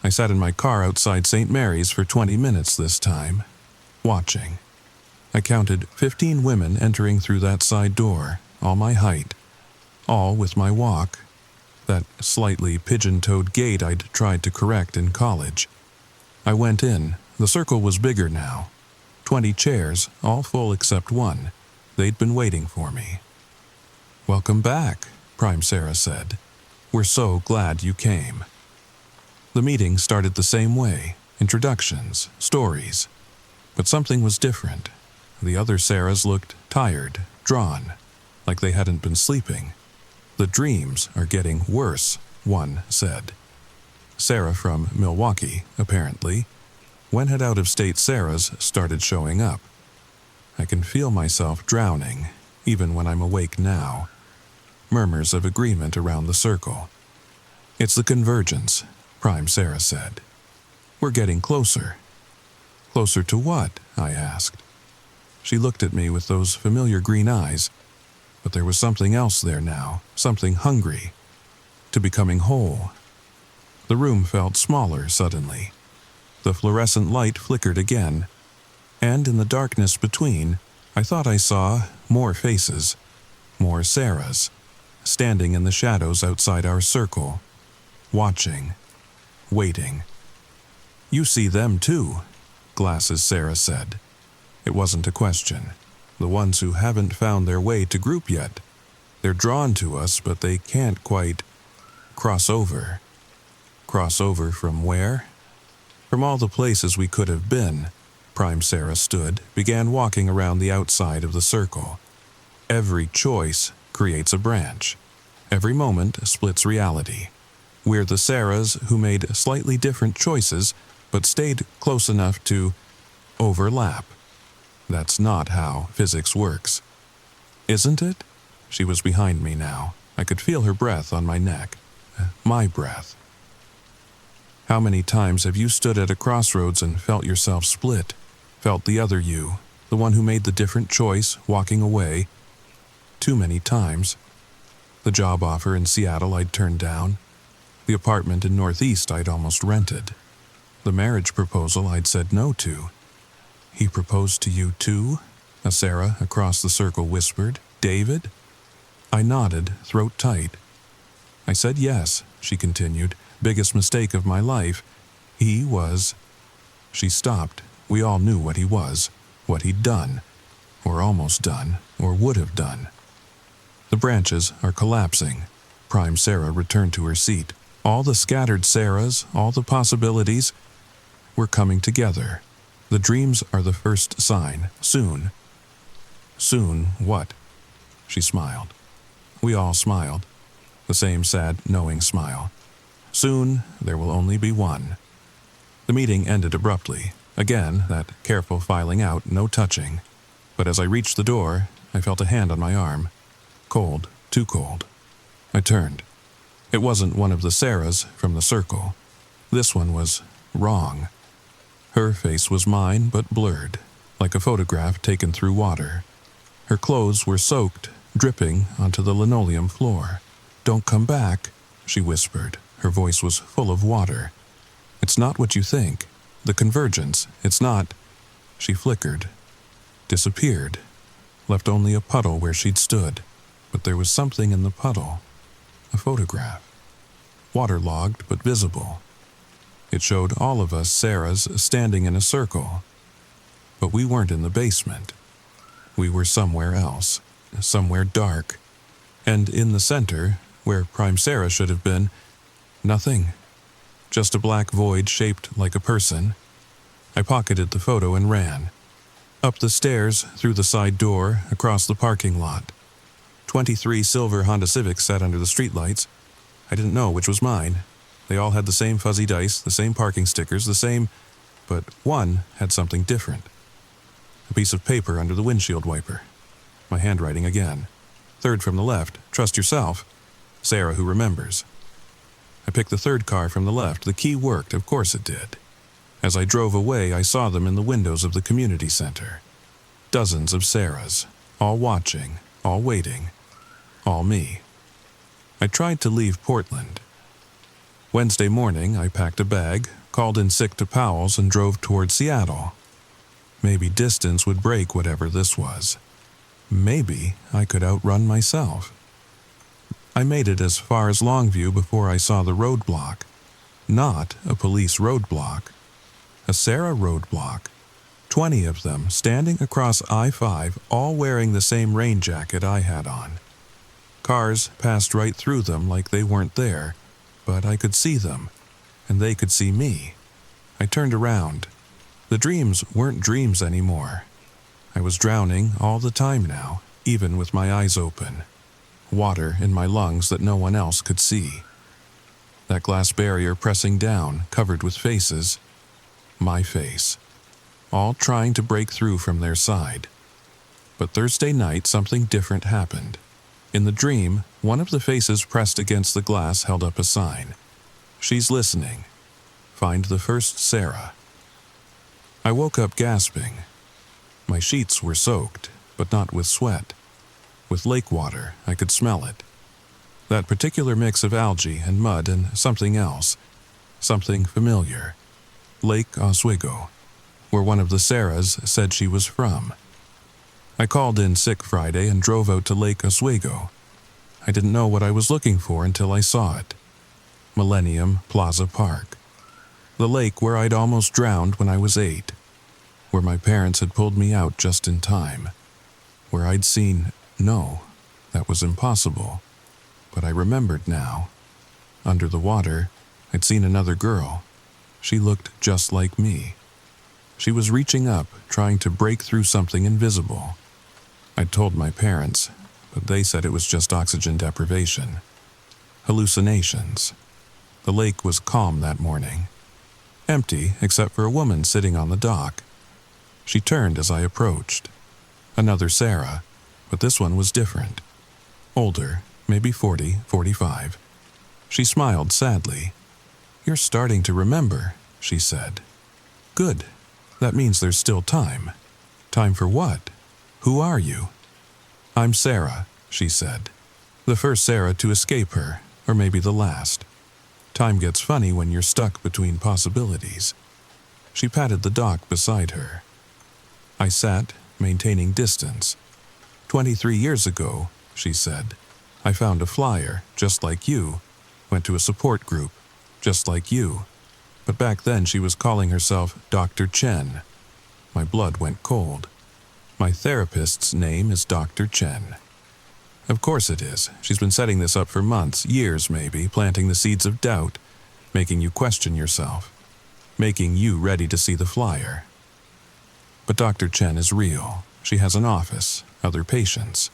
I sat in my car outside St. Mary's for 20 minutes this time, watching. I counted 15 women entering through that side door, all my height, all with my walk, that slightly pigeon-toed gait I'd tried to correct in college. I went in. The circle was bigger now. 20 chairs, all full except one. They'd been waiting for me. "Welcome back," Prime Sarah said. "We're so glad you came." The meeting started the same way, introductions, stories. But something was different. The other Sarahs looked tired, drawn, like they hadn't been sleeping. "The dreams are getting worse," one said. Sarah from Milwaukee, apparently. When had out-of-state Sarahs started showing up? I can feel myself drowning, even when I'm awake now. Murmurs of agreement around the circle. "It's the convergence," Prime Sarah said. "We're getting closer." "Closer to what?" I asked. She looked at me with those familiar green eyes, but there was something else there now, something hungry, to becoming whole. The room felt smaller suddenly. The fluorescent light flickered again, and in the darkness between, I thought I saw more faces, more Sarahs, standing in the shadows outside our circle, watching, waiting. "You see them too," Glasses Sarah said. It wasn't a question. The ones who haven't found their way to group yet. They're drawn to us, but they can't quite cross over. Cross over from where? From all the places we could have been. Prime Sarah stood, began walking around the outside of the circle. Every choice creates a branch. Every moment splits reality. We're the Sarahs who made slightly different choices, but stayed close enough to overlap. That's not how physics works. Isn't it? She was behind me now. I could feel her breath on my neck. My breath. How many times have you stood at a crossroads and felt yourself split? Felt the other you, the one who made the different choice, walking away? Too many times. The job offer in Seattle I'd turned down. The apartment in Northeast I'd almost rented. The marriage proposal I'd said no to. "He proposed to you too?" a Sarah across the circle whispered. "David?" I nodded, throat tight. "I said yes," she continued. "Biggest mistake of my life. He was..." She stopped. We all knew what he was, what he'd done, or almost done, or would have done. The branches are collapsing. Prime Sarah returned to her seat. All the scattered Sarahs, all the possibilities, were coming together. The dreams are the first sign. Soon. Soon what? She smiled. We all smiled. The same sad, knowing smile. Soon, there will only be one. The meeting ended abruptly. Again, that careful filing out, no touching. But as I reached the door, I felt a hand on my arm. Cold, too cold. I turned. It wasn't one of the Sarahs from the circle. This one was wrong. Her face was mine, but blurred, like a photograph taken through water. Her clothes were soaked, dripping onto the linoleum floor. "Don't come back," she whispered. Her voice was full of water. "It's not what you think. The convergence, it's not..." She flickered, disappeared, left only a puddle where she'd stood. But there was something in the puddle. A photograph. Waterlogged but visible. It showed all of us Sarahs standing in a circle. But we weren't in the basement. We were somewhere else, somewhere dark. And in the center, where Prime Sarah should have been, nothing. Just a black void shaped like a person. I pocketed the photo and ran. Up the stairs, through the side door, across the parking lot. 23 silver Honda Civics sat under the streetlights. I didn't know which was mine. They all had the same fuzzy dice, the same parking stickers, the same... But one had something different. A piece of paper under the windshield wiper. My handwriting again. Third from the left, trust yourself. Sarah who remembers. I picked the third car from the left. The key worked, of course it did. As I drove away, I saw them in the windows of the community center. Dozens of Sarahs, all watching, all waiting, all me. I tried to leave Portland. Wednesday morning, I packed a bag, called in sick to Powell's, and drove toward Seattle. Maybe distance would break whatever this was. Maybe I could outrun myself. I made it as far as Longview before I saw the roadblock. Not a police roadblock. A Sarah roadblock. 20 of them standing across I-5, all wearing the same rain jacket I had on. Cars passed right through them like they weren't there, but I could see them, and they could see me. I turned around. The dreams weren't dreams anymore. I was drowning all the time now, even with my eyes open. Water in my lungs that no one else could see. That glass barrier pressing down, covered with faces. My face. All trying to break through from their side. But Thursday night, something different happened. In the dream, one of the faces pressed against the glass held up a sign. She's listening. Find the first Sarah. I woke up gasping. My sheets were soaked, but not with sweat. With lake water, I could smell it. That particular mix of algae and mud and something else. Something familiar. Lake Oswego, where one of the Sarahs said she was from. I called in sick Friday and drove out to Lake Oswego. I didn't know what I was looking for until I saw it. Millennium Plaza Park. The lake where I'd almost drowned when I was 8. Where my parents had pulled me out just in time. Where I'd seen, no, that was impossible. But I remembered now. Under the water, I'd seen another girl. She looked just like me. She was reaching up, trying to break through something invisible. I'd told my parents, but they said it was just oxygen deprivation. Hallucinations. The lake was calm that morning. Empty except for a woman sitting on the dock. She turned as I approached. Another Sarah, but this one was different. Older, maybe 40, 45. She smiled sadly. "You're starting to remember," she said. "Good. That means there's still time." "Time for what? Who are you?" "I'm Sarah," she said. "The first Sarah to escape her, or maybe the last. Time gets funny when you're stuck between possibilities." She patted the dock beside her. I sat, maintaining distance. 23 years ago, she said, I found a flyer, just like you, went to a support group, just like you. But back then she was calling herself Dr. Chen. My blood went cold. My therapist's name is Dr. Chen. Of course it is. She's been setting this up for months, years maybe, planting the seeds of doubt, making you question yourself, making you ready to see the flyer. But Dr. Chen is real. She has an office, other patients.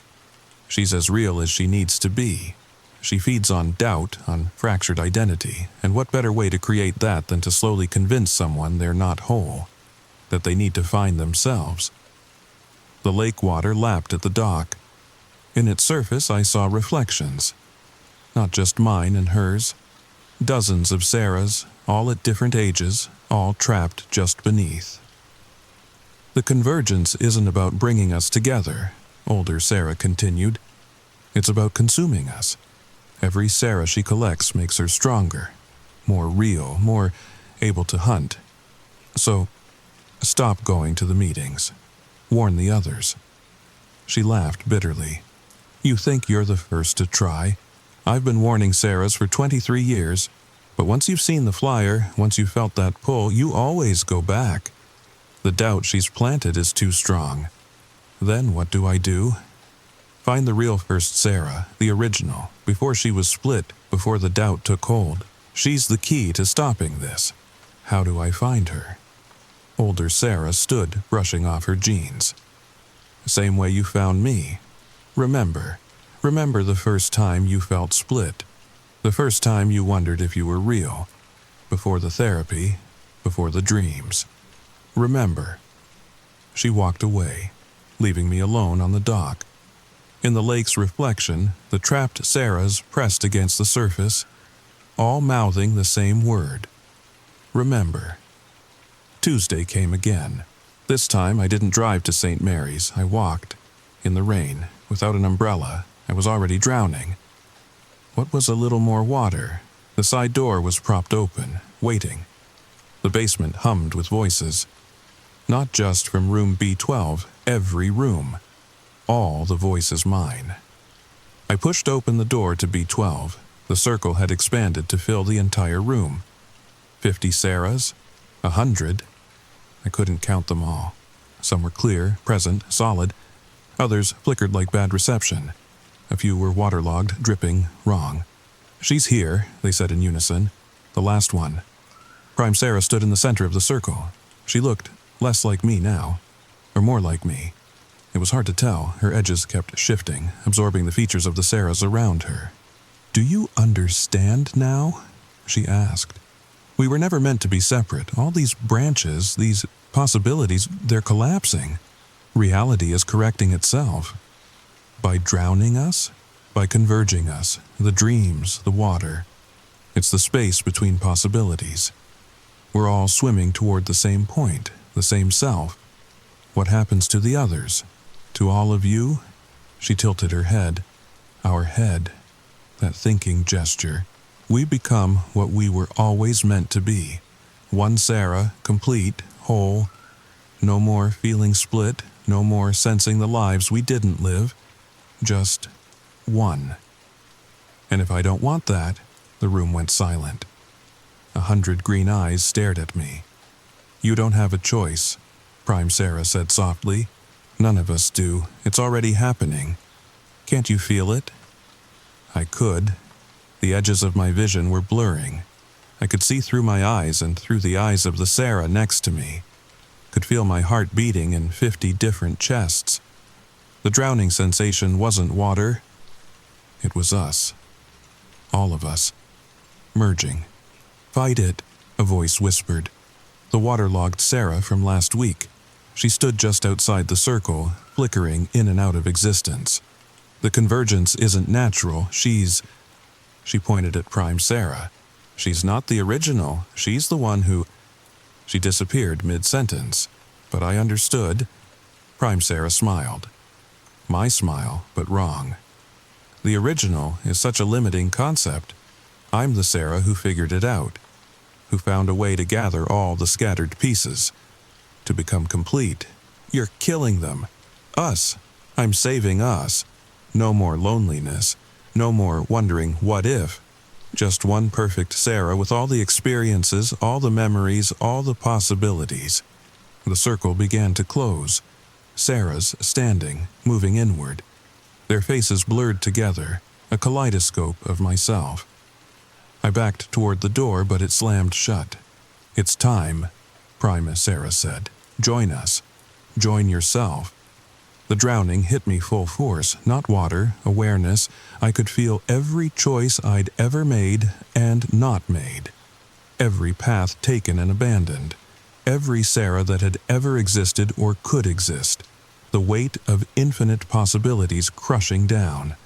She's as real as she needs to be. She feeds on doubt, on fractured identity, and what better way to create that than to slowly convince someone they're not whole, that they need to find themselves. The lake water lapped at the dock. In its surface I saw reflections. Not just mine and hers. Dozens of Sarahs, all at different ages, all trapped just beneath. The convergence isn't about bringing us together, older Sarah continued. It's about consuming us. Every Sarah she collects makes her stronger, more real, more able to hunt. So, stop going to the meetings. Warn the others. She laughed bitterly. You think you're the first to try. I've been warning Sarahs for 23 years, but once you've seen the flyer, once you've felt that pull, you always go back. The doubt she's planted is too strong. Then what do? Find the real first Sarah, the original, before she was split, before the doubt took hold. She's the key to stopping this. How do I find her? Older Sarah stood, brushing off her jeans. Same way you found me. Remember the first time you felt split. The first time you wondered if you were real. Before the therapy, before the dreams. Remember. She walked away, leaving me alone on the dock. In the lake's reflection, the trapped Sarahs pressed against the surface, all mouthing the same word. Remember. Tuesday came again. This time I didn't drive to St. Mary's. I walked. In the rain, without an umbrella. I was already drowning. What was a little more water? The side door was propped open, waiting. The basement hummed with voices. Not just from room B12, every room. All the voices mine. I pushed open the door to B12. The circle had expanded to fill the entire room. 50 Sarahs? 100? I couldn't count them all. Some were clear, present, solid. Others flickered like bad reception. A few were waterlogged, dripping, wrong. "She's here," they said in unison. The last one. Prime Sarah stood in the center of the circle. She looked less like me now, or more like me. It was hard to tell. Her edges kept shifting, absorbing the features of the Sarahs around her. "Do you understand now?" she asked. "We were never meant to be separate. All these branches, these possibilities, they're collapsing. Reality is correcting itself. By drowning us? By converging us, the dreams, the water. It's the space between possibilities. We're all swimming toward the same point, the same self. What happens to the others? To all of you?" She tilted her head. "Our head. That thinking gesture. We become what we were always meant to be. One Sarah, complete, whole. No more feeling split, no more sensing the lives we didn't live. Just one. And if I don't want that," the room went silent. 100 green eyes stared at me. "You don't have a choice," Prime Sarah said softly. "None of us do. It's already happening. Can't you feel it?" I could. The edges of my vision were blurring. I could see through my eyes and through the eyes of the Sarah next to me. Could feel my heart beating in 50 different chests. The drowning sensation wasn't water. It was us. All of us. Merging. "Fight it," a voice whispered. The waterlogged Sarah from last week. She stood just outside the circle, flickering in and out of existence. "The convergence isn't natural. She pointed at Prime Sarah. "She's not the original. She's the one who—" She disappeared mid-sentence, but I understood. Prime Sarah smiled. My smile, but wrong. The original is such a limiting concept. I'm the Sarah who figured it out, who found a way to gather all the scattered pieces, to become complete. You're killing them. Us. I'm saving us. No more loneliness. No more wondering what if. Just one perfect Sarah with all the experiences, all the memories, all the possibilities. The circle began to close. Sarahs standing, moving inward. Their faces blurred together, a kaleidoscope of myself. I backed toward the door, but it slammed shut. "It's time," Prime Sarah said. "Join us. Join yourself." The drowning hit me full force, not water, awareness. I could feel every choice I'd ever made and not made. Every path taken and abandoned. Every Sarah that had ever existed or could exist. The weight of infinite possibilities crushing down.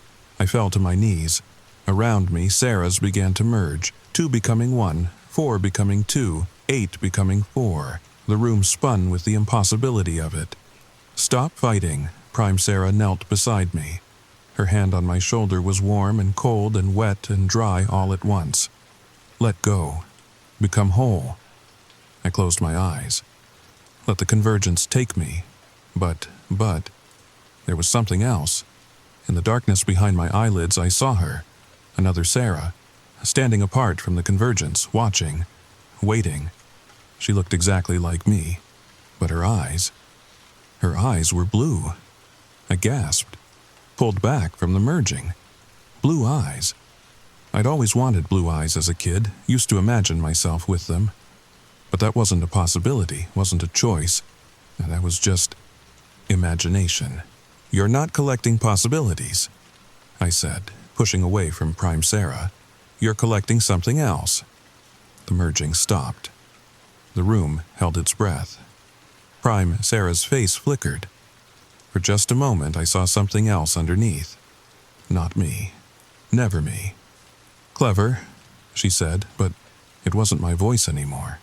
I fell to my knees. Around me, Sarahs began to merge, 2 becoming 1, 4 becoming 2, 8 becoming 4. The room spun with the impossibility of it. "Stop fighting." Prime Sarah knelt beside me. Her hand on my shoulder was warm and cold and wet and dry all at once. "Let go. Become whole." I closed my eyes. Let the convergence take me. But, there was something else. In the darkness behind my eyelids, I saw her. Another Sarah. Standing apart from the convergence, watching. Waiting. She looked exactly like me. But her eyes were blue. I gasped. Pulled back from the merging. Blue eyes. I'd always wanted blue eyes as a kid, used to imagine myself with them. But that wasn't a possibility, wasn't a choice. That was just imagination. "You're not collecting possibilities," I said, pushing away from Prime Sarah. "You're collecting something else." The merging stopped. The room held its breath. Prime Sarah's face flickered. For just a moment I saw something else underneath. Not me. Never me. "Clever," she said, but it wasn't my voice anymore.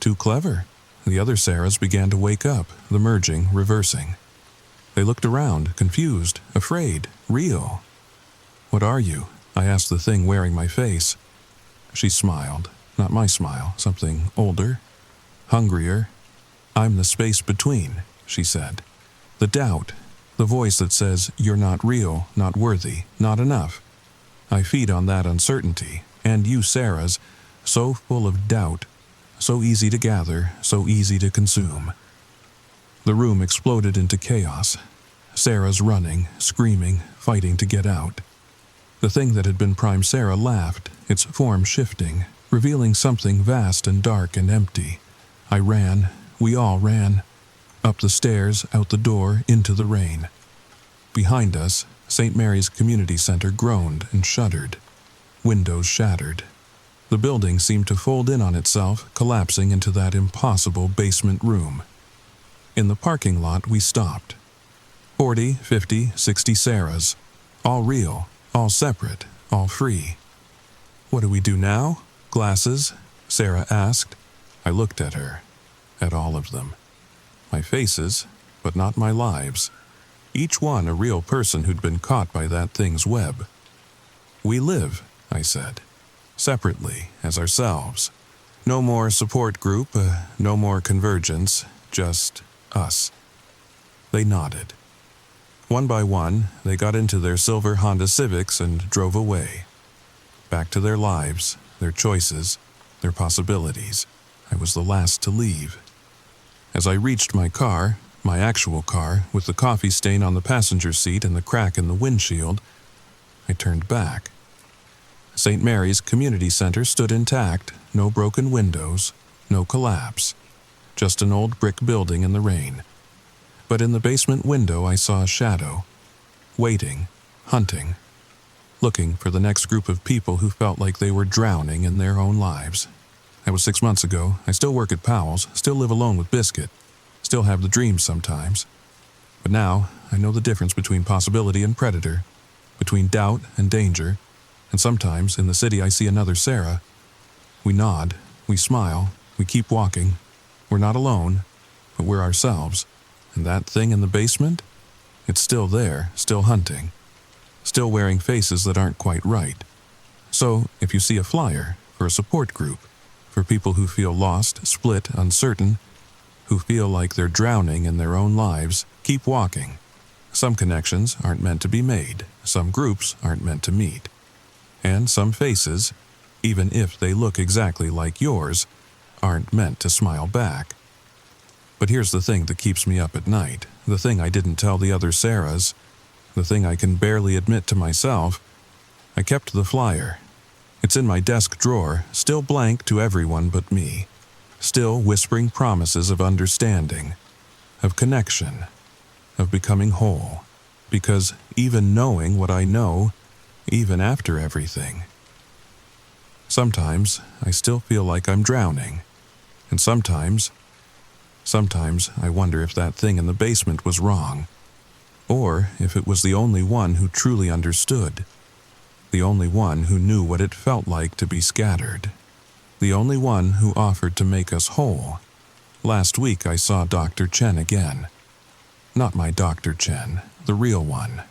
"Too clever," the other Sarahs began to wake up, the merging, reversing. They looked around, confused, afraid, real. "What are you?" I asked the thing wearing my face. She smiled, not my smile, something older, hungrier. "I'm the space between," she said. "The doubt, the voice that says you're not real, not worthy, not enough. I feed on that uncertainty, and you Sarahs, so full of doubt, so easy to gather, so easy to consume." The room exploded into chaos. Sarah's running, screaming, fighting to get out. The thing that had been Prime Sarah laughed, its form shifting, revealing something vast and dark and empty. I ran, we all ran. Up the stairs, out the door, into the rain. Behind us, St. Mary's Community Center groaned and shuddered. Windows shattered. The building seemed to fold in on itself, collapsing into that impossible basement room. In the parking lot, we stopped. 40, 50, 60 Sarahs. All real, all separate, all free. "What do we do now? Glasses?" Sarah asked. I looked at her, at all of them. My faces, but not my lives. Each one a real person who'd been caught by that thing's web. "We live," I said, "separately, as ourselves. No more support group, no more convergence, just us." They nodded. One by one, they got into their silver Honda Civics and drove away. Back to their lives, their choices, their possibilities. I was the last to leave. As I reached my car, my actual car, with the coffee stain on the passenger seat and the crack in the windshield, I turned back. St. Mary's Community Center stood intact, no broken windows, no collapse. Just an old brick building in the rain. But in the basement window I saw a shadow, waiting, hunting, looking for the next group of people who felt like they were drowning in their own lives. That was 6 months ago. I still work at Powell's, still live alone with Biscuit, still have the dreams sometimes. But now, I know the difference between possibility and predator, between doubt and danger, and sometimes, in the city I see another Sarah. We nod, we smile, we keep walking. We're not alone, but we're ourselves. And that thing in the basement? It's still there, still hunting. Still wearing faces that aren't quite right. So, if you see a flyer for a support group, for people who feel lost, split, uncertain, who feel like they're drowning in their own lives, keep walking. Some connections aren't meant to be made, some groups aren't meant to meet. And some faces, even if they look exactly like yours, aren't meant to smile back. But here's the thing that keeps me up at night, the thing I didn't tell the other Sarahs, the thing I can barely admit to myself. I kept the flyer. It's in my desk drawer, still blank to everyone but me, still whispering promises of understanding, of connection, of becoming whole. Because even knowing what I know, even after everything, sometimes I still feel like I'm drowning. And sometimes I wonder if that thing in the basement was wrong, or if it was the only one who truly understood. The only one who knew what it felt like to be scattered. The only one who offered to make us whole. Last week I saw Dr. Chen again. Not my Dr. Chen, the real one.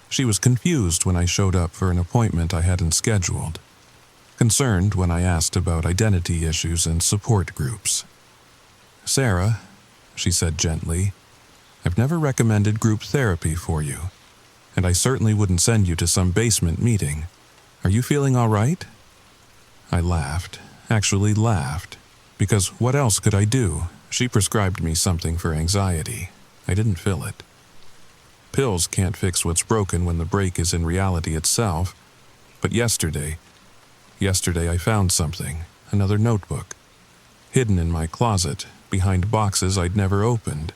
She was confused when I showed up for an appointment I hadn't scheduled. Concerned when I asked about identity issues and support groups. "Sarah," she said gently, "I've never recommended group therapy for you. And I certainly wouldn't send you to some basement meeting. Are you feeling all right?" I laughed, actually laughed, because what else could I do? She prescribed me something for anxiety. I didn't fill it. Pills can't fix what's broken when the break is in reality itself. But yesterday I found something, another notebook, hidden in my closet, behind boxes I'd never opened,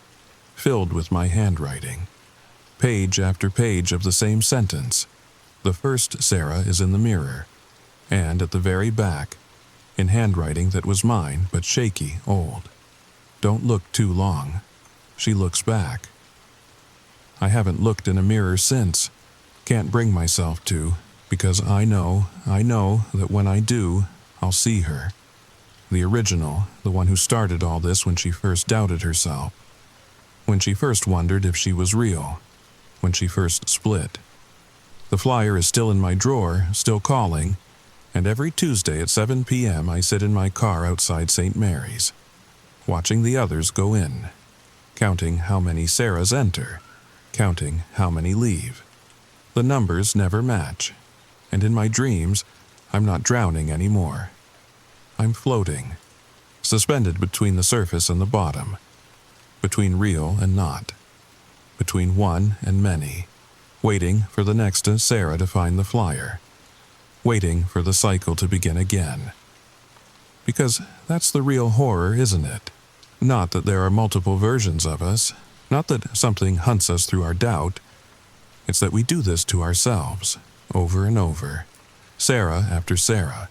filled with my handwriting. Page after page of the same sentence. The first Sarah is in the mirror, and at the very back, in handwriting that was mine but shaky, old. "Don't look too long." She looks back. I haven't looked in a mirror since. Can't bring myself to, because I know that when I do, I'll see her. The original, the one who started all this when she first doubted herself. When she first wondered if she was real. When she first split. The flyer is still in my drawer, still calling, and every Tuesday at 7 p.m. I sit in my car outside St. Mary's, watching the others go in, counting how many Sarahs enter, counting how many leave. The numbers never match, and in my dreams, I'm not drowning anymore. I'm floating, suspended between the surface and the bottom, between real and not, between one and many, waiting for the next Sarah to find the flyer, waiting for the cycle to begin again. Because that's the real horror, isn't it? Not that there are multiple versions of us, not that something hunts us through our doubt. It's that we do this to ourselves, over and over, Sarah after Sarah,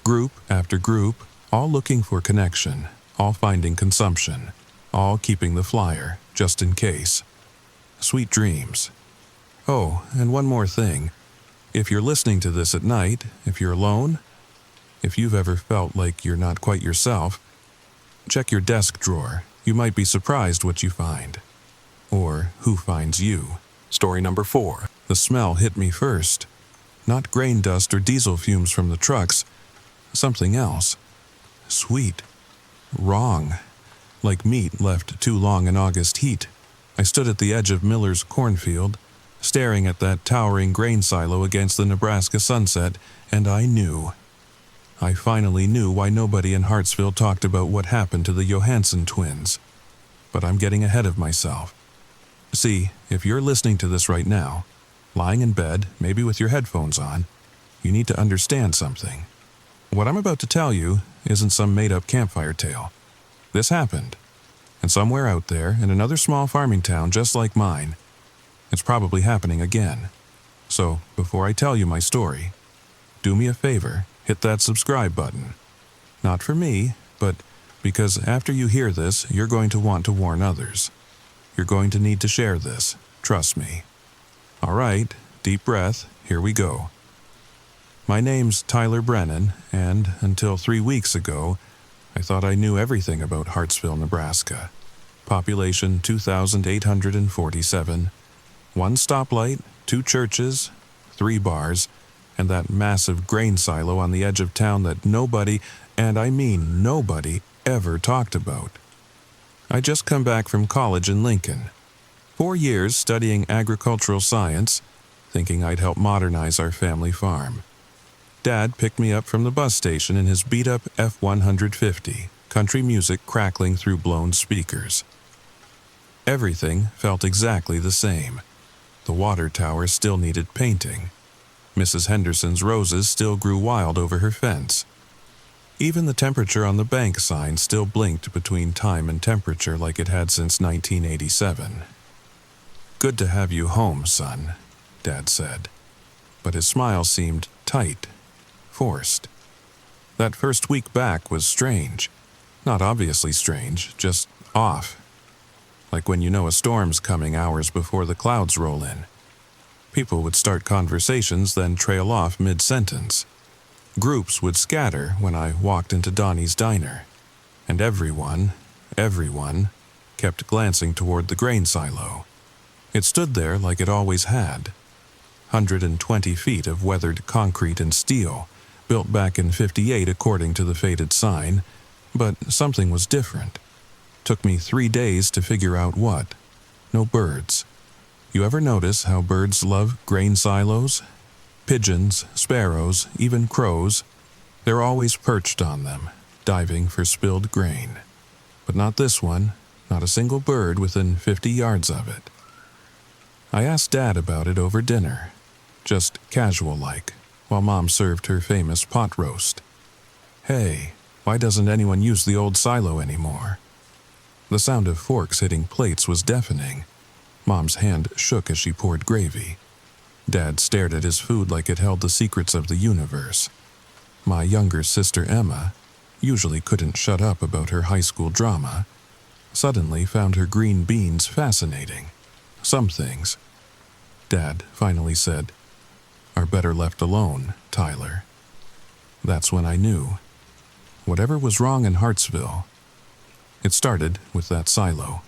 group after group, all looking for connection, all finding consumption, all keeping the flyer, just in case. Sweet dreams. Oh, and one more thing. If you're listening to this at night, if you're alone, if you've ever felt like you're not quite yourself, check your desk drawer. You might be surprised what you find. Or who finds you. Story number 4. The smell hit me first. Not grain dust or diesel fumes from the trucks. Something else. Sweet. Wrong. Like meat left too long in August heat. I stood at the edge of Miller's cornfield, staring at that towering grain silo against the Nebraska sunset, and I knew. I finally knew why nobody in Hartsville talked about what happened to the Johansson twins. But I'm getting ahead of myself. See, if you're listening to this right now, lying in bed, maybe with your headphones on, you need to understand something. What I'm about to tell you isn't some made-up campfire tale. This happened. And somewhere out there, in another small farming town just like mine, it's probably happening again. So, before I tell you my story, do me a favor, hit that subscribe button. Not for me, but because after you hear this, you're going to want to warn others. You're going to need to share this, trust me. All right, deep breath, here we go. My name's Tyler Brennan, and until 3 weeks ago, I thought I knew everything about Hartsville, Nebraska. Population 2,847, 1 stoplight, 2 churches, 3 bars, and that massive grain silo on the edge of town that nobody, and I mean nobody, ever talked about. I'd just come back from college in Lincoln. 4 years studying agricultural science, thinking I'd help modernize our family farm. Dad picked me up from the bus station in his beat-up F-150, country music crackling through blown speakers. Everything felt exactly the same. The water tower still needed painting. Mrs. Henderson's roses still grew wild over her fence. Even the temperature on the bank sign still blinked between time and temperature like it had since 1987. "Good to have you home, son," Dad said. But his smile seemed tight, forced. That first week back was strange. Not obviously strange, just off. Like when you know a storm's coming hours before the clouds roll in. People would start conversations, then trail off mid-sentence. Groups would scatter when I walked into Donnie's diner. And everyone kept glancing toward the grain silo. It stood there like it always had. 120 feet of weathered concrete and steel, built back in '58 according to the faded sign, but something was different. Took me 3 days to figure out what. No birds. You ever notice how birds love grain silos? Pigeons, sparrows, even crows. They're always perched on them, diving for spilled grain. But not this one, not a single bird within 50 yards of it. I asked Dad about it over dinner, just casual-like, while Mom served her famous pot roast. Hey, why doesn't anyone use the old silo anymore? The sound of forks hitting plates was deafening. Mom's hand shook as she poured gravy. Dad stared at his food like it held the secrets of the universe. My younger sister Emma usually couldn't shut up about her high school drama, suddenly found her green beans fascinating. Some things, Dad finally said, are better left alone, Tyler. That's when I knew. Whatever was wrong in Hartsville. It started with that silo.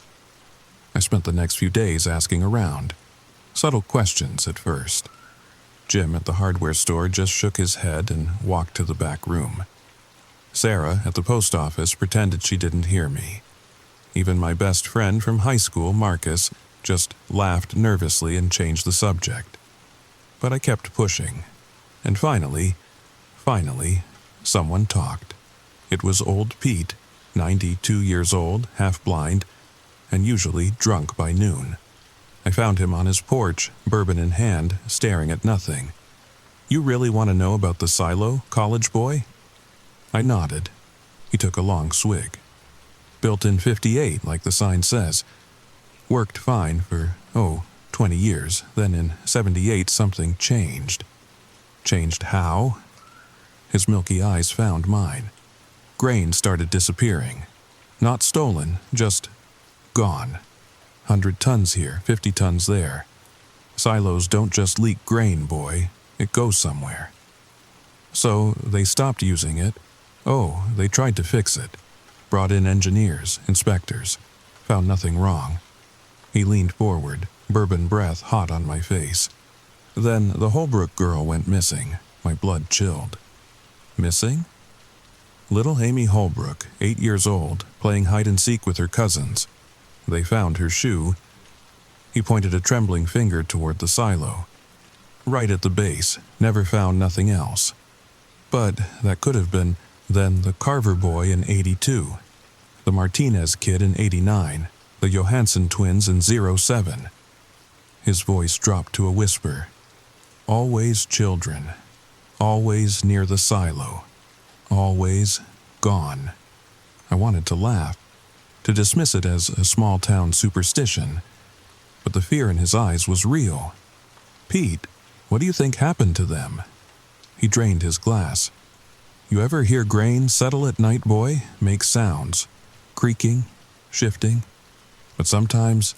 I spent the next few days asking around. Subtle questions at first. Jim at the hardware store just shook his head and walked to the back room. Sarah at the post office pretended she didn't hear me. Even my best friend from high school, Marcus, just laughed nervously and changed the subject. But I kept pushing. And finally, someone talked. It was old Pete, 92 years old, half-blind, and usually drunk by noon. I found him on his porch, bourbon in hand, staring at nothing. "You really want to know about the silo, college boy?" I nodded. He took a long swig. "Built in 58, like the sign says. Worked fine for, 20 years. Then in 78 something changed." "Changed how?" His milky eyes found mine. Grain started disappearing. Not stolen, just gone. 100 tons here, 50 tons there. Silos don't just leak grain, boy. It goes somewhere. So they stopped using it. They tried to fix it. Brought in engineers, inspectors. Found nothing wrong. He leaned forward, bourbon breath hot on my face. Then the Holbrook girl went missing. My blood chilled. Missing? Little Amy Holbrook, 8 years old, playing hide-and-seek with her cousins. They found her shoe. He pointed a trembling finger toward the silo. Right at the base, never found nothing else. But that could have been, then, the Carver boy in 82, the Martinez kid in 89, the Johansson twins in 07. His voice dropped to a whisper. Always children. Always near the silo. Always gone. I wanted to laugh, to dismiss it as a small-town superstition, but the fear in his eyes was real. "Pete, what do you think happened to them?" He drained his glass. "You ever hear grain settle at night, boy? Make sounds. Creaking, shifting. But sometimes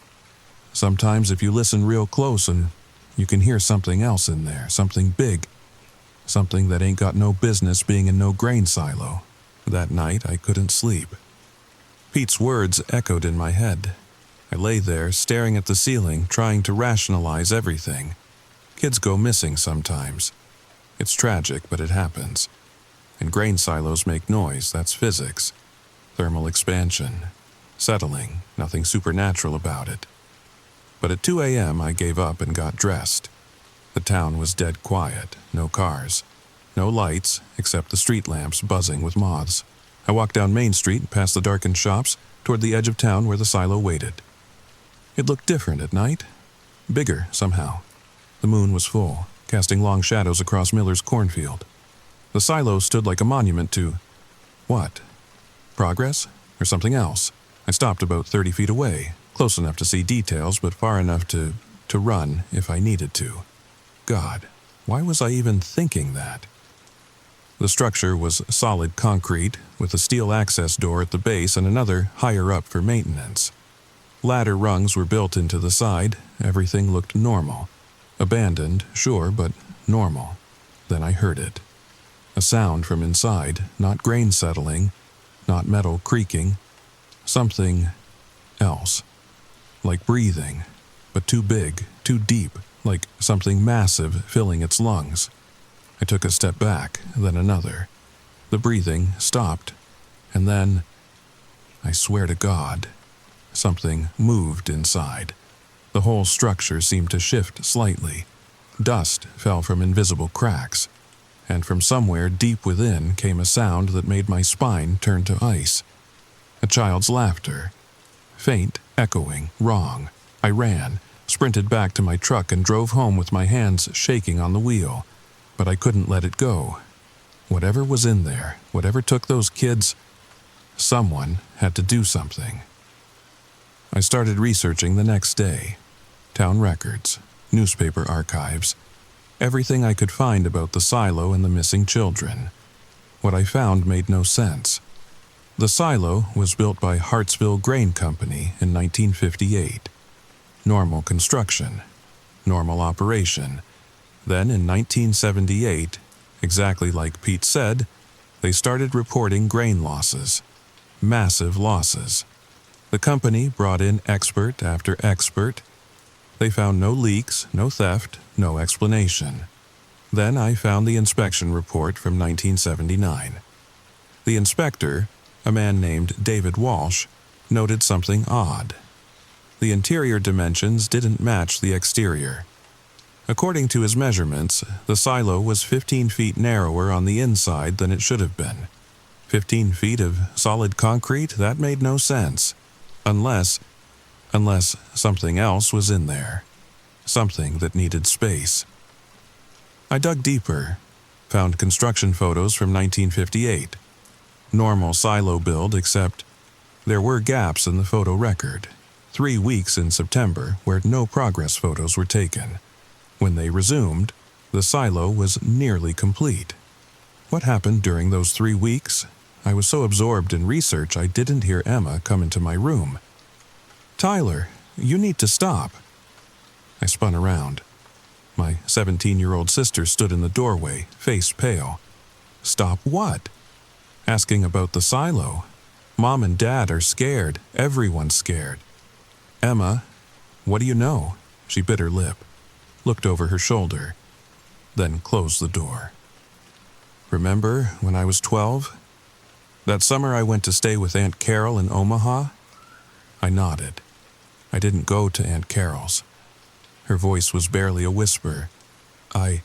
if you listen real close and you can hear something else in there, something big. Something that ain't got no business being in no grain silo." That night I couldn't sleep. Pete's words echoed in my head. I lay there, staring at the ceiling, trying to rationalize everything. Kids go missing sometimes. It's tragic, but it happens. And grain silos make noise, that's physics. Thermal expansion. Settling, nothing supernatural about it. But at 2 a.m. I gave up and got dressed. The town was dead quiet, no cars. No lights, except the street lamps buzzing with moths. I walked down Main Street, past the darkened shops, toward the edge of town where the silo waited. It looked different at night. Bigger, somehow. The moon was full, casting long shadows across Miller's cornfield. The silo stood like a monument to... what? Progress? Or something else? I stopped about 30 feet away, close enough to see details, but far enough to run if I needed to. God, why was I even thinking that? The structure was solid concrete, with a steel access door at the base and another higher up for maintenance. Ladder rungs were built into the side. Everything looked normal. Abandoned, sure, but normal. Then I heard it. A sound from inside, not grain settling, not metal creaking. Something else. Like breathing, but too big, too deep, like something massive filling its lungs. I took a step back, then another. The breathing stopped, and then, I swear to God, something moved inside. The whole structure seemed to shift slightly. Dust fell from invisible cracks, and from somewhere deep within came a sound that made my spine turn to ice. A child's laughter. Faint, echoing, wrong. I ran, sprinted back to my truck and drove home with my hands shaking on the wheel. But I couldn't let it go. Whatever was in there, whatever took those kids, someone had to do something. I started researching the next day. Town records, newspaper archives, everything I could find about the silo and the missing children. What I found made no sense. The silo was built by Hartsville Grain Company in 1958. Normal construction, normal operation. Then in 1978, exactly like Pete said, they started reporting grain losses. Massive losses. The company brought in expert after expert. They found no leaks, no theft, no explanation. Then I found the inspection report from 1979. The inspector, a man named David Walsh, noted something odd. The interior dimensions didn't match the exterior. According to his measurements, the silo was 15 feet narrower on the inside than it should have been. 15 feet of solid concrete? That made no sense. Unless something else was in there. Something that needed space. I dug deeper, found construction photos from 1958. Normal silo build, except there were gaps in the photo record. 3 weeks in September where no progress photos were taken. When they resumed, the silo was nearly complete. What happened during those 3 weeks? I was so absorbed in research I didn't hear Emma come into my room. "Tyler, you need to stop." I spun around. My 17-year-old sister stood in the doorway, face pale. "Stop what?" "Asking about the silo. Mom and Dad are scared. Everyone's scared." "Emma, what do you know?" She bit her lip, looked over her shoulder, then closed the door. "Remember when I was 12? That summer I went to stay with Aunt Carol in Omaha?" I nodded. I didn't go to Aunt Carol's. Her voice was barely a whisper. I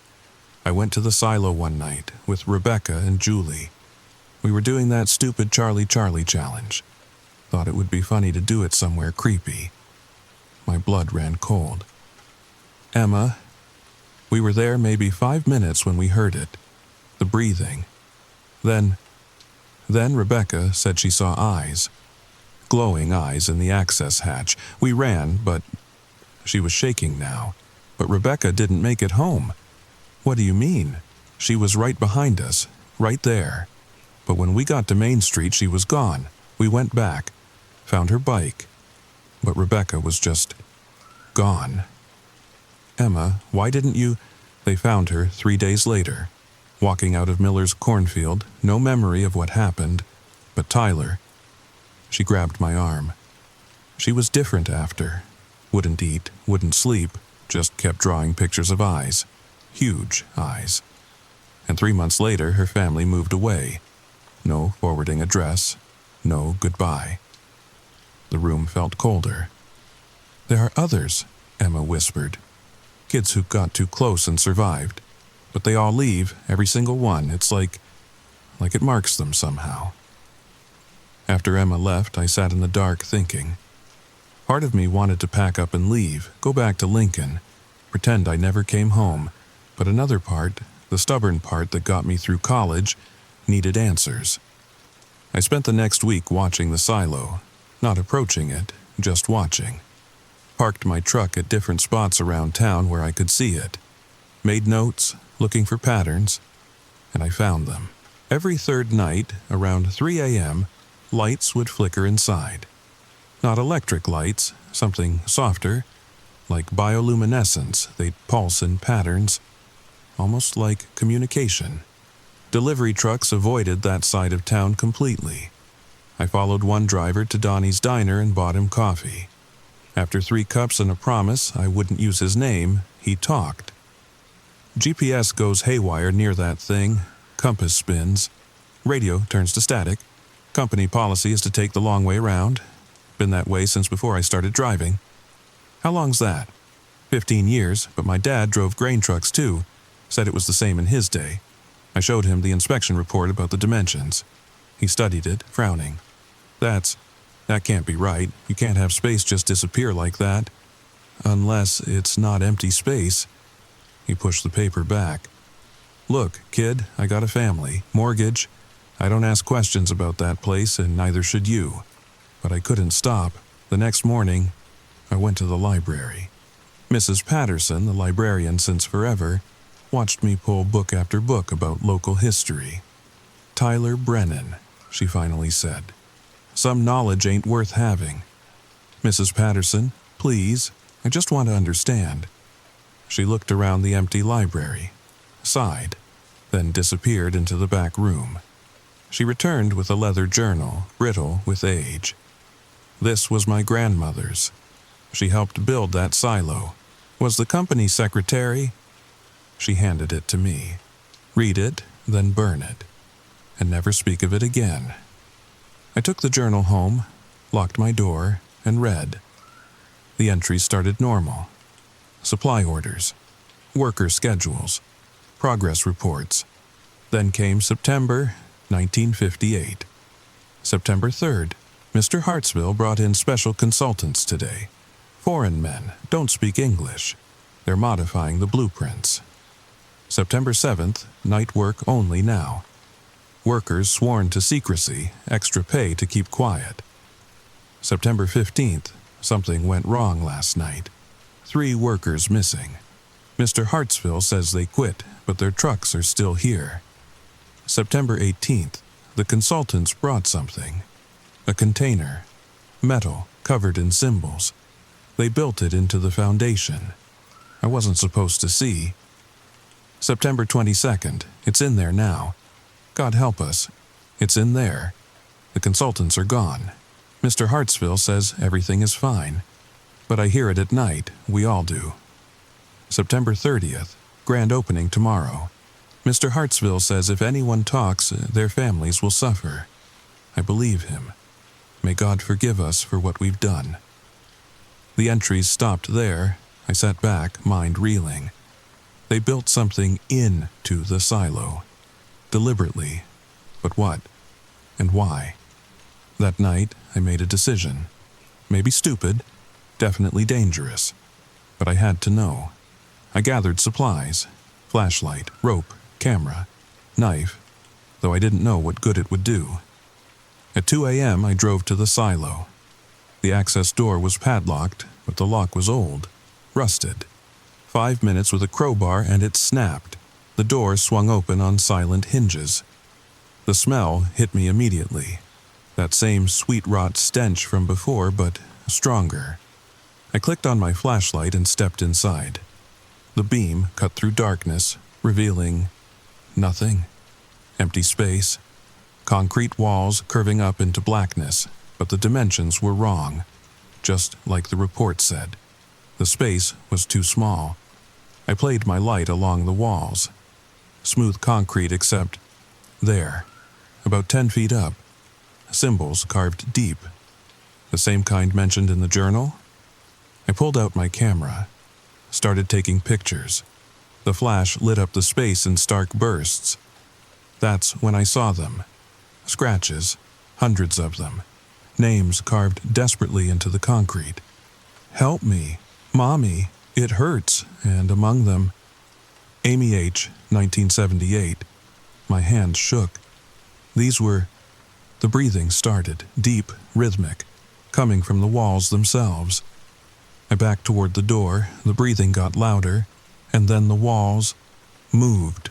went to the silo one night with Rebecca and Julie. We were doing that stupid Charlie challenge. Thought it would be funny to do it somewhere creepy. My blood ran cold. "Emma, we were there maybe 5 minutes when we heard it. The breathing. Then Rebecca said she saw eyes. Glowing eyes in the access hatch. We ran, but..." She was shaking now. "But Rebecca didn't make it home." "What do you mean? She was right behind us, right there. But when we got to Main Street, she was gone. We went back, found her bike. But Rebecca was just gone." "Emma, why didn't you..." "They found her 3 days later, walking out of Miller's cornfield, no memory of what happened. But Tyler..." She grabbed my arm. "She was different after. Wouldn't eat, wouldn't sleep, just kept drawing pictures of eyes. Huge eyes. And 3 months later, her family moved away. No forwarding address, no goodbye." The room felt colder. "There are others," Emma whispered. "Kids who got too close and survived. But they all leave, every single one. It's like it marks them somehow." After Emma left, I sat in the dark thinking. Part of me wanted to pack up and leave, go back to Lincoln, pretend I never came home, but another part, the stubborn part that got me through college, needed answers. I spent the next week watching the silo, not approaching it, just watching. Parked my truck at different spots around town where I could see it. Made notes, looking for patterns, and I found them. Every third night, around 3 a.m., lights would flicker inside. Not electric lights, something softer, like bioluminescence. They'd pulse in patterns, almost like communication. Delivery trucks avoided that side of town completely. I followed one driver to Donnie's diner and bought him coffee. After 3 cups and a promise I wouldn't use his name, he talked. GPS goes haywire near that thing, compass spins, radio turns to static. Company policy is to take the long way around. Been that way since before I started driving. How long's that? 15 years, but my dad drove grain trucks too. Said it was the same in his day. I showed him the inspection report about the dimensions. He studied it, frowning. That can't be right. You can't have space just disappear like that. Unless it's not empty space." He pushed the paper back. "Look, kid, I got a family, mortgage. I don't ask questions about that place, and neither should you." But I couldn't stop. The next morning, I went to the library. Mrs. Patterson, the librarian since forever, watched me pull book after book about local history. "Tyler Brennan," she finally said. "Some knowledge ain't worth having. Mrs. Patterson, please, I just want to understand." She looked around the empty library, sighed, then disappeared into the back room. She returned with a leather journal, brittle with age. This was my grandmother's. She helped build that silo. Was the company secretary? She handed it to me. Read it, then burn it, and never speak of it again. I took the journal home, locked my door, and read. The entries started normal. Supply orders, worker schedules, progress reports. Then came September 1958. September 3rd, Mr. Hartsville brought in special consultants today. Foreign men don't speak English. They're modifying the blueprints. September 7th, night work only now. Workers sworn to secrecy, extra pay to keep quiet. September 15th, something went wrong last night. 3 workers missing. Mr. Hartsville says they quit, but their trucks are still here. September 18th, the consultants brought something. A container. Metal, covered in symbols. They built it into the foundation. I wasn't supposed to see. September 22nd, it's in there now. God help us. It's in there. The consultants are gone. Mr. Hartsville says everything is fine. But I hear it at night, we all do. September 30th, grand opening tomorrow. Mr. Hartsville says if anyone talks, their families will suffer. I believe him. May God forgive us for what we've done. The entries stopped there. I sat back, mind reeling. They built something into the silo. Deliberately. But what? And why? That night, I made a decision. Maybe stupid, definitely dangerous. But I had to know. I gathered supplies. Flashlight, rope, camera, knife, though I didn't know what good it would do. At 2 a.m., I drove to the silo. The access door was padlocked, but the lock was old, rusted. 5 minutes with a crowbar and it snapped. The door swung open on silent hinges. The smell hit me immediately. That same sweet rot stench from before, but stronger. I clicked on my flashlight and stepped inside. The beam cut through darkness, revealing nothing. Empty space. Concrete walls curving up into blackness, but the dimensions were wrong. Just like the report said. The space was too small. I played my light along the walls. Smooth concrete except there, about 10 feet up. Symbols carved deep. The same kind mentioned in the journal? I pulled out my camera, started taking pictures. The flash lit up the space in stark bursts. That's when I saw them. Scratches, hundreds of them. Names carved desperately into the concrete. Help me, Mommy, it hurts, and among them, Amy H., 1978. My hands shook. These were... The breathing started, deep, rhythmic, coming from the walls themselves. I backed toward the door, the breathing got louder, and then the walls moved,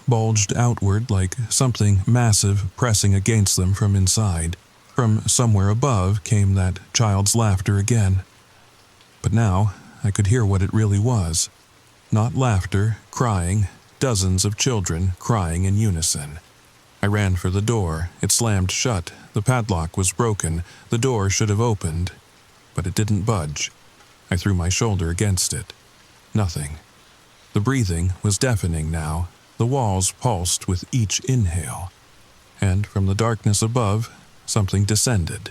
bulged outward like something massive pressing against them from inside. From somewhere above came that child's laughter again. But now I could hear what it really was. Not laughter, crying, dozens of children crying in unison. I ran for the door. It slammed shut. The padlock was broken. The door should have opened, but it didn't budge. I threw my shoulder against it. Nothing. The breathing was deafening now. The walls pulsed with each inhale. And from the darkness above, something descended.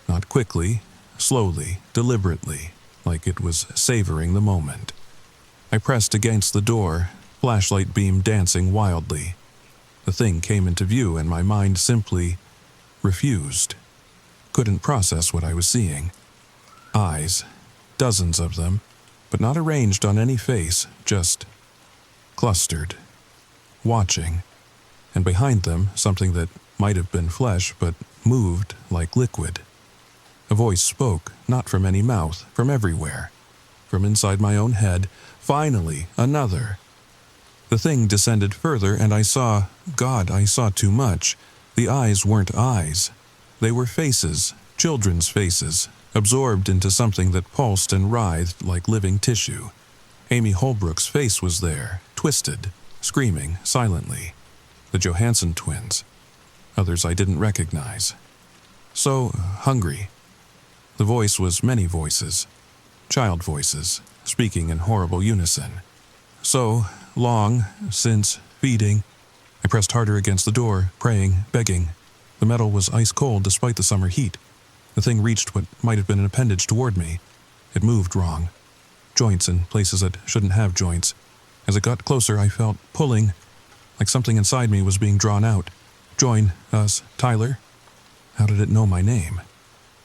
Not quickly, slowly, deliberately, like it was savoring the moment. I pressed against the door, flashlight beam dancing wildly. The thing came into view and my mind simply refused. Couldn't process what I was seeing. Eyes, dozens of them, but not arranged on any face, just clustered, watching, and behind them something that might have been flesh but moved like liquid. A voice spoke, not from any mouth, from everywhere. From inside my own head, finally, another. The thing descended further and I saw, God, I saw too much. The eyes weren't eyes. They were faces, children's faces, absorbed into something that pulsed and writhed like living tissue. Amy Holbrook's face was there, twisted, screaming silently. The Johansson twins. others I didn't recognize. So hungry. The voice was many voices, child voices, speaking in horrible unison. So long since feeding. I pressed harder against the door, praying, begging. The metal was ice cold despite the summer heat. The thing reached what might have been an appendage toward me. It moved wrong. Joints in places that shouldn't have joints. As it got closer, I felt pulling, like something inside me was being drawn out. Join us, Tyler. How did it know my name?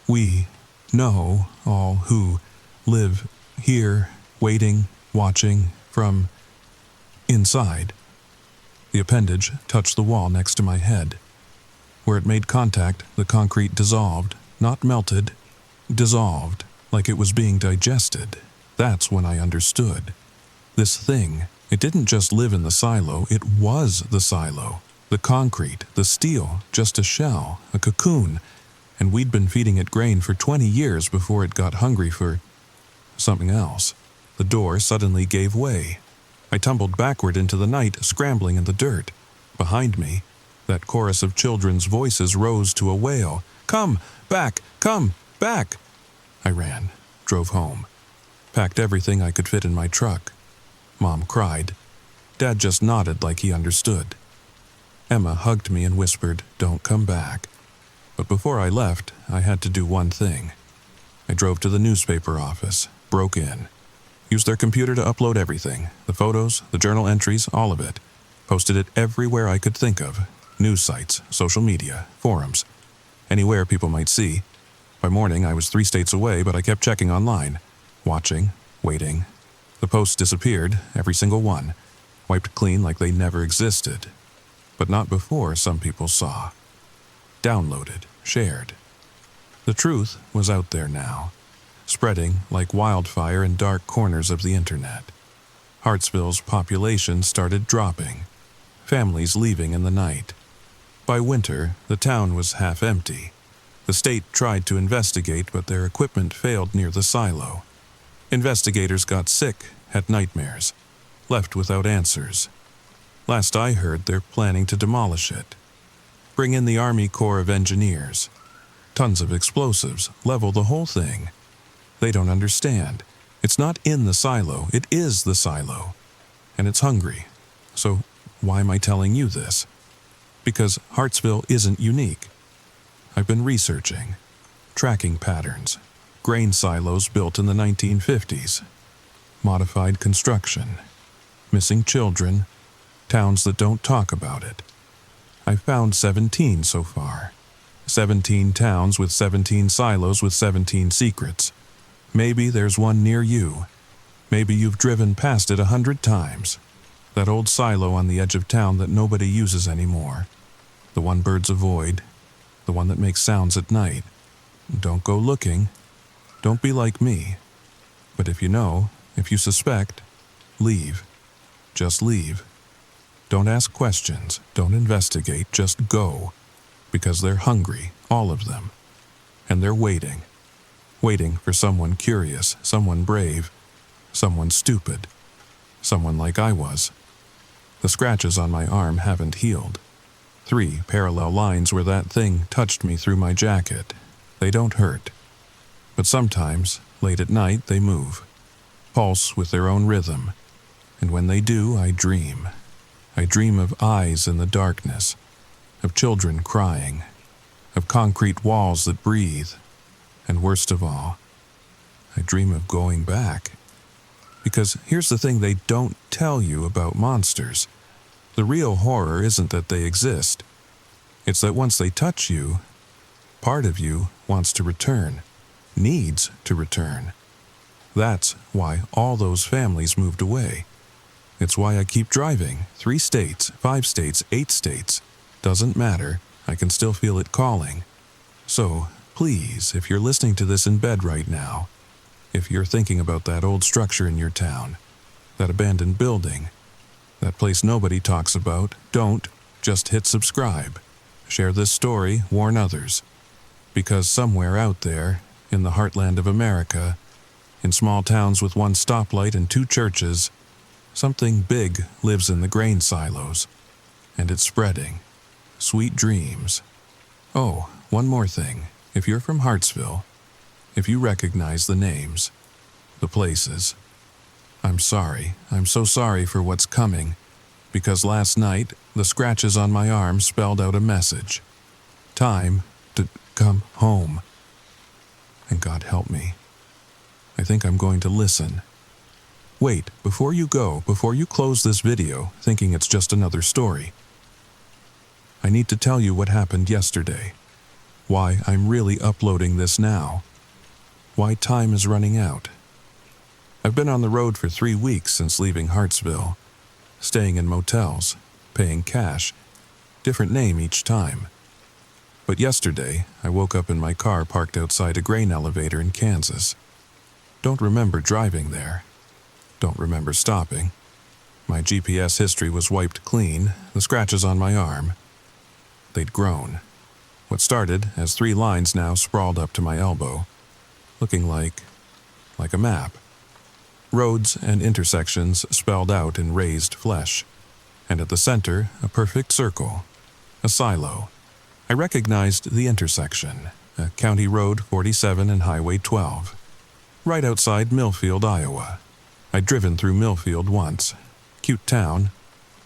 We know all who live here, waiting, watching from inside. The appendage touched the wall next to my head. Where it made contact, the concrete dissolved, not melted, dissolved, like it was being digested. That's when I understood. This thing, it didn't just live in the silo, it was the silo. The concrete, the steel, just a shell, a cocoon, and we'd been feeding it grain for 20 years before it got hungry for something else. The door suddenly gave way. I tumbled backward into the night, scrambling in the dirt. Behind me, that chorus of children's voices rose to a wail. Come back! Come back! I ran, drove home, packed everything I could fit in my truck. Mom cried. Dad just nodded like he understood. Emma hugged me and whispered, "Don't come back." But before I left, I had to do one thing. I drove to the newspaper office, broke in, used their computer to upload everything, the photos, the journal entries, all of it. Posted it everywhere I could think of, news sites, social media, forums, anywhere people might see. By morning, I was 3 states away, but I kept checking online, watching, waiting. The posts disappeared, every single one, wiped clean like they never existed. But not before some people saw. Downloaded, shared. The truth was out there now, spreading like wildfire in dark corners of the internet. Hartsville's population started dropping, families leaving in the night. By winter, the town was half empty. The state tried to investigate, but their equipment failed near the silo. Investigators got sick, had nightmares, left without answers. Last I heard, they're planning to demolish it. Bring in the Army Corps of Engineers. Tons of explosives, level the whole thing. They don't understand. It's not in the silo, it is the silo. And it's hungry. So why am I telling you this? Because Hartsville isn't unique. I've been researching, tracking patterns, grain silos built in the 1950s, modified construction, missing children, towns that don't talk about it. I've found 17 so far. 17 towns with 17 silos with 17 secrets. Maybe there's one near you. Maybe you've driven past it 100 times. That old silo on the edge of town that nobody uses anymore. The one birds avoid. The one that makes sounds at night. Don't go looking. Don't be like me. But if you know, if you suspect, leave. Just leave. Don't ask questions. Don't investigate. Just go. Because they're hungry, all of them. And they're waiting. Waiting for someone curious, someone brave, someone stupid, someone like I was. The scratches on my arm haven't healed. 3 parallel lines where that thing touched me through my jacket. They don't hurt. But sometimes, late at night, they move. Pulse with their own rhythm. And when they do, I dream. I dream of eyes in the darkness, of children crying, of concrete walls that breathe, and worst of all, I dream of going back. Because here's the thing they don't tell you about monsters. The real horror isn't that they exist. It's that once they touch you, part of you wants to return, needs to return. That's why all those families moved away. It's why I keep driving. 3 states, 5 states, 8 states. Doesn't matter. I can still feel it calling. So, please, if you're listening to this in bed right now, if you're thinking about that old structure in your town, that abandoned building, that place nobody talks about, don't just hit subscribe. Share this story, warn others. Because somewhere out there, in the heartland of America, in small towns with 1 stoplight and 2 churches, something big lives in the grain silos, and it's spreading, Sweet dreams. Oh, one more thing. If you're from Hartsville, if you recognize the names, the places, I'm sorry. I'm so sorry for what's coming, because last night, the scratches on my arm spelled out a message. Time to come home. And God help me. I think I'm going to listen. Wait, before you go, before you close this video thinking it's just another story, I need to tell you what happened yesterday. Why I'm really uploading this now. Why time is running out. I've been on the road for 3 weeks since leaving Hartsville, staying in motels, paying cash, different name each time. But yesterday, I woke up in my car parked outside a grain elevator in Kansas. Don't remember driving there. Don't remember stopping. My GPS history was wiped clean, the scratches on my arm. They'd grown. What started as 3 lines now sprawled up to my elbow, looking like a map. Roads and intersections spelled out in raised flesh, and at the center, a perfect circle, a silo. I recognized the intersection, County Road 47 and Highway 12, right outside Millfield, Iowa. I'd driven through Millfield once. Cute town,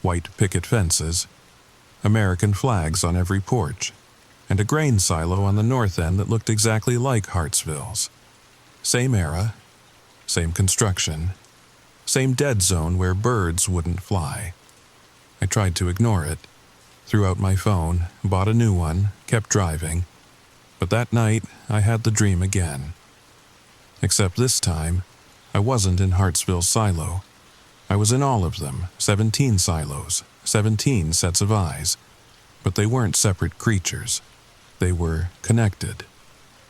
white picket fences, American flags on every porch, and a grain silo on the north end that looked exactly like Hartsville's. Same era, same construction, same dead zone where birds wouldn't fly. I tried to ignore it, threw out my phone, bought a new one, kept driving. But that night, I had the dream again. Except this time, I wasn't in Hartsville's silo. I was in all of them, 17 silos, 17 sets of eyes. But they weren't separate creatures. They were connected,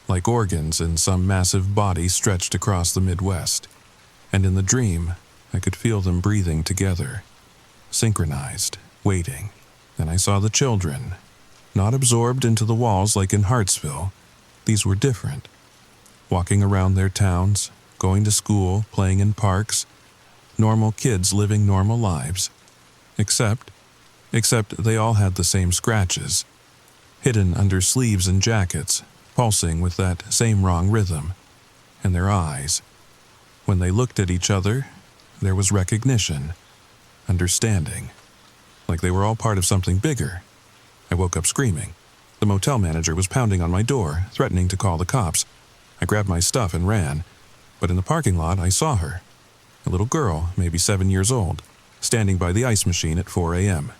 like organs in some massive body stretched across the Midwest. And in the dream, I could feel them breathing together, synchronized, waiting. And I saw the children, not absorbed into the walls like in Hartsville. These were different. Walking around their towns, going to school, playing in parks, normal kids living normal lives. Except they all had the same scratches, hidden under sleeves and jackets, pulsing with that same wrong rhythm. And their eyes. When they looked at each other, there was recognition, understanding, like they were all part of something bigger. I woke up screaming. The motel manager was pounding on my door, threatening to call the cops. I grabbed my stuff and ran, but in the parking lot I saw her, a little girl, maybe 7 years old, standing by the ice machine at 4 a.m.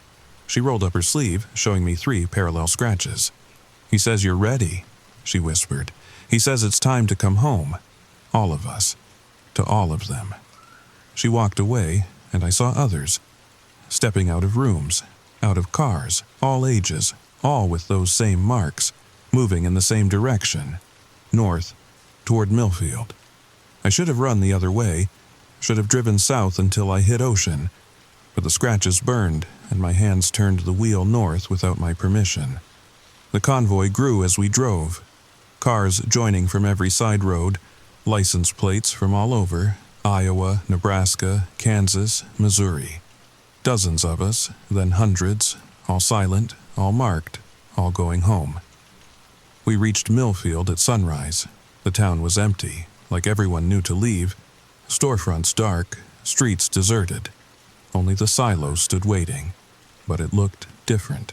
She rolled up her sleeve, showing me 3 parallel scratches. "He says you're ready," she whispered. "He says it's time to come home. All of us. To all of them." She walked away, and I saw others, stepping out of rooms, out of cars, all ages, all with those same marks, moving in the same direction, north, toward Millfield. I should have run the other way, should have driven south until I hit Ocean, but the scratches burned, and my hands turned the wheel north without my permission. The convoy grew as we drove, cars joining from every side road, license plates from all over, Iowa, Nebraska, Kansas, Missouri. Dozens of us, then hundreds, all silent, all marked, all going home. We reached Millfield at sunrise. The town was empty, like everyone knew to leave, storefronts dark, streets deserted. Only the silo stood waiting, but it looked different,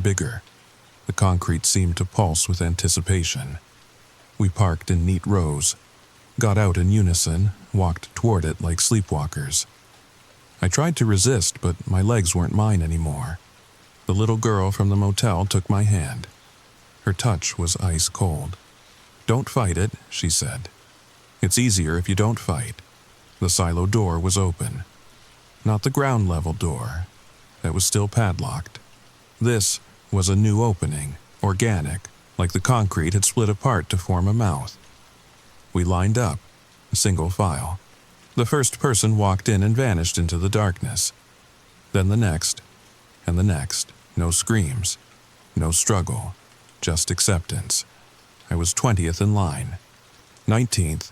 bigger. The concrete seemed to pulse with anticipation. We parked in neat rows, got out in unison, walked toward it like sleepwalkers. I tried to resist, but my legs weren't mine anymore. The little girl from the motel took my hand. Her touch was ice cold. "Don't fight it," she said. "It's easier if you don't fight." The silo door was open. Not the ground level door. That was still padlocked. This was a new opening, organic, like the concrete had split apart to form a mouth. We lined up, single file. The first person walked in and vanished into the darkness. Then the next, and the next. No screams, no struggle, just acceptance. I was 20th in line, 19th,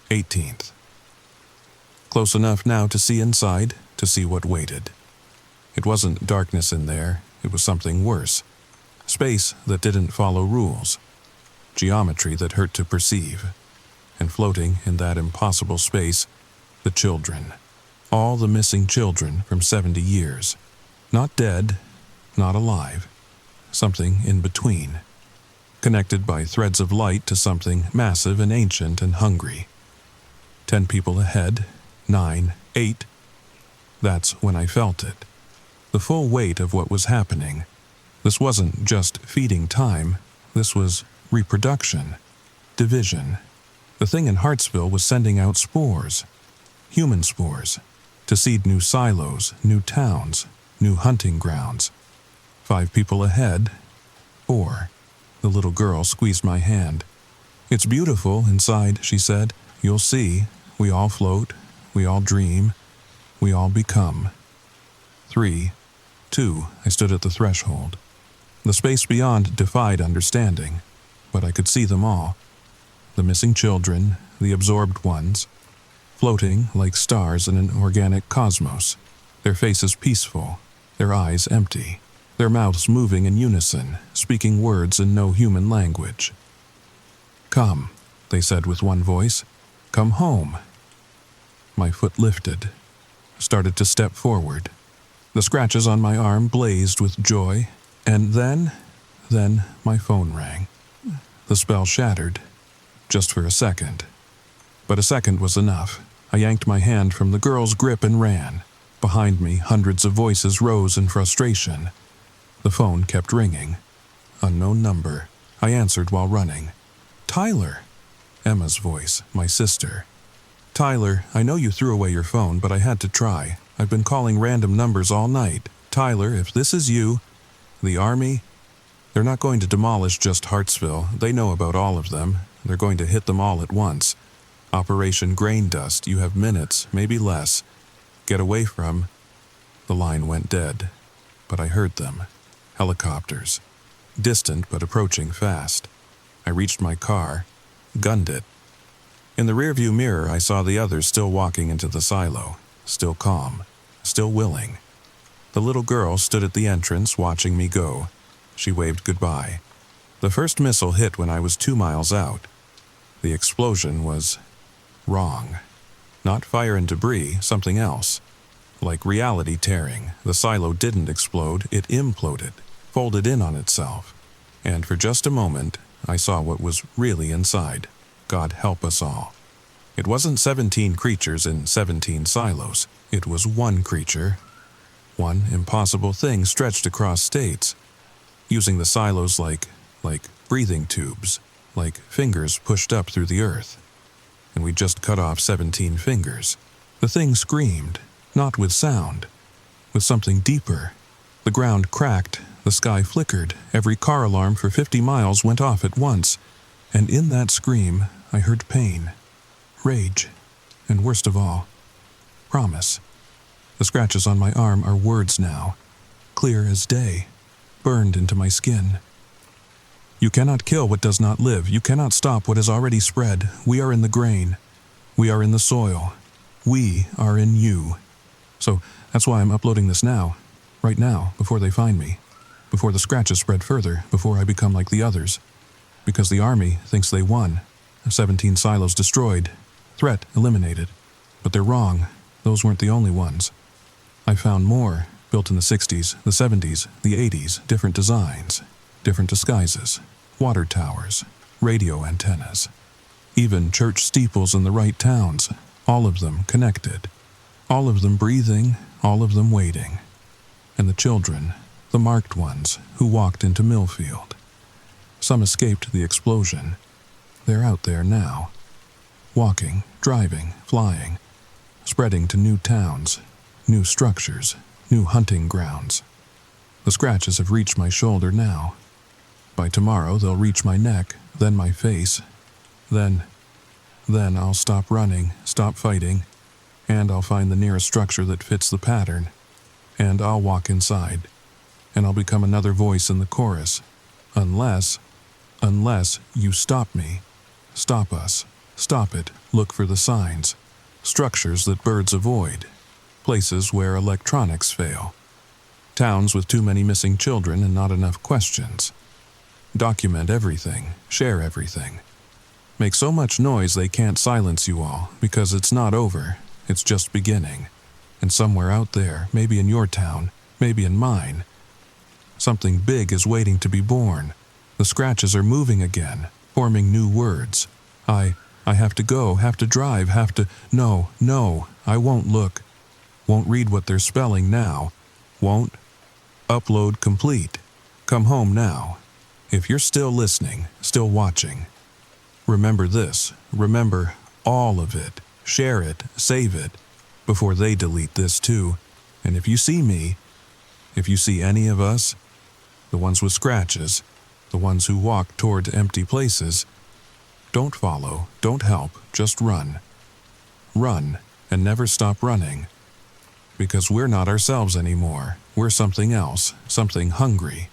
18th. Close enough now to see inside, to see what waited. It wasn't darkness in there, It was something worse. Space that didn't follow rules. Geometry that hurt to perceive. And floating in that impossible space, the children. All the missing children from 70 years. Not dead, not alive. Something in between. Connected by threads of light to something massive and ancient and hungry. 10 people ahead, 9, 8. That's when I felt it. The full weight of what was happening. This wasn't just feeding time. This was reproduction. Division. The thing in Hartsville was sending out spores. Human spores. To seed new silos, new towns, new hunting grounds. 5 people ahead. 4. The little girl squeezed my hand. "It's beautiful inside," she said. "You'll see. We all float. We all dream. We all become." 3, 2, I stood at the threshold. The space beyond defied understanding, but I could see them all. The missing children, the absorbed ones, floating like stars in an organic cosmos, their faces peaceful, their eyes empty, their mouths moving in unison, speaking words in no human language. "Come," they said with one voice. "Come home." My foot lifted, started to step forward. The scratches on my arm blazed with joy, and then my phone rang. The spell shattered, just for a second. But a second was enough. I yanked my hand from the girl's grip and ran. Behind me, hundreds of voices rose in frustration. The phone kept ringing. Unknown number. I answered while running. "Tyler!" Emma's voice, my sister. "Tyler, I know you threw away your phone, but I had to try. I've been calling random numbers all night. Tyler, if this is you, the Army, they're not going to demolish just Hartsville. They know about all of them. They're going to hit them all at once. Operation Grain Dust, you have minutes, maybe less. Get away from..." The line went dead, but I heard them. Helicopters. Distant but approaching fast. I reached my car, gunned it. In the rearview mirror, I saw the others still walking into the silo, still calm, still willing. The little girl stood at the entrance watching me go. She waved goodbye. The first missile hit when I was 2 miles out. The explosion was wrong. Not fire and debris, something else. Like reality tearing, the silo didn't explode, it imploded, folded in on itself. And for just a moment, I saw what was really inside. God help us all. It wasn't 17 creatures in 17 silos. It was one creature. One impossible thing stretched across states. Using the silos like breathing tubes, like fingers pushed up through the earth. And we just cut off 17 fingers. The thing screamed, not with sound, with something deeper. The ground cracked, the sky flickered, every car alarm for 50 miles went off at once, and in that scream I heard pain, rage, and worst of all, promise. The scratches on my arm are words now, clear as day, burned into my skin. You cannot kill what does not live. You cannot stop what has already spread. We are in the grain. We are in the soil. We are in you. So that's why I'm uploading this now, right now, before they find me, before the scratches spread further, before I become like the others. Because the Army thinks they won. 17 silos destroyed. Threat eliminated. But they're wrong. Those weren't the only ones. I found more, built in the 60s, the 70s, the 80s, different designs, different disguises, water towers, radio antennas, even church steeples in the right towns, all of them connected, all of them breathing, all of them waiting. And the children, the marked ones, who walked into Millfield. Some escaped the explosion. They're out there now, walking, driving, flying, spreading to new towns, new structures, new hunting grounds. The scratches have reached my shoulder now. By tomorrow they'll reach my neck, then my face. Then I'll stop running, stop fighting, and I'll find the nearest structure that fits the pattern, and I'll walk inside, and I'll become another voice in the chorus. Unless you stop me. Stop us. Stop it. Look for the signs. Structures that birds avoid. Places where electronics fail. Towns with too many missing children and not enough questions. Document everything, share everything. Make so much noise they can't silence you all, because it's not over, it's just beginning. And somewhere out there, maybe in your town, maybe in mine, something big is waiting to be born. The scratches are moving again, forming new words. I have to go, have to drive, have to... No, I won't look. Won't read what they're spelling now. Won't. Upload complete. Come home now. If you're still listening, still watching, remember this. Remember all of it. Share it, save it, before they delete this too. And if you see me, if you see any of us, the ones with scratches, the ones who walk toward empty places, don't follow, don't help, just run. Run, and never stop running. Because we're not ourselves anymore. We're something else, something hungry,